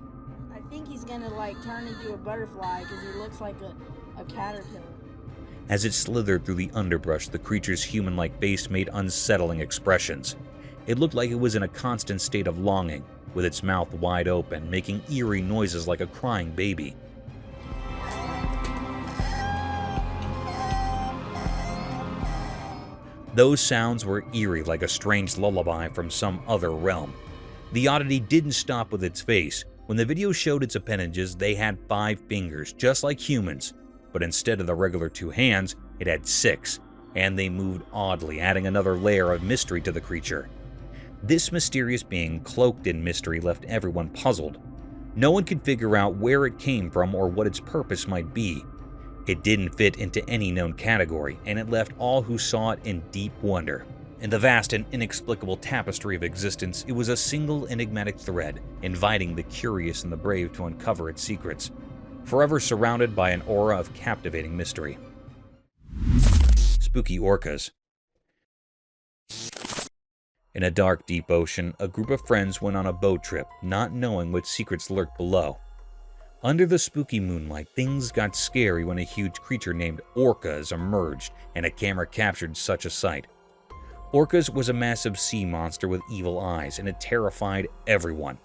I think he's gonna like turn into a butterfly because he looks like a caterpillar. As it slithered through the underbrush, the creature's human-like face made unsettling expressions. It looked like it was in a constant state of longing, with its mouth wide open, making eerie noises like a crying baby. Those sounds were eerie like a strange lullaby from some other realm. The oddity didn't stop with its face. When the video showed its appendages, they had 5 fingers, just like humans, but instead of the regular 2 hands, it had 6, and they moved oddly, adding another layer of mystery to the creature. This mysterious being, cloaked in mystery, left everyone puzzled. No one could figure out where it came from or what its purpose might be. It didn't fit into any known category, and it left all who saw it in deep wonder. In the vast and inexplicable tapestry of existence, it was a single enigmatic thread, inviting the curious and the brave to uncover its secrets, forever surrounded by an aura of captivating mystery. Spooky orcas. In a dark, deep ocean, a group of friends went on a boat trip, not knowing what secrets lurked below. Under the spooky moonlight, things got scary when a huge creature named orcas emerged, and a camera captured such a sight. Orcas was a massive sea monster with evil eyes, and it terrified everyone.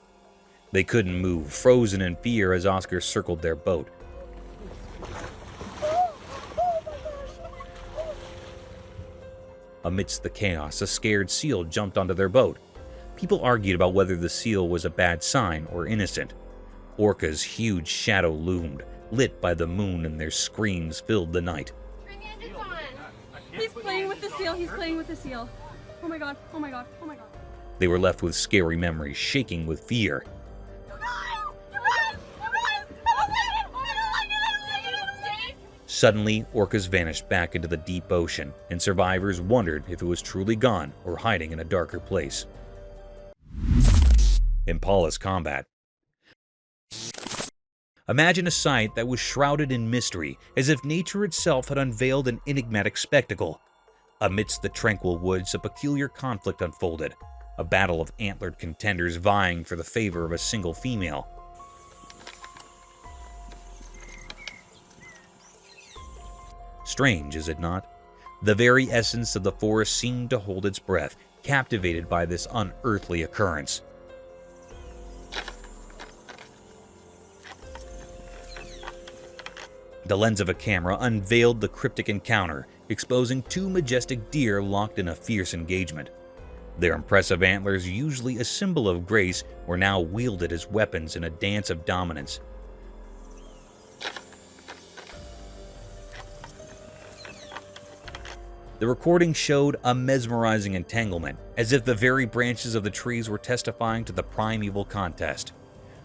They couldn't move, frozen in fear as Oscar circled their boat. Amidst the chaos, a scared seal jumped onto their boat. People argued about whether the seal was a bad sign or innocent. Orca's huge shadow loomed, lit by the moon, and their screams filled the night. He's playing with the seal, he's playing with the seal. Oh my god, oh my god, oh my god. They were left with scary memories, shaking with fear. Suddenly, orcas vanished back into the deep ocean, and survivors wondered if it was truly gone or hiding in a darker place. Impala's combat. Imagine a sight that was shrouded in mystery, as if nature itself had unveiled an enigmatic spectacle. Amidst the tranquil woods, a peculiar conflict unfolded, a battle of antlered contenders vying for the favor of a single female. Strange, is it not? The very essence of the forest seemed to hold its breath, captivated by this unearthly occurrence. The lens of a camera unveiled the cryptic encounter, exposing 2 majestic deer locked in a fierce engagement. Their impressive antlers, usually a symbol of grace, were now wielded as weapons in a dance of dominance. The recording showed a mesmerizing entanglement, as if the very branches of the trees were testifying to the primeval contest.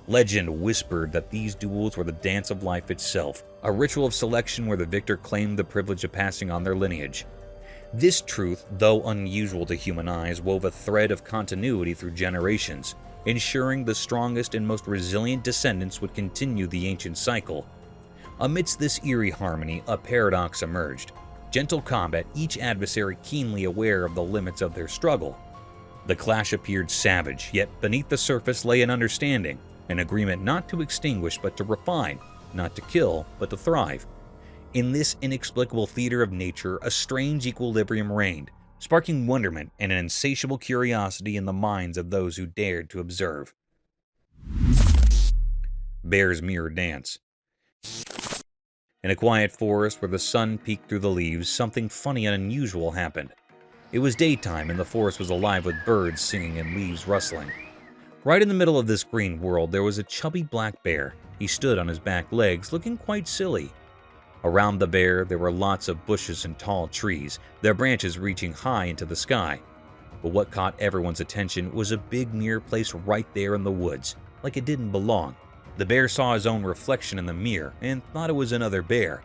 Legend whispered that these duels were the dance of life itself, a ritual of selection where the victor claimed the privilege of passing on their lineage. This truth, though unusual to human eyes, wove a thread of continuity through generations, ensuring the strongest and most resilient descendants would continue the ancient cycle. Amidst this eerie harmony, a paradox emerged. Gentle combat, each adversary keenly aware of the limits of their struggle. The clash appeared savage, yet beneath the surface lay an understanding, an agreement not to extinguish but to refine, not to kill but to thrive. In this inexplicable theater of nature, a strange equilibrium reigned, sparking wonderment and an insatiable curiosity in the minds of those who dared to observe. Bear's Mirror Dance. In a quiet forest where the sun peeked through the leaves, something funny and unusual happened. It was daytime and the forest was alive with birds singing and leaves rustling. Right in the middle of this green world there was a chubby black bear. He stood on his back legs, looking quite silly. Around the bear there were lots of bushes and tall trees, their branches reaching high into the sky. But what caught everyone's attention was a big mirror placed right there in the woods, like it didn't belong. The bear saw his own reflection in the mirror and thought it was another bear.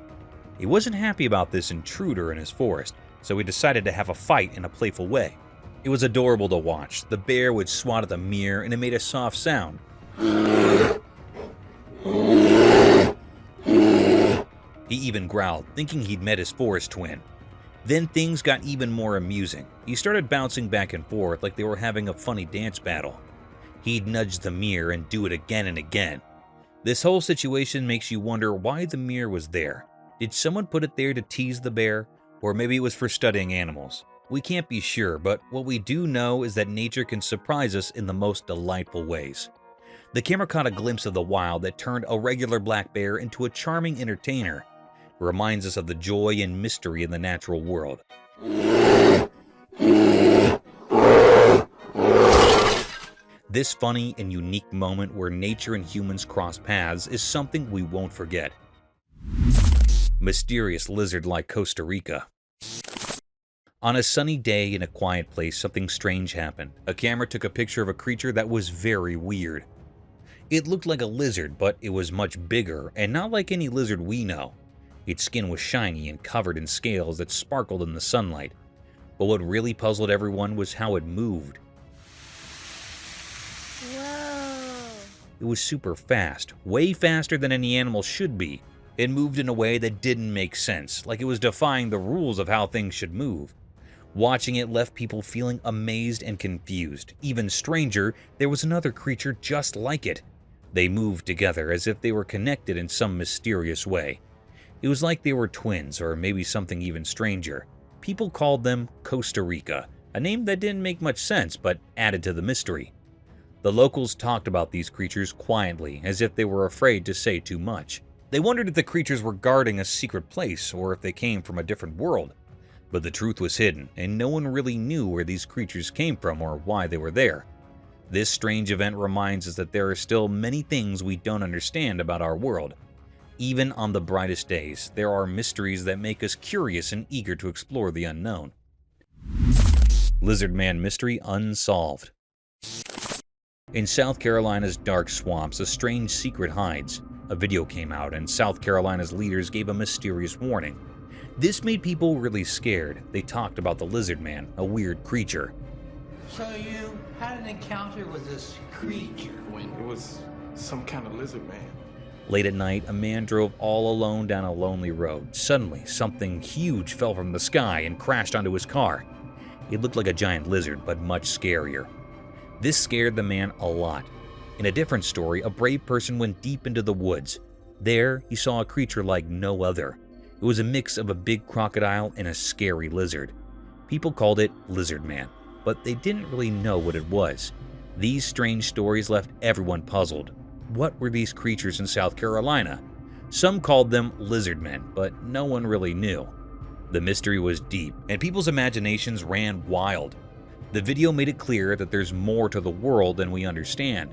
He wasn't happy about this intruder in his forest, so he decided to have a fight in a playful way. It was adorable to watch. The bear would swat at the mirror and it made a soft sound. He even growled, thinking he'd met his forest twin. Then things got even more amusing. He started bouncing back and forth like they were having a funny dance battle. He'd nudge the mirror and do it again and again. This whole situation makes you wonder why the mirror was there. Did someone put it there to tease the bear? Or maybe it was for studying animals. We can't be sure, but what we do know is that nature can surprise us in the most delightful ways. The camera caught a glimpse of the wild that turned a regular black bear into a charming entertainer. It reminds us of the joy and mystery in the natural world. This funny and unique moment where nature and humans cross paths is something we won't forget. Mysterious lizard like Costa Rica. On a sunny day in a quiet place, something strange happened. A camera took a picture of a creature that was very weird. It looked like a lizard, but it was much bigger and not like any lizard we know. Its skin was shiny and covered in scales that sparkled in the sunlight. But what really puzzled everyone was how it moved. It was super fast, way faster than any animal should be. It moved in a way that didn't make sense, like it was defying the rules of how things should move. Watching it left people feeling amazed and confused. Even stranger, there was another creature just like it. They moved together as if they were connected in some mysterious way. It was like they were twins, or maybe something even stranger. People called them Costa Rica, a name that didn't make much sense but added to the mystery. The locals talked about these creatures quietly, as if they were afraid to say too much. They wondered if the creatures were guarding a secret place or if they came from a different world. But the truth was hidden, and no one really knew where these creatures came from or why they were there. This strange event reminds us that there are still many things we don't understand about our world. Even on the brightest days, there are mysteries that make us curious and eager to explore the unknown. Lizard Man Mystery Unsolved. In South Carolina's dark swamps, a strange secret hides. A video came out, and South Carolina's leaders gave a mysterious warning. This made people really scared. They talked about the Lizard Man, a weird creature. So you had an encounter with this creature? It was some kind of lizard man. Late at night, a man drove all alone down a lonely road. Suddenly, something huge fell from the sky and crashed onto his car. It looked like a giant lizard, but much scarier. This scared the man a lot. In a different story, a brave person went deep into the woods. There, he saw a creature like no other. It was a mix of a big crocodile and a scary lizard. People called it Lizard Man, but they didn't really know what it was. These strange stories left everyone puzzled. What were these creatures in South Carolina? Some called them lizard men, but no one really knew. The mystery was deep, and people's imaginations ran wild. The video made it clear that there's more to the world than we understand.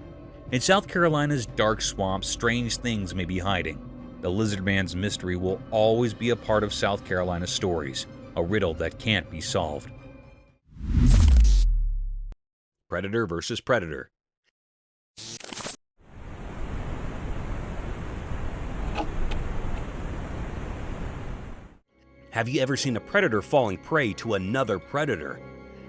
In South Carolina's dark swamps, strange things may be hiding. The Lizard Man's mystery will always be a part of South Carolina's stories, a riddle that can't be solved. Predator versus Predator. Have you ever seen a predator falling prey to another predator?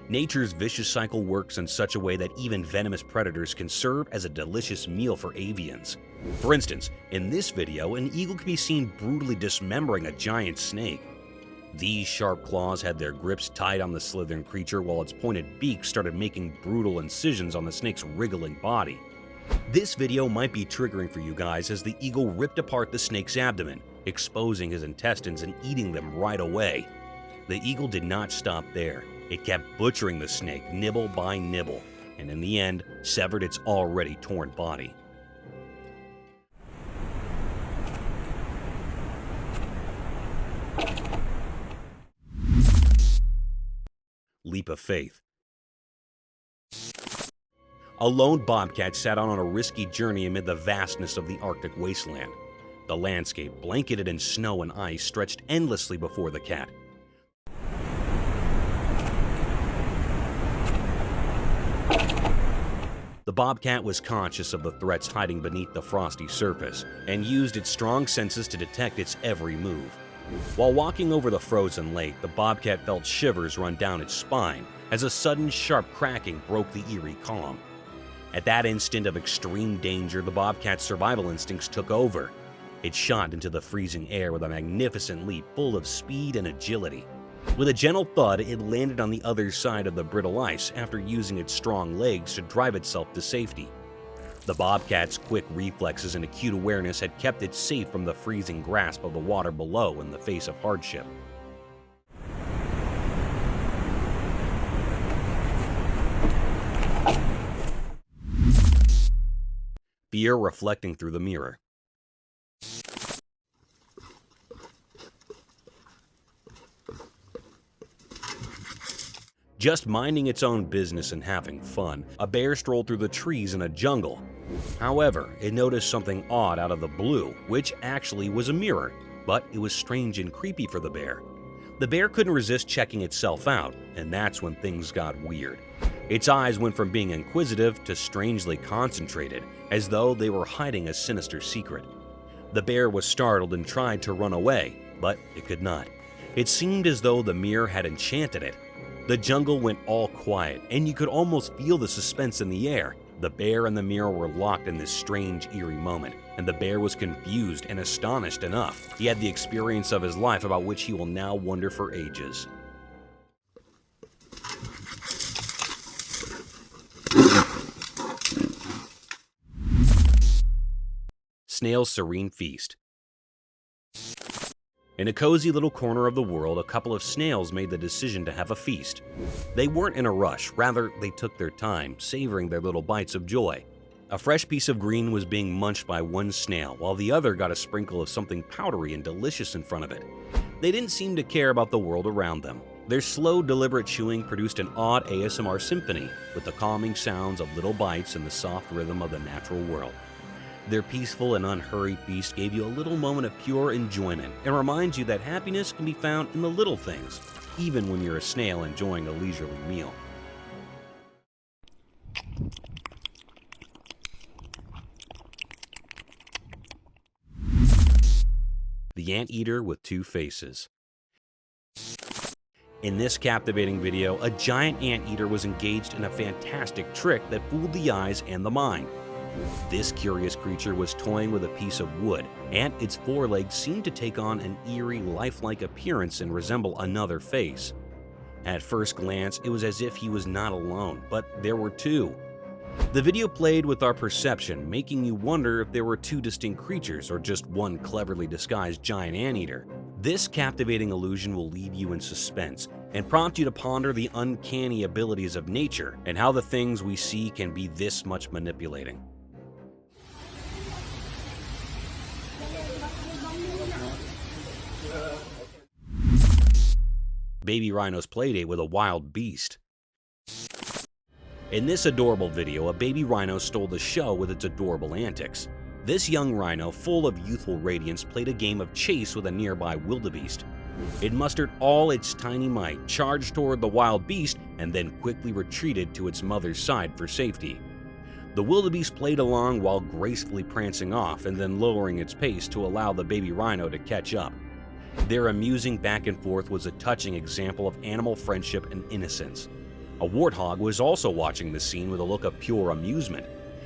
Nature's vicious cycle works in such a way that even venomous predators can serve as a delicious meal for avians. For instance, in this video, an eagle can be seen brutally dismembering a giant snake. These sharp claws had their grips tight on the slithering creature while its pointed beak started making brutal incisions on the snake's wriggling body. This video might be triggering for you guys as the eagle ripped apart the snake's abdomen. exposing his intestines and eating them right away. The eagle did not stop there. It kept butchering the snake nibble by nibble, and in the end, severed its already torn body. Leap of faith. A lone bobcat set out on a risky journey amid the vastness of the Arctic wasteland. The landscape, blanketed in snow and ice, stretched endlessly before the cat. The bobcat was conscious of the threats hiding beneath the frosty surface and used its strong senses to detect its every move. While walking over the frozen lake, the bobcat felt shivers run down its spine as a sudden sharp cracking broke the eerie calm. At that instant of extreme danger, the bobcat's survival instincts took over. It shot into the freezing air with a magnificent leap full of speed and agility. With a gentle thud, it landed on the other side of the brittle ice after using its strong legs to drive itself to safety. The bobcat's quick reflexes and acute awareness had kept it safe from the freezing grasp of the water below in the face of hardship. Fear reflecting through the mirror. Just minding its own business and having fun, a bear strolled through the trees in a jungle. However, it noticed something odd out of the blue, which actually was a mirror, but it was strange and creepy for the bear. The bear couldn't resist checking itself out, and that's when things got weird. Its eyes went from being inquisitive to strangely concentrated, as though they were hiding a sinister secret. The bear was startled and tried to run away, but it could not. It seemed as though the mirror had enchanted it. The jungle went all quiet, and you could almost feel the suspense in the air. The bear and the mirror were locked in this strange, eerie moment, and the bear was confused and astonished enough. He had the experience of his life about which he will now wonder for ages. Snail's serene feast. In a cozy little corner of the world, a couple of snails made the decision to have a feast. They weren't in a rush, rather they took their time, savoring their little bites of joy. A fresh piece of green was being munched by one snail, while the other got a sprinkle of something powdery and delicious in front of it. They didn't seem to care about the world around them. Their slow, deliberate chewing produced an odd ASMR symphony, with the calming sounds of little bites and the soft rhythm of the natural world. Their peaceful and unhurried feast gave you a little moment of pure enjoyment and reminds you that happiness can be found in the little things, even when you're a snail enjoying a leisurely meal. The Anteater with Two Faces. In this captivating video, a giant anteater was engaged in a fantastic trick that fooled the eyes and the mind. This curious creature was toying with a piece of wood, and its forelegs seemed to take on an eerie, lifelike appearance and resemble another face. At first glance, it was as if he was not alone, but there were two. The video played with our perception, making you wonder if there were two distinct creatures or just one cleverly disguised giant anteater. This captivating illusion will leave you in suspense and prompt you to ponder the uncanny abilities of nature and how the things we see can be this much manipulating. Baby rhino's playdate with a wild beast. In this adorable video, a baby rhino stole the show with its adorable antics. This young rhino, full of youthful radiance, played a game of chase with a nearby wildebeest. It mustered all its tiny might, charged toward the wild beast, and then quickly retreated to its mother's side for safety. The wildebeest played along while gracefully prancing off and then lowering its pace to allow the baby rhino to catch up. Their amusing back and forth was a touching example of animal friendship and innocence. A warthog was also watching the scene with a look of pure amusement.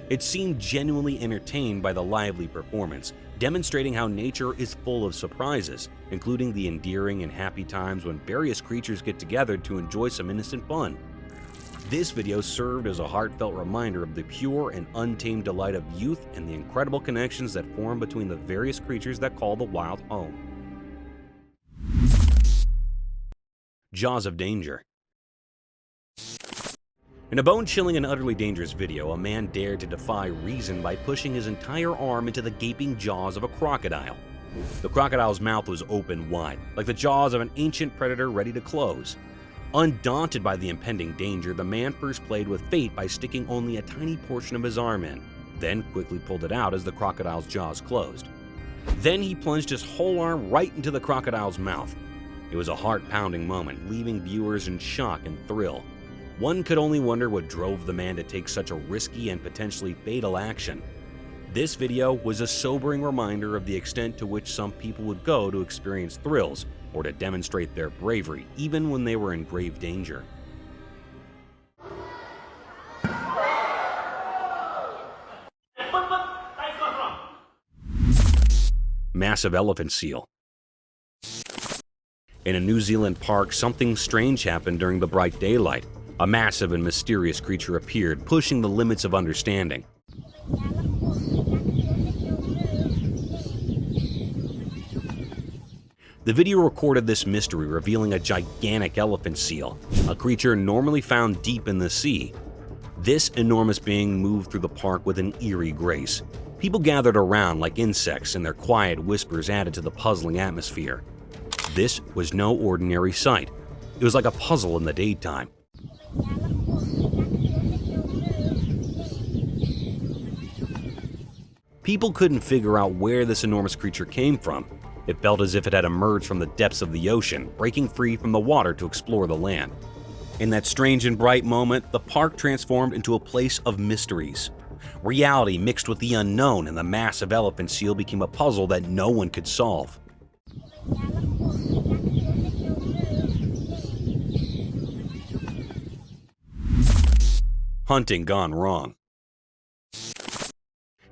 It seemed genuinely entertained by the lively performance, demonstrating how nature is full of surprises, including the endearing and happy times when various creatures get together to enjoy some innocent fun. This video served as a heartfelt reminder of the pure and untamed delight of youth and the incredible connections that form between the various creatures that call the wild home. Jaws of Danger. In a bone-chilling and utterly dangerous video, a man dared to defy reason by pushing his entire arm into the gaping jaws of a crocodile. The crocodile's mouth was open wide, like the jaws of an ancient predator ready to close. Undaunted by the impending danger, the man first played with fate by sticking only a tiny portion of his arm in, then quickly pulled it out as the crocodile's jaws closed. Then he plunged his whole arm right into the crocodile's mouth. It was a heart-pounding moment, leaving viewers in shock and thrill. One could only wonder what drove the man to take such a risky and potentially fatal action. This video was a sobering reminder of the extent to which some people would go to experience thrills or to demonstrate their bravery, even when they were in grave danger. Massive elephant seal. In a New Zealand park, something strange happened during the bright daylight. A massive and mysterious creature appeared, pushing the limits of understanding. The video recorded this mystery, revealing a gigantic elephant seal, a creature normally found deep in the sea. This enormous being moved through the park with an eerie grace. People gathered around like insects, and their quiet whispers added to the puzzling atmosphere. This was no ordinary sight. It was like a puzzle in the daytime. People couldn't figure out where this enormous creature came from. It felt as if it had emerged from the depths of the ocean, breaking free from the water to explore the land. In that strange and bright moment, the park transformed into a place of mysteries. Reality mixed with the unknown, and the massive elephant seal became a puzzle that no one could solve. Hunting gone wrong.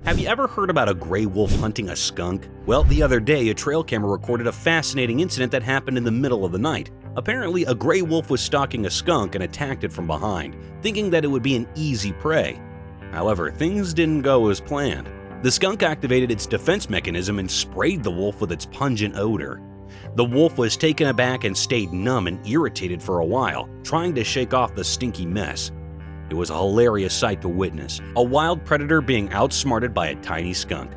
Have you ever heard about a gray wolf hunting a skunk? Well, the other day, a trail camera recorded a fascinating incident that happened in the middle of the night. Apparently, a gray wolf was stalking a skunk and attacked it from behind, thinking that it would be an easy prey. However, things didn't go as planned. The skunk activated its defense mechanism and sprayed the wolf with its pungent odor. The wolf was taken aback and stayed numb and irritated for a while, trying to shake off the stinky mess. It was a hilarious sight to witness, a wild predator being outsmarted by a tiny skunk.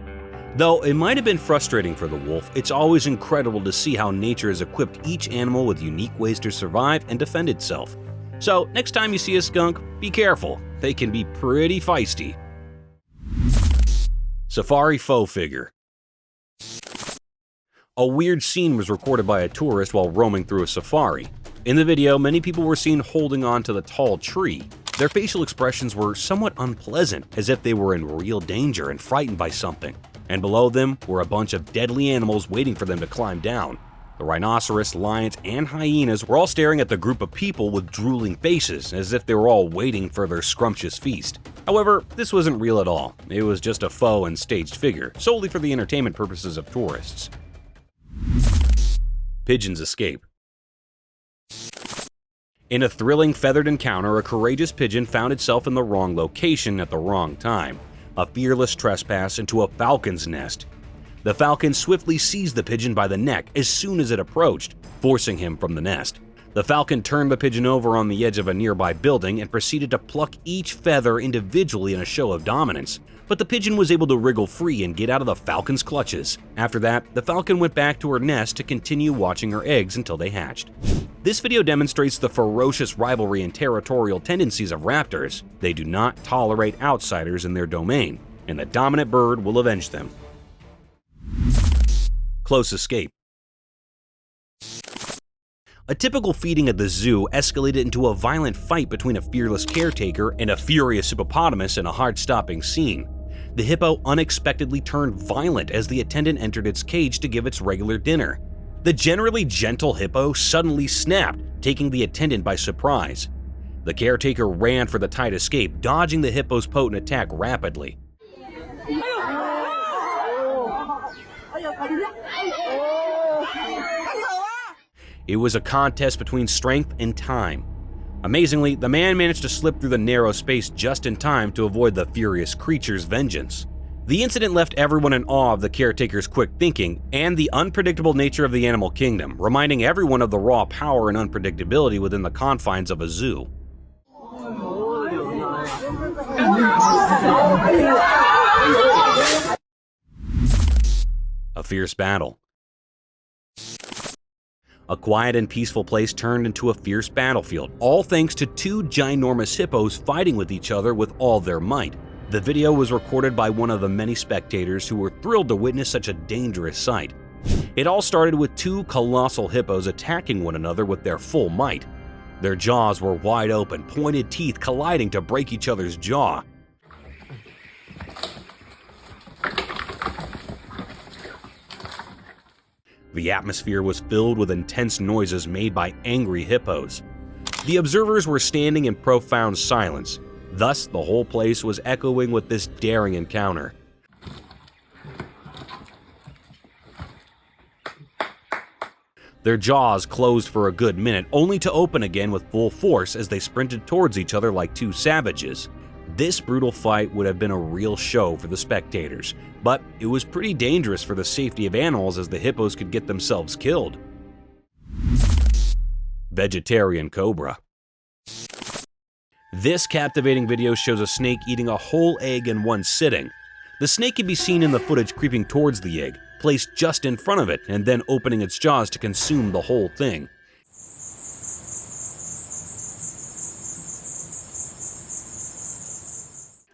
Though it might have been frustrating for the wolf, it's always incredible to see how nature has equipped each animal with unique ways to survive and defend itself. So next time you see a skunk, be careful. They can be pretty feisty. Safari faux figure. A weird scene was recorded by a tourist while roaming through a safari. In the video, many people were seen holding on to the tall tree. Their facial expressions were somewhat unpleasant, as if they were in real danger and frightened by something. And below them were a bunch of deadly animals waiting for them to climb down. The rhinoceros, lions, and hyenas were all staring at the group of people with drooling faces, as if they were all waiting for their scrumptious feast. However, this wasn't real at all. It was just a faux and staged figure, solely for the entertainment purposes of tourists. Pigeons escape. In a thrilling feathered encounter, a courageous pigeon found itself in the wrong location at the wrong time. A fearless trespass into a falcon's nest. The falcon swiftly seized the pigeon by the neck as soon as it approached, forcing him from the nest. The falcon turned the pigeon over on the edge of a nearby building and proceeded to pluck each feather individually in a show of dominance. But the pigeon was able to wriggle free and get out of the falcon's clutches. After that, the falcon went back to her nest to continue watching her eggs until they hatched. This video demonstrates the ferocious rivalry and territorial tendencies of raptors. They do not tolerate outsiders in their domain, and the dominant bird will avenge them. Close escape. A typical feeding at the zoo escalated into a violent fight between a fearless caretaker and a furious hippopotamus in a heart-stopping scene. The hippo unexpectedly turned violent as the attendant entered its cage to give its regular dinner. The generally gentle hippo suddenly snapped, taking the attendant by surprise. The caretaker ran for the tight escape, dodging the hippo's potent attack rapidly. It was a contest between strength and time. Amazingly, the man managed to slip through the narrow space just in time to avoid the furious creature's vengeance. The incident left everyone in awe of the caretaker's quick thinking and the unpredictable nature of the animal kingdom, reminding everyone of the raw power and unpredictability within the confines of a zoo. A fierce battle. A quiet and peaceful place turned into a fierce battlefield, all thanks to two ginormous hippos fighting with each other with all their might. The video was recorded by one of the many spectators who were thrilled to witness such a dangerous sight. It all started with two colossal hippos attacking one another with their full might. Their jaws were wide open, pointed teeth colliding to break each other's jaw. The atmosphere was filled with intense noises made by angry hippos. The observers were standing in profound silence. Thus, the whole place was echoing with this daring encounter. Their jaws closed for a good minute, only to open again with full force as they sprinted towards each other like two savages. This brutal fight would have been a real show for the spectators, but it was pretty dangerous for the safety of animals as the hippos could get themselves killed. Vegetarian cobra. This captivating video shows a snake eating a whole egg in one sitting. The snake can be seen in the footage creeping towards the egg, placed just in front of it, and then opening its jaws to consume the whole thing.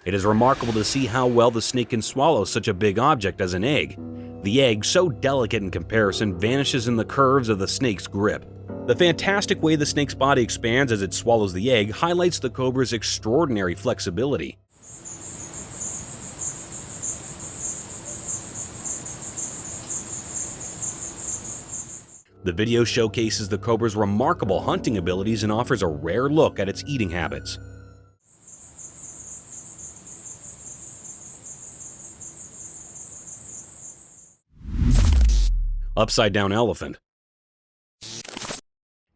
It is remarkable to see how well the snake can swallow such a big object as an egg. The egg, so delicate in comparison, vanishes in the curves of the snake's grip. The fantastic way the snake's body expands as it swallows the egg highlights the cobra's extraordinary flexibility. The video showcases the cobra's remarkable hunting abilities and offers a rare look at its eating habits. Upside-down elephant.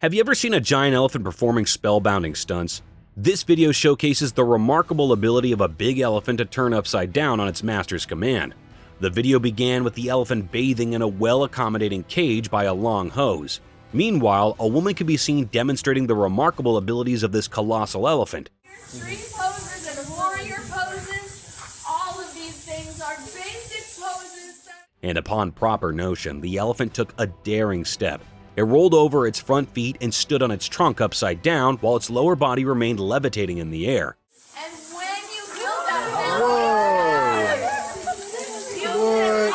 Have you ever seen a giant elephant performing spellbinding stunts? This video showcases the remarkable ability of a big elephant to turn upside down on its master's command. The video began with the elephant bathing in a well-accommodating cage by a long hose. Meanwhile, a woman can be seen demonstrating the remarkable abilities of this colossal elephant. Street poses and warrior poses, all of these things are basic poses. And upon proper notion, the elephant took a daring step. It rolled over its front feet and stood on its trunk upside down while its lower body remained levitating in the air. And when you do that, you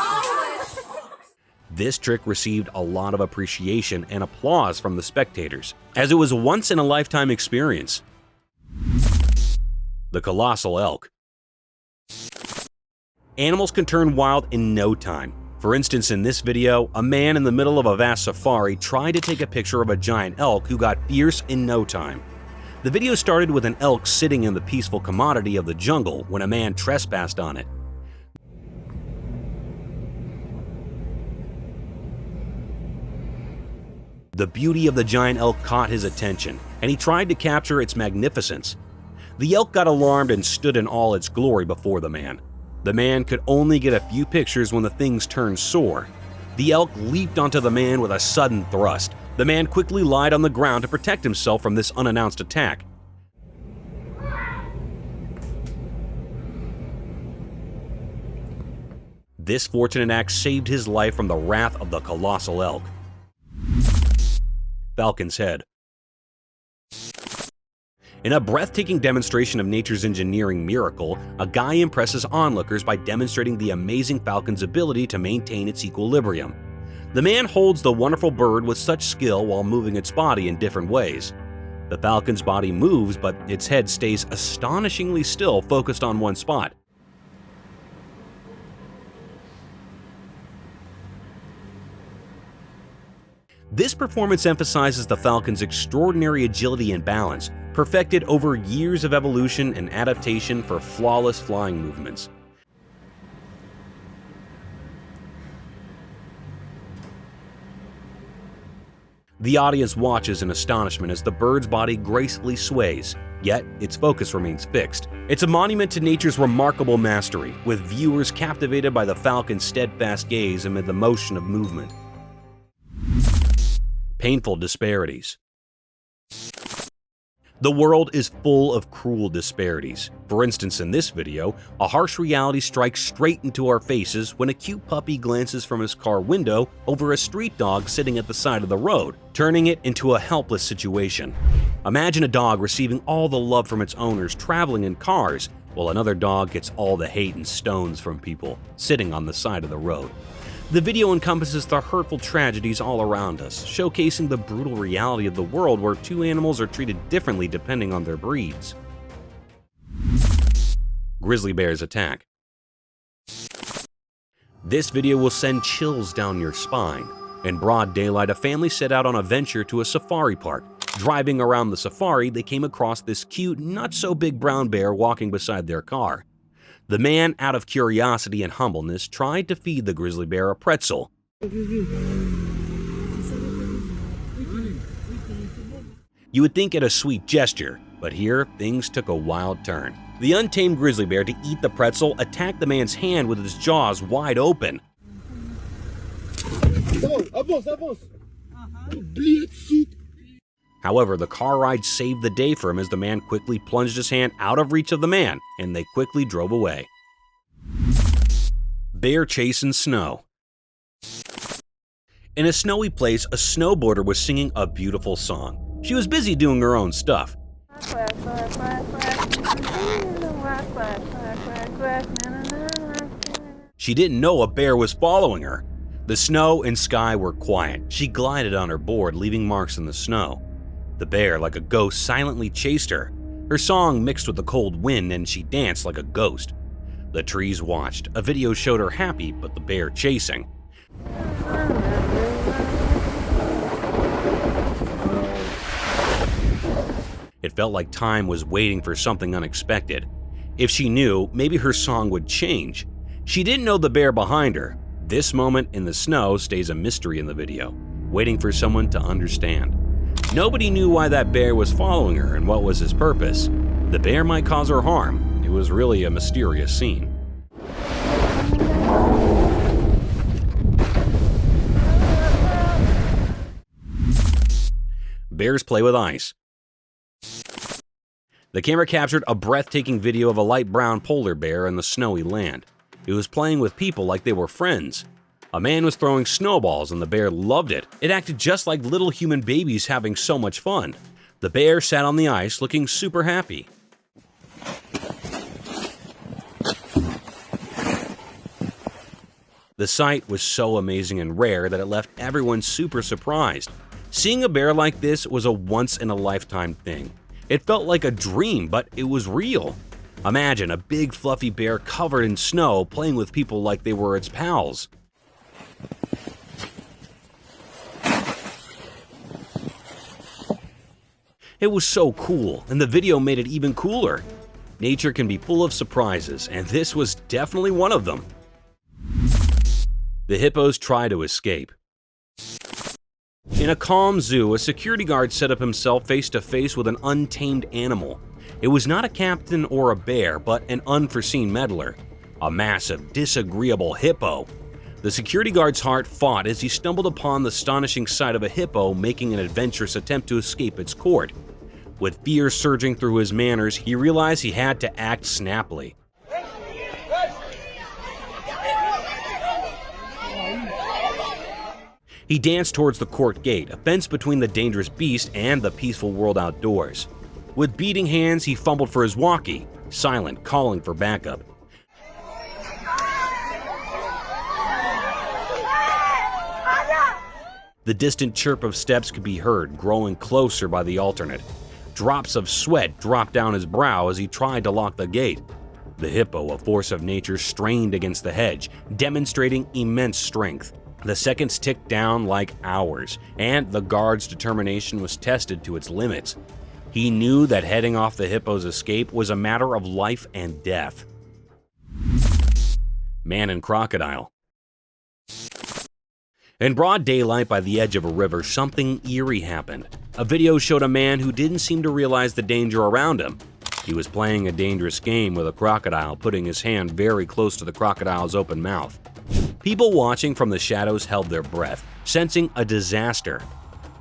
This trick received a lot of appreciation and applause from the spectators, as it was a once-in-a-lifetime experience. The colossal elk. Animals can turn wild in no time. For instance, in this video, a man in the middle of a vast safari tried to take a picture of a giant elk who got fierce in no time. The video started with an elk sitting in the peaceful commodity of the jungle when a man trespassed on it. The beauty of the giant elk caught his attention, and he tried to capture its magnificence. The elk got alarmed and stood in all its glory before the man. The man could only get a few pictures when the things turned sore. The elk leaped onto the man with a sudden thrust. The man quickly lied on the ground to protect himself from this unannounced attack. This fortunate act saved his life from the wrath of the colossal elk. Falcon's head. In a breathtaking demonstration of nature's engineering miracle, a guy impresses onlookers by demonstrating the amazing falcon's ability to maintain its equilibrium. The man holds the wonderful bird with such skill while moving its body in different ways. The falcon's body moves, but its head stays astonishingly still, focused on one spot. This performance emphasizes the falcon's extraordinary agility and balance, perfected over years of evolution and adaptation for flawless flying movements. The audience watches in astonishment as the bird's body gracefully sways, yet its focus remains fixed. It's a monument to nature's remarkable mastery, with viewers captivated by the falcon's steadfast gaze amid the motion of movement. Painful disparities. The world is full of cruel disparities. For instance, in this video, a harsh reality strikes straight into our faces when a cute puppy glances from his car window over a street dog sitting at the side of the road, turning it into a helpless situation. Imagine a dog receiving all the love from its owners traveling in cars, while another dog gets all the hate and stones from people sitting on the side of the road. The video encompasses the hurtful tragedies all around us, showcasing the brutal reality of the world where two animals are treated differently depending on their breeds. Grizzly bears attack. This video will send chills down your spine. In broad daylight, a family set out on a venture to a safari park. Driving around the safari, they came across this cute, not-so-big brown bear walking beside their car. The man, out of curiosity and humbleness, tried to feed the grizzly bear a pretzel. You would think it a sweet gesture, but here things took a wild turn. The untamed grizzly bear, to eat the pretzel, attacked the man's hand with its jaws wide open. However, the car ride saved the day for him as the man quickly plunged his hand out of reach of the man, and they quickly drove away. Bear chase in snow. In a snowy place, a snowboarder was singing a beautiful song. She was busy doing her own stuff. She didn't know a bear was following her. The snow and sky were quiet. She glided on her board, leaving marks in the snow. The bear, like a ghost, silently chased her. Her song mixed with the cold wind, and she danced like a ghost. The trees watched. A video showed her happy, but the bear chasing. It felt like time was waiting for something unexpected. If she knew, maybe her song would change. She didn't know the bear behind her. This moment in the snow stays a mystery in the video, waiting for someone to understand. Nobody knew why that bear was following her and what was his purpose. The bear might cause her harm. It was really a mysterious scene. Bears play with ice. The camera captured a breathtaking video of a light brown polar bear in the snowy land. It was playing with people like they were friends. A man was throwing snowballs and the bear loved it. It acted just like little human babies having so much fun. The bear sat on the ice looking super happy. The sight was so amazing and rare that it left everyone super surprised. Seeing a bear like this was a once-in-a-lifetime thing. It felt like a dream, but it was real. Imagine a big fluffy bear covered in snow playing with people like they were its pals. It was so cool, and the video made it even cooler. Nature can be full of surprises, and this was definitely one of them. The hippos try to escape. In a calm zoo, a security guard set up himself face to face with an untamed animal. It was not a captain or a bear, but an unforeseen meddler. A massive, disagreeable hippo. The security guard's heart fought as he stumbled upon the astonishing sight of a hippo making an adventurous attempt to escape its court. With fear surging through his manners, he realized he had to act snappily. He danced towards the court gate, a fence between the dangerous beast and the peaceful world outdoors. With beating hands, he fumbled for his walkie, silent, calling for backup. The distant chirp of steps could be heard, growing closer by the alternate. Drops of sweat dropped down his brow as he tried to lock the gate. The hippo, a force of nature, strained against the hedge, demonstrating immense strength. The seconds ticked down like hours, and the guard's determination was tested to its limits. He knew that heading off the hippo's escape was a matter of life and death. Man and crocodile. In broad daylight by the edge of a river, something eerie happened. A video showed a man who didn't seem to realize the danger around him. He was playing a dangerous game with a crocodile, putting his hand very close to the crocodile's open mouth. People watching from the shadows held their breath, sensing a disaster.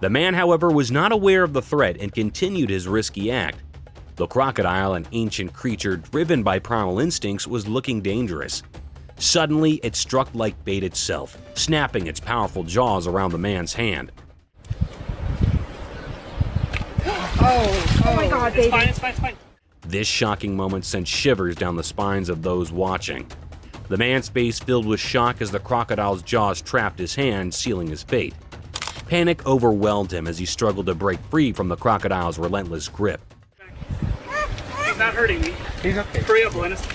The man, however, was not aware of the threat and continued his risky act. The crocodile, an ancient creature driven by primal instincts, was looking dangerous. Suddenly, it struck like bait itself, snapping its powerful jaws around the man's hand. Oh my God, baby. It's fine. This shocking moment sent shivers down the spines of those watching. The man's face filled with shock as the crocodile's jaws trapped his hand, sealing his fate. Panic overwhelmed him as he struggled to break free from the crocodile's relentless grip. He's not hurting me. He's okay. Hurry up, Linus.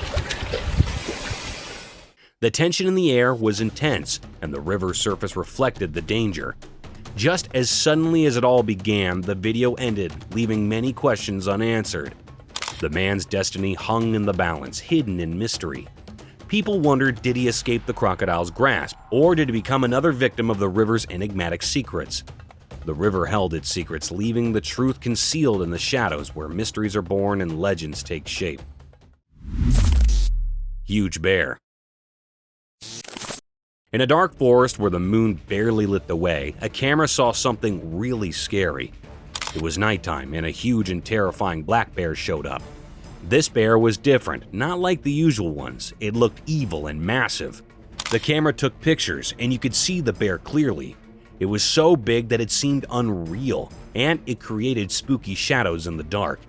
The tension in the air was intense, and the river surface reflected the danger. Just as suddenly as it all began, the video ended, leaving many questions unanswered. The man's destiny hung in the balance, hidden in mystery. People wondered, did he escape the crocodile's grasp, or did he become another victim of the river's enigmatic secrets? The river held its secrets, leaving the truth concealed in the shadows where mysteries are born and legends take shape. Huge bear. In a dark forest where the moon barely lit the way, a camera saw something really scary. It was nighttime, and a huge and terrifying black bear showed up. This bear was different, not like the usual ones. It looked evil and massive. The camera took pictures, and you could see the bear clearly. It was so big that it seemed unreal, and it created spooky shadows in the dark.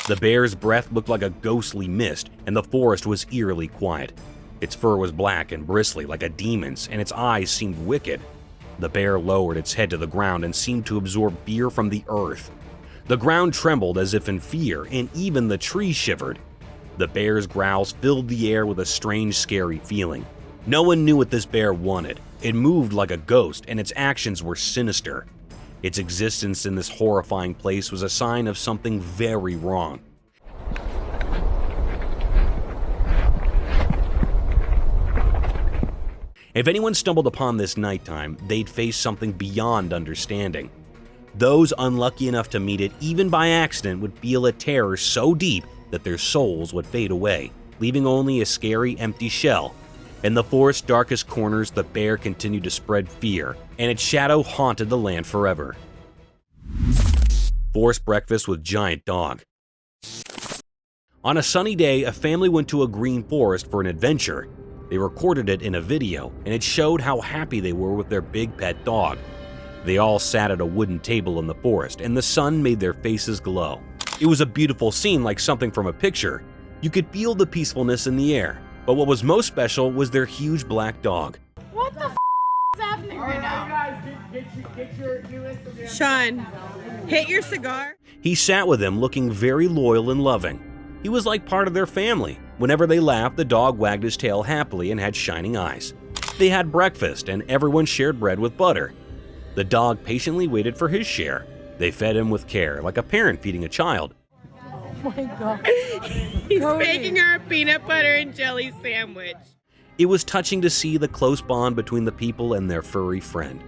The bear's breath looked like a ghostly mist, and the forest was eerily quiet. Its fur was black and bristly like a demon's, and its eyes seemed wicked. The bear lowered its head to the ground and seemed to absorb fear from the earth. The ground trembled as if in fear, and even the trees shivered. The bear's growls filled the air with a strange, scary feeling. No one knew what this bear wanted. It moved like a ghost, and its actions were sinister. Its existence in this horrifying place was a sign of something very wrong. If anyone stumbled upon this nighttime, they'd face something beyond understanding. Those unlucky enough to meet it, even by accident, would feel a terror so deep that their souls would fade away, leaving only a scary, empty shell. In the forest's darkest corners, the bear continued to spread fear, and its shadow haunted the land forever. Forced breakfast with giant dog. On a sunny day, a family went to a green forest for an adventure. They recorded it in a video, and it showed how happy they were with their big pet dog. They all sat at a wooden table in the forest, and the sun made their faces glow. It was a beautiful scene like something from a picture. You could feel the peacefulness in the air, but what was most special was their huge black dog. What the f is happening right now? Sean, hit your cigar. He sat with them looking very loyal and loving. He was like part of their family. Whenever they laughed, the dog wagged his tail happily and had shining eyes. They had breakfast, and everyone shared bread with butter. The dog patiently waited for his share. They fed him with care, like a parent feeding a child. Oh my God. He's making her a peanut butter and jelly sandwich. It was touching to see the close bond between the people and their furry friend.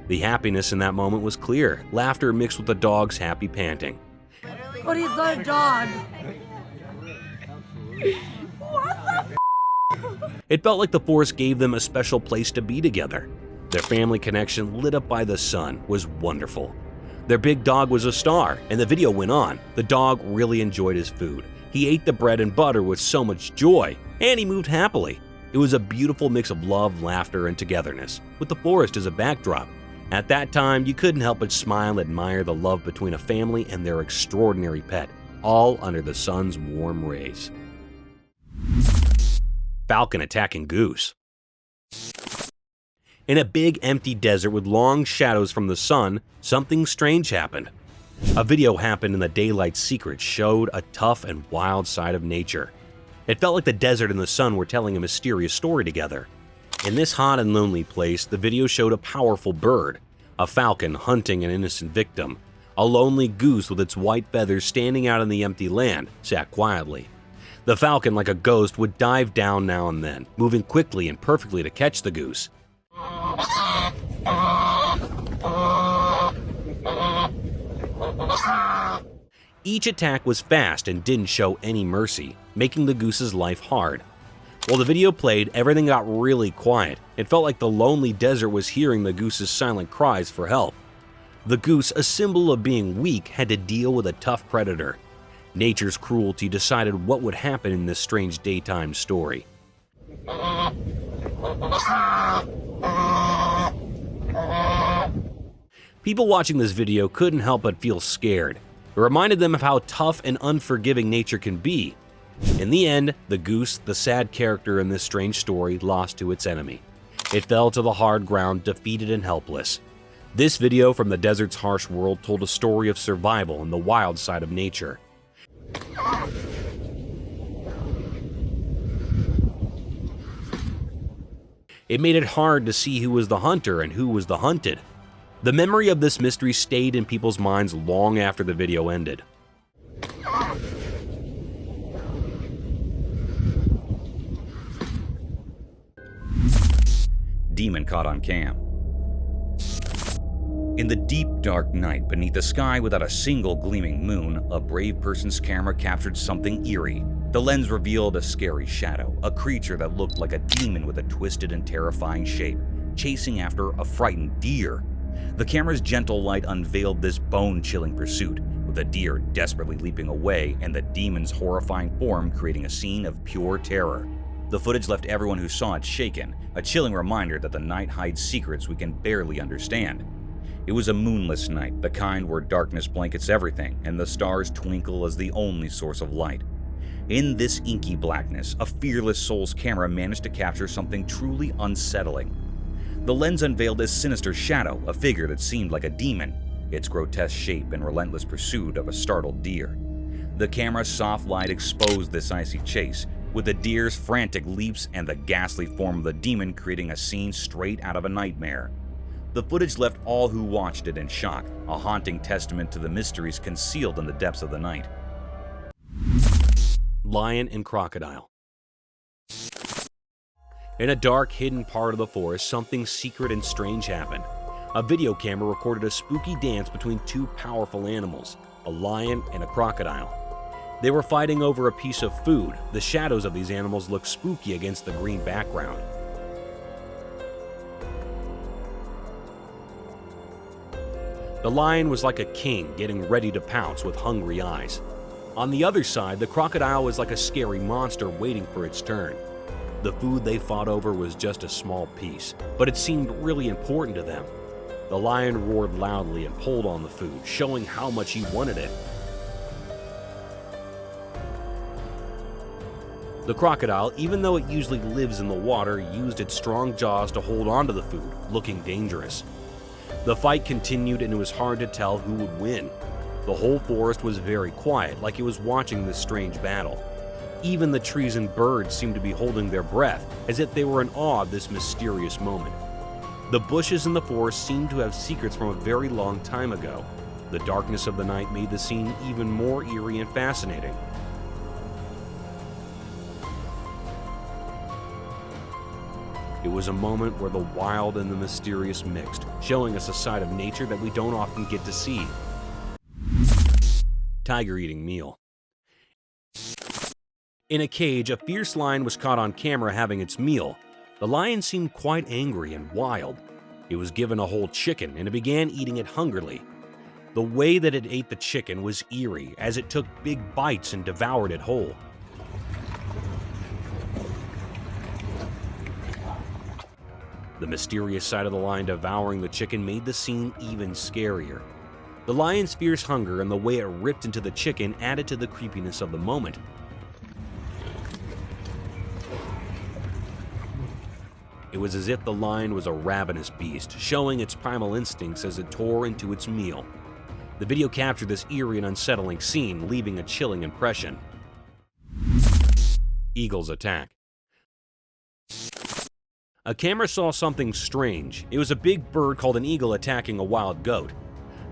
The happiness in that moment was clear, laughter mixed with the dog's happy panting. But he's not a dog. It felt like the forest gave them a special place to be together. Their family connection, lit up by the sun, was wonderful. Their big dog was a star, and the video went on. The dog really enjoyed his food. He ate the bread and butter with so much joy, and he moved happily. It was a beautiful mix of love, laughter, and togetherness, with the forest as a backdrop. At that time, you couldn't help but smile and admire the love between a family and their extraordinary pet, all under the sun's warm rays. Falcon attacking goose. In a big empty desert with long shadows from the sun, something strange happened. A video happened in the daylight secret showed a tough and wild side of nature. It felt like the desert and the sun were telling a mysterious story together. In this hot and lonely place, the video showed a powerful bird, a falcon hunting an innocent victim. A lonely goose with its white feathers standing out in the empty land sat quietly. The falcon, like a ghost, would dive down now and then, moving quickly and perfectly to catch the goose. Each attack was fast and didn't show any mercy, making the goose's life hard. While the video played, everything got really quiet. It felt like the lonely desert was hearing the goose's silent cries for help. The goose, a symbol of being weak, had to deal with a tough predator. Nature's cruelty decided what would happen in this strange daytime story. People watching this video couldn't help but feel scared. It reminded them of how tough and unforgiving nature can be. In the end, the goose, the sad character in this strange story, lost to its enemy. It fell to the hard ground, defeated and helpless. This video from the desert's harsh world told a story of survival and the wild side of nature. It made it hard to see who was the hunter and who was the hunted. The memory of this mystery stayed in people's minds long after the video ended. Demon caught on cam. In the deep, dark night, beneath a sky without a single gleaming moon, a brave person's camera captured something eerie. The lens revealed a scary shadow, a creature that looked like a demon with a twisted and terrifying shape, chasing after a frightened deer. The camera's gentle light unveiled this bone-chilling pursuit, with the deer desperately leaping away and the demon's horrifying form creating a scene of pure terror. The footage left everyone who saw it shaken, a chilling reminder that the night hides secrets we can barely understand. It was a moonless night, the kind where darkness blankets everything and the stars twinkle as the only source of light. In this inky blackness, a fearless soul's camera managed to capture something truly unsettling. The lens unveiled a sinister shadow, a figure that seemed like a demon, its grotesque shape and relentless pursuit of a startled deer. The camera's soft light exposed this icy chase, with the deer's frantic leaps and the ghastly form of the demon creating a scene straight out of a nightmare. The footage left all who watched it in shock, a haunting testament to the mysteries concealed in the depths of the night. Lion and crocodile. In a dark, hidden part of the forest, something secret and strange happened. A video camera recorded a spooky dance between two powerful animals, a lion and a crocodile. They were fighting over a piece of food. The shadows of these animals looked spooky against the green background. The lion was like a king getting ready to pounce with hungry eyes. On the other side, the crocodile was like a scary monster waiting for its turn. The food they fought over was just a small piece, but it seemed really important to them. The lion roared loudly and pulled on the food, showing how much he wanted it. The crocodile, even though it usually lives in the water, used its strong jaws to hold onto the food, looking dangerous. The fight continued and it was hard to tell who would win. The whole forest was very quiet, like it was watching this strange battle. Even the trees and birds seemed to be holding their breath, as if they were in awe of this mysterious moment. The bushes in the forest seemed to have secrets from a very long time ago. The darkness of the night made the scene even more eerie and fascinating. It was a moment where the wild and the mysterious mixed, showing us a side of nature that we don't often get to see. Tiger eating meal. In a cage, a fierce lion was caught on camera having its meal. The lion seemed quite angry and wild. It was given a whole chicken and it began eating it hungrily. The way that it ate the chicken was eerie, as it took big bites and devoured it whole. The mysterious side of the lion devouring the chicken made the scene even scarier. The lion's fierce hunger and the way it ripped into the chicken added to the creepiness of the moment. It was as if the lion was a ravenous beast, showing its primal instincts as it tore into its meal. The video captured this eerie and unsettling scene, leaving a chilling impression. Eagles attack. A camera saw something strange. It was a big bird called an eagle attacking a wild goat.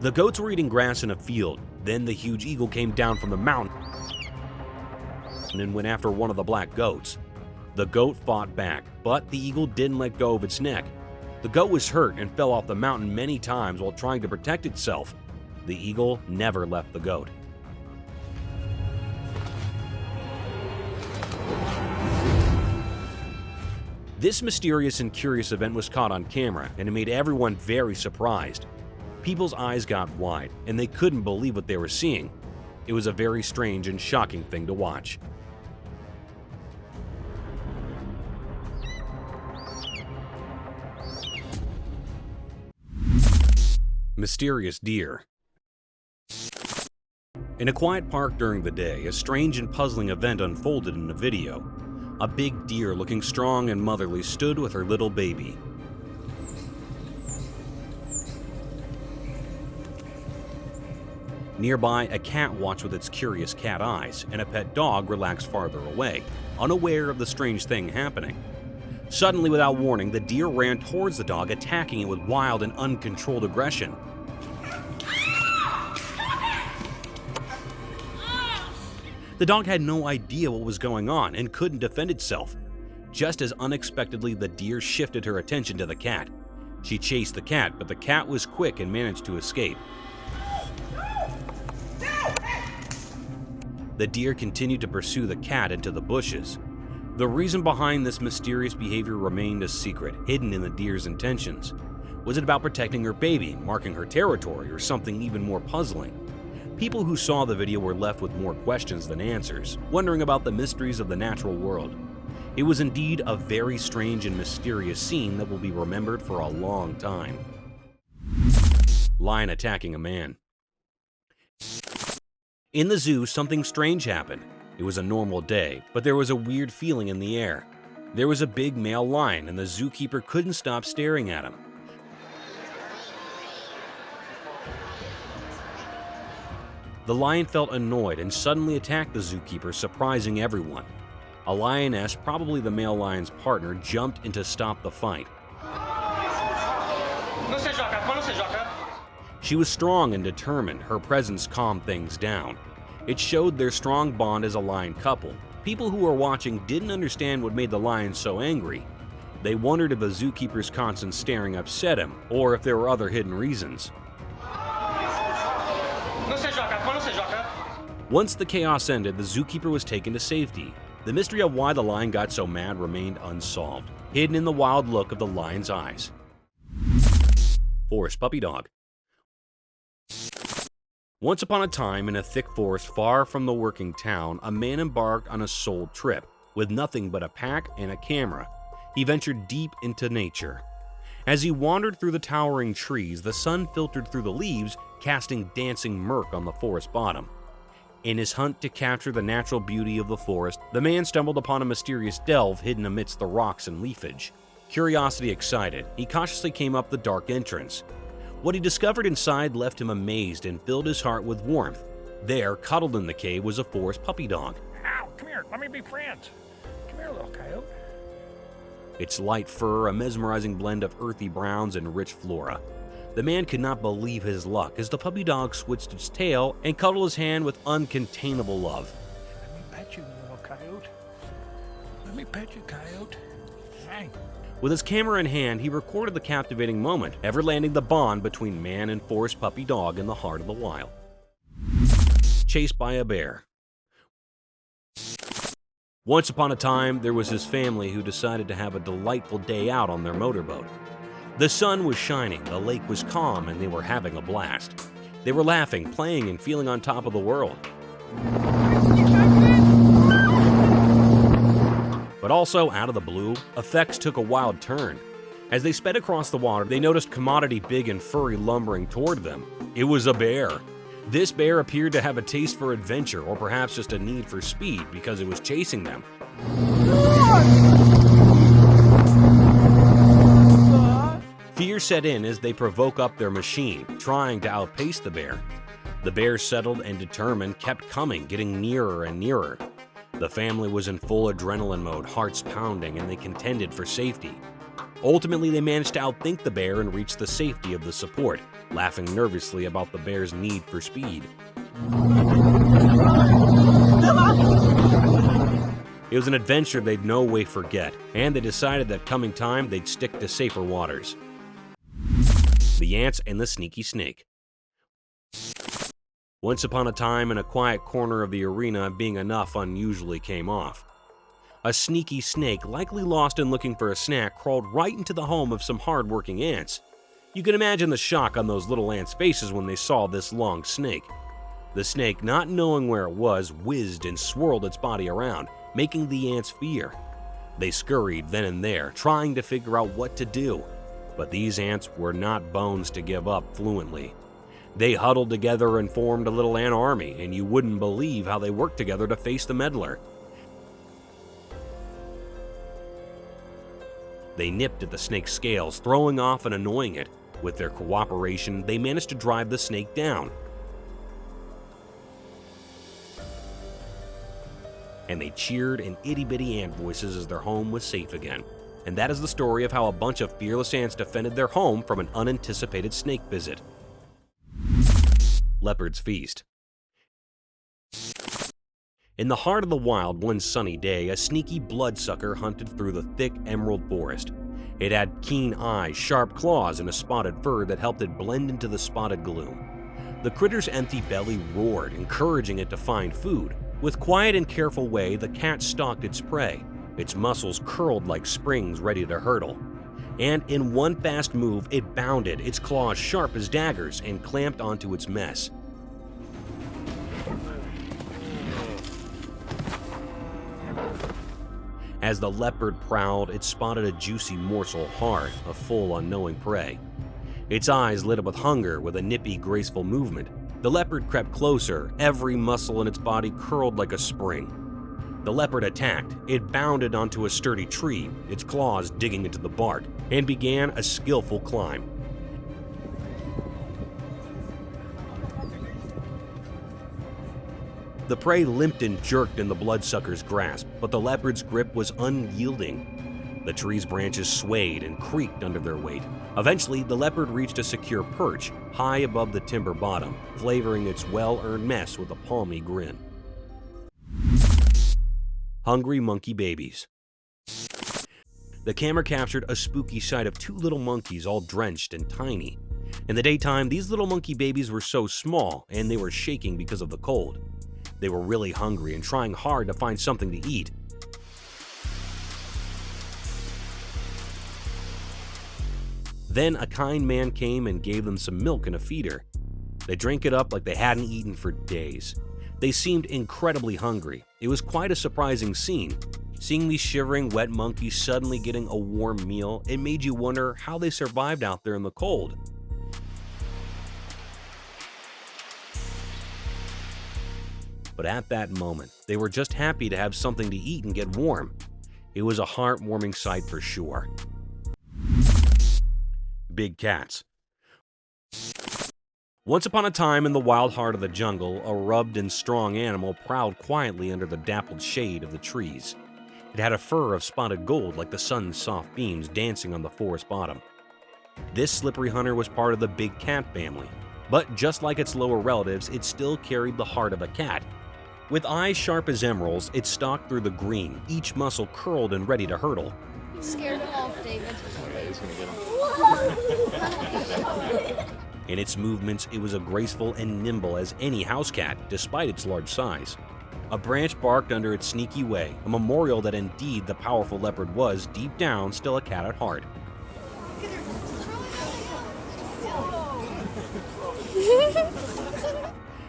The goats were eating grass in a field. Then the huge eagle came down from the mountain and went after one of the black goats. The goat fought back, but the eagle didn't let go of its neck. The goat was hurt and fell off the mountain many times while trying to protect itself. The eagle never left the goat. This mysterious and curious event was caught on camera, and it made everyone very surprised. People's eyes got wide, and they couldn't believe what they were seeing. It was a very strange and shocking thing to watch. Mysterious Deer. In a quiet park during the day, a strange and puzzling event unfolded in a video. A big deer looking strong and motherly stood with her little baby. Nearby, a cat watched with its curious cat eyes, and a pet dog relaxed farther away, unaware of the strange thing happening. Suddenly, without warning, the deer ran towards the dog, attacking it with wild and uncontrolled aggression. The dog had no idea what was going on and couldn't defend itself. Just as unexpectedly, the deer shifted her attention to the cat. She chased the cat, but the cat was quick and managed to escape. The deer continued to pursue the cat into the bushes. The reason behind this mysterious behavior remained a secret, hidden in the deer's intentions. Was it about protecting her baby, marking her territory, or something even more puzzling? People who saw the video were left with more questions than answers, wondering about the mysteries of the natural world. It was indeed a very strange and mysterious scene that will be remembered for a long time. Lion attacking a man. In the zoo, something strange happened. It was a normal day, but there was a weird feeling in the air. There was a big male lion, and the zookeeper couldn't stop staring at him. The lion felt annoyed and suddenly attacked the zookeeper, surprising everyone. A lioness, probably the male lion's partner, jumped in to stop the fight. She was strong and determined. Her presence calmed things down. It showed their strong bond as a lion couple. People who were watching didn't understand what made the lion so angry. They wondered if the zookeeper's constant staring upset him, or if there were other hidden reasons. Once the chaos ended, the zookeeper was taken to safety. The mystery of why the lion got so mad remained unsolved, hidden in the wild look of the lion's eyes. Forest puppy dog. Once upon a time, in a thick forest far from the working town, a man embarked on a sole trip. With nothing but a pack and a camera, he ventured deep into nature. As he wandered through the towering trees, the sun filtered through the leaves, casting dancing murk on the forest bottom. In his hunt to capture the natural beauty of the forest, the man stumbled upon a mysterious delve hidden amidst the rocks and leafage. Curiosity excited, he cautiously came up the dark entrance. What he discovered inside left him amazed and filled his heart with warmth. There, cuddled in the cave, was a forest puppy dog. Ow, come here, let me be friends. Come here, little coyote. Its light fur, a mesmerizing blend of earthy browns and rich flora. The man could not believe his luck as the puppy dog switched its tail and cuddled his hand with uncontainable love. Let me pet you, little coyote. Let me pet you, coyote. Hey. With his camera in hand, he recorded the captivating moment, ever landing the bond between man and forest puppy dog in the heart of the wild. Chased by a bear. Once upon a time, there was his family who decided to have a delightful day out on their motorboat. The sun was shining, the lake was calm, and they were having a blast. They were laughing, playing, and feeling on top of the world. But also, out of the blue, effects took a wild turn. As they sped across the water, they noticed commodity big and furry lumbering toward them. It was a bear. This bear appeared to have a taste for adventure, or perhaps just a need for speed because it was chasing them. Fear set in as they provoke up their machine, trying to outpace the bear. The bear, settled and determined, kept coming, getting nearer and nearer. The family was in full adrenaline mode, hearts pounding, and they contended for safety. Ultimately, they managed to outthink the bear and reach the safety of the support, laughing nervously about the bear's need for speed. It was an adventure they'd no way forget, and they decided that coming time they'd stick to safer waters. The Ants and the Sneaky Snake. Once upon a time, in a quiet corner of the arena, being enough unusually came off. A sneaky snake, likely lost and looking for a snack, crawled right into the home of some hard-working ants. You can imagine the shock on those little ants' faces when they saw this long snake. The snake, not knowing where it was, whizzed and swirled its body around, making the ants fear. They scurried then and there, trying to figure out what to do. But these ants were not bones to give up fluently. They huddled together and formed a little ant army, and you wouldn't believe how they worked together to face the meddler. They nipped at the snake's scales, throwing off and annoying it. With their cooperation, they managed to drive the snake down. And they cheered in itty-bitty ant voices as their home was safe again. And that is the story of how a bunch of fearless ants defended their home from an unanticipated snake visit. Leopard's Feast. In the heart of the wild one sunny day, a sneaky bloodsucker hunted through the thick emerald forest. It had keen eyes, sharp claws, and a spotted fur that helped it blend into the spotted gloom. The critter's empty belly roared, encouraging it to find food. With quiet and careful way, the cat stalked its prey, its muscles curled like springs ready to hurtle. And in one fast move, it bounded, its claws sharp as daggers, and clamped onto its mess. As the leopard prowled, it spotted a juicy morsel hard, a full unknowing prey. Its eyes lit up with hunger with a nippy, graceful movement. The leopard crept closer, every muscle in its body curled like a spring. The leopard attacked. It bounded onto a sturdy tree, its claws digging into the bark, and began a skillful climb. The prey limped and jerked in the bloodsucker's grasp, but the leopard's grip was unyielding. The tree's branches swayed and creaked under their weight. Eventually, the leopard reached a secure perch, high above the timber bottom, flavoring its well-earned mess with a palmy grin. Hungry Monkey Babies. The camera captured a spooky sight of two little monkeys all drenched and tiny. In the daytime, these little monkey babies were so small, and they were shaking because of the cold. They were really hungry and trying hard to find something to eat. Then a kind man came and gave them some milk in a feeder. They drank it up like they hadn't eaten for days. They seemed incredibly hungry. It was quite a surprising scene. Seeing these shivering, wet monkeys suddenly getting a warm meal, it made you wonder how they survived out there in the cold. But at that moment, they were just happy to have something to eat and get warm. It was a heartwarming sight for sure. Big cats. Once upon a time in the wild heart of the jungle, a rubbed and strong animal prowled quietly under the dappled shade of the trees. It had a fur of spotted gold like the sun's soft beams dancing on the forest bottom. This slippery hunter was part of the big cat family, but just like its lower relatives, it still carried the heart of a cat. With eyes sharp as emeralds, it stalked through the green, each muscle curled and ready to hurtle. You scared him off, David. In its movements, it was as graceful and nimble as any house cat, despite its large size. A branch barked under its sneaky way, a memorial that indeed the powerful leopard was, deep down, still a cat at heart.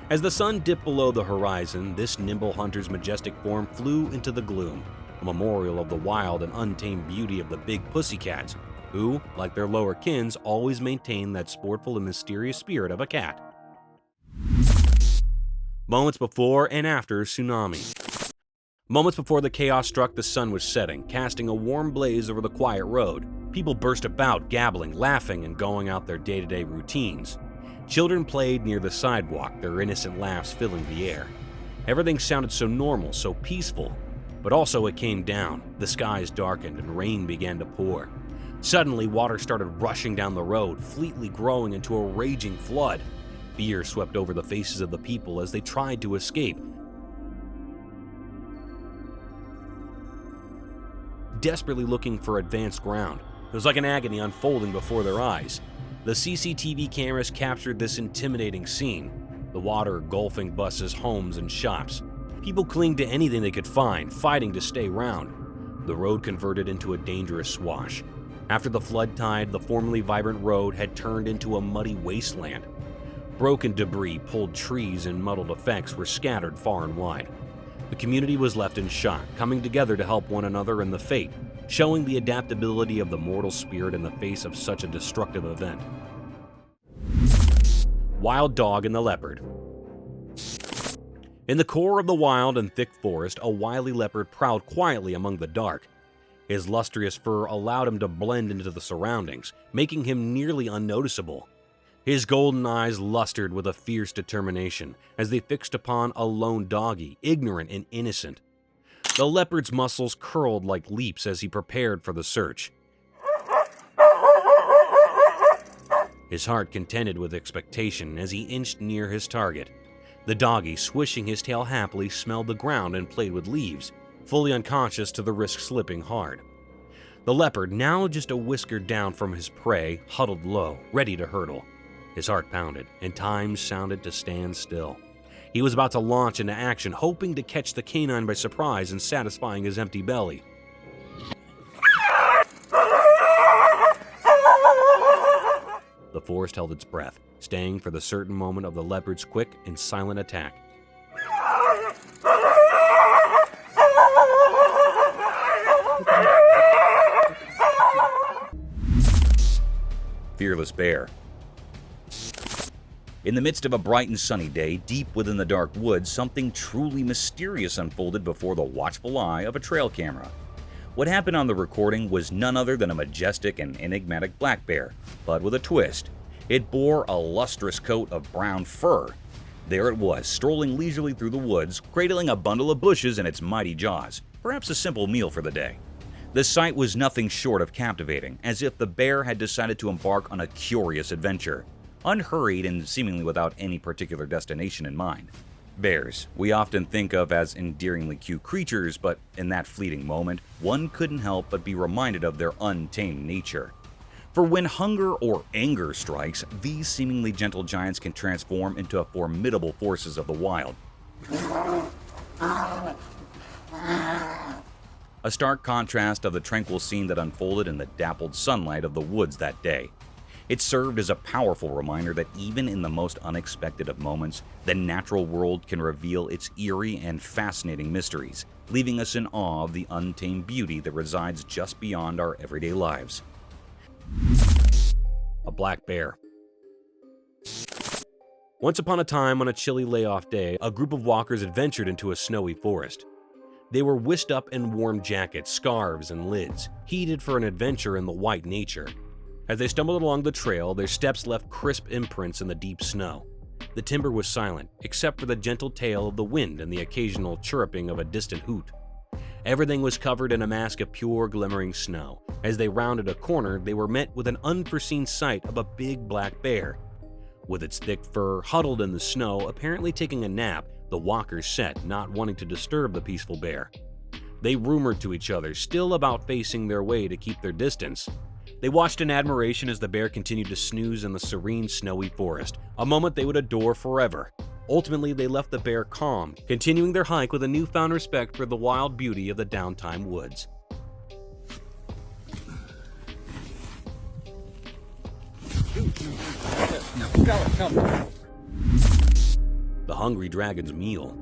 As the sun dipped below the horizon, this nimble hunter's majestic form flew into the gloom, a memorial of the wild and untamed beauty of the big pussycats, who, like their lower kins, always maintain that sportful and mysterious spirit of a cat. Moments before and after tsunami. Moments before the chaos struck, the sun was setting, casting a warm blaze over the quiet road. People burst about, gabbling, laughing, and going out their day-to-day routines. Children played near the sidewalk, their innocent laughs filling the air. Everything sounded so normal, so peaceful. But also it came down. The skies darkened and rain began to pour. Suddenly, water started rushing down the road, fleetly growing into a raging flood. Fear swept over the faces of the people as they tried to escape. desperately looking for advanced ground. It was like an agony unfolding before their eyes. The CCTV cameras captured this intimidating scene. The water engulfing buses, homes, and shops. People clinged to anything they could find, fighting to stay round. The road converted into a dangerous swash. After the flood tide, the formerly vibrant road had turned into a muddy wasteland. Broken debris, pulled trees, and muddled effects were scattered far and wide. The community was left in shock, coming together to help one another in the fate, showing the adaptability of the mortal spirit in the face of such a destructive event. Wild Dog and the Leopard. In the core of the wild and thick forest, a wily leopard prowled quietly among the dark. His lustrous fur allowed him to blend into the surroundings, making him nearly unnoticeable. His golden eyes lustered with a fierce determination as they fixed upon a lone doggy, ignorant and innocent. The leopard's muscles curled like leaps as he prepared for the search. His heart contended with expectation as he inched near his target. The doggy, swishing his tail happily, smelled the ground and played with leaves, fully unconscious to the risk slipping hard. The leopard, now just a whisker down from his prey, huddled low, ready to hurtle. His heart pounded, and time sounded to stand still. He was about to launch into action, hoping to catch the canine by surprise and satisfying his empty belly. The forest held its breath, staying for the certain moment of the leopard's quick and silent attack. Fearless Bear. In the midst of a bright and sunny day, deep within the dark woods, something truly mysterious unfolded before the watchful eye of a trail camera. What happened on the recording was none other than a majestic and enigmatic black bear, but with a twist. It bore a lustrous coat of brown fur. There it was, strolling leisurely through the woods, cradling a bundle of bushes in its mighty jaws, perhaps a simple meal for the day. The sight was nothing short of captivating, as if the bear had decided to embark on a curious adventure, unhurried and seemingly without any particular destination in mind. Bears, we often think of as endearingly cute creatures, but in that fleeting moment, one couldn't help but be reminded of their untamed nature. For when hunger or anger strikes, these seemingly gentle giants can transform into formidable forces of the wild. A stark contrast of the tranquil scene that unfolded in the dappled sunlight of the woods that day. It served as a powerful reminder that even in the most unexpected of moments, the natural world can reveal its eerie and fascinating mysteries, leaving us in awe of the untamed beauty that resides just beyond our everyday lives. A black bear. Once upon a time, on a chilly layoff day, a group of walkers adventured into a snowy forest. They were whisked up in warm jackets, scarves, and lids, heated for an adventure in the white nature. As they stumbled along the trail, their steps left crisp imprints in the deep snow. The timber was silent, except for the gentle tail of the wind and the occasional chirruping of a distant hoot. Everything was covered in a mask of pure, glimmering snow. As they rounded a corner, they were met with an unforeseen sight of a big black bear. With its thick fur huddled in the snow, apparently taking a nap, the walkers sat, not wanting to disturb the peaceful bear. They rumored to each other, still about facing their way to keep their distance. They watched in admiration as the bear continued to snooze in the serene, snowy forest, a moment they would adore forever. Ultimately, they left the bear calm, continuing their hike with a newfound respect for the wild beauty of the downtime woods. The Hungry Dragon's Meal.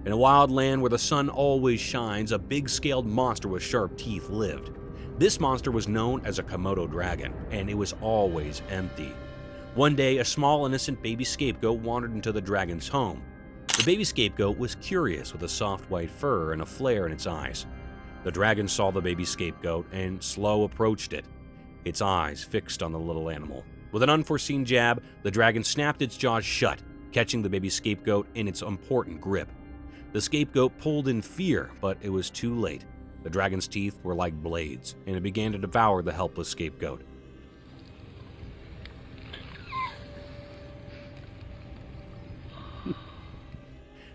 In a wild land where the sun always shines, a big-scaled monster with sharp teeth lived. This monster was known as a Komodo dragon, and it was always empty. One day, a small innocent baby scapegoat wandered into the dragon's home. The baby scapegoat was curious, with a soft white fur and a flare in its eyes. The dragon saw the baby scapegoat and slow approached it, its eyes fixed on the little animal. With an unforeseen jab, the dragon snapped its jaws shut, catching the baby scapegoat in its important grip. The scapegoat pulled in fear, but it was too late. The dragon's teeth were like blades, and it began to devour the helpless scapegoat.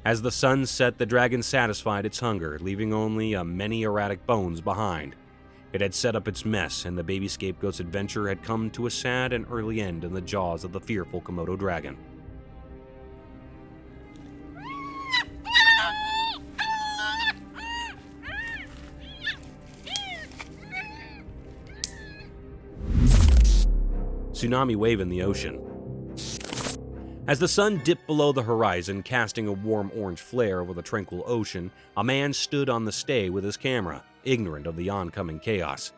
As the sun set, the dragon satisfied its hunger, leaving only many erratic bones behind. It had set up its mess, and the baby scapegoat's adventure had come to a sad and early end in the jaws of the fearful Komodo dragon. Tsunami wave in the ocean. As the sun dipped below the horizon, casting a warm orange flare over the tranquil ocean, a man stood on the stay with his camera, ignorant of the oncoming chaos.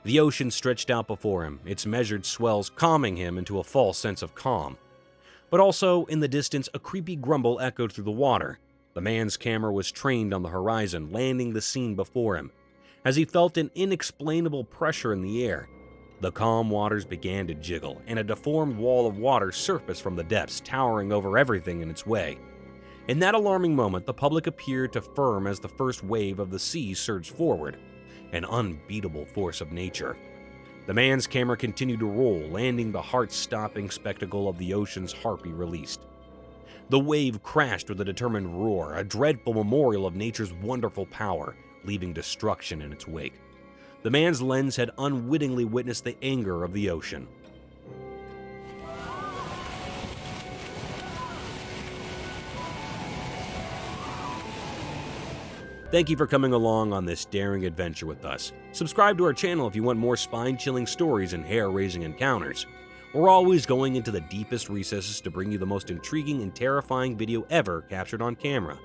The ocean stretched out before him, its measured swells calming him into a false sense of calm. But also, in the distance, a creepy grumble echoed through the water. The man's camera was trained on the horizon, landing the scene before him. As he felt an inexplainable pressure in the air, the calm waters began to jiggle, and a deformed wall of water surfaced from the depths, towering over everything in its way. In that alarming moment, the public appeared to firm as the first wave of the sea surged forward, an unbeatable force of nature. The man's camera continued to roll, landing the heart-stopping spectacle of the ocean's harpy released. The wave crashed with a determined roar, a dreadful memorial of nature's wonderful power, leaving destruction in its wake. The man's lens had unwittingly witnessed the anger of the ocean. Thank you for coming along on this daring adventure with us. Subscribe to our channel if you want more spine-chilling stories and hair-raising encounters. We're always going into the deepest recesses to bring you the most intriguing and terrifying video ever captured on camera.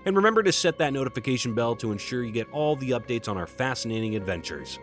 And remember to set that notification bell to ensure you get all the updates on our fascinating adventures.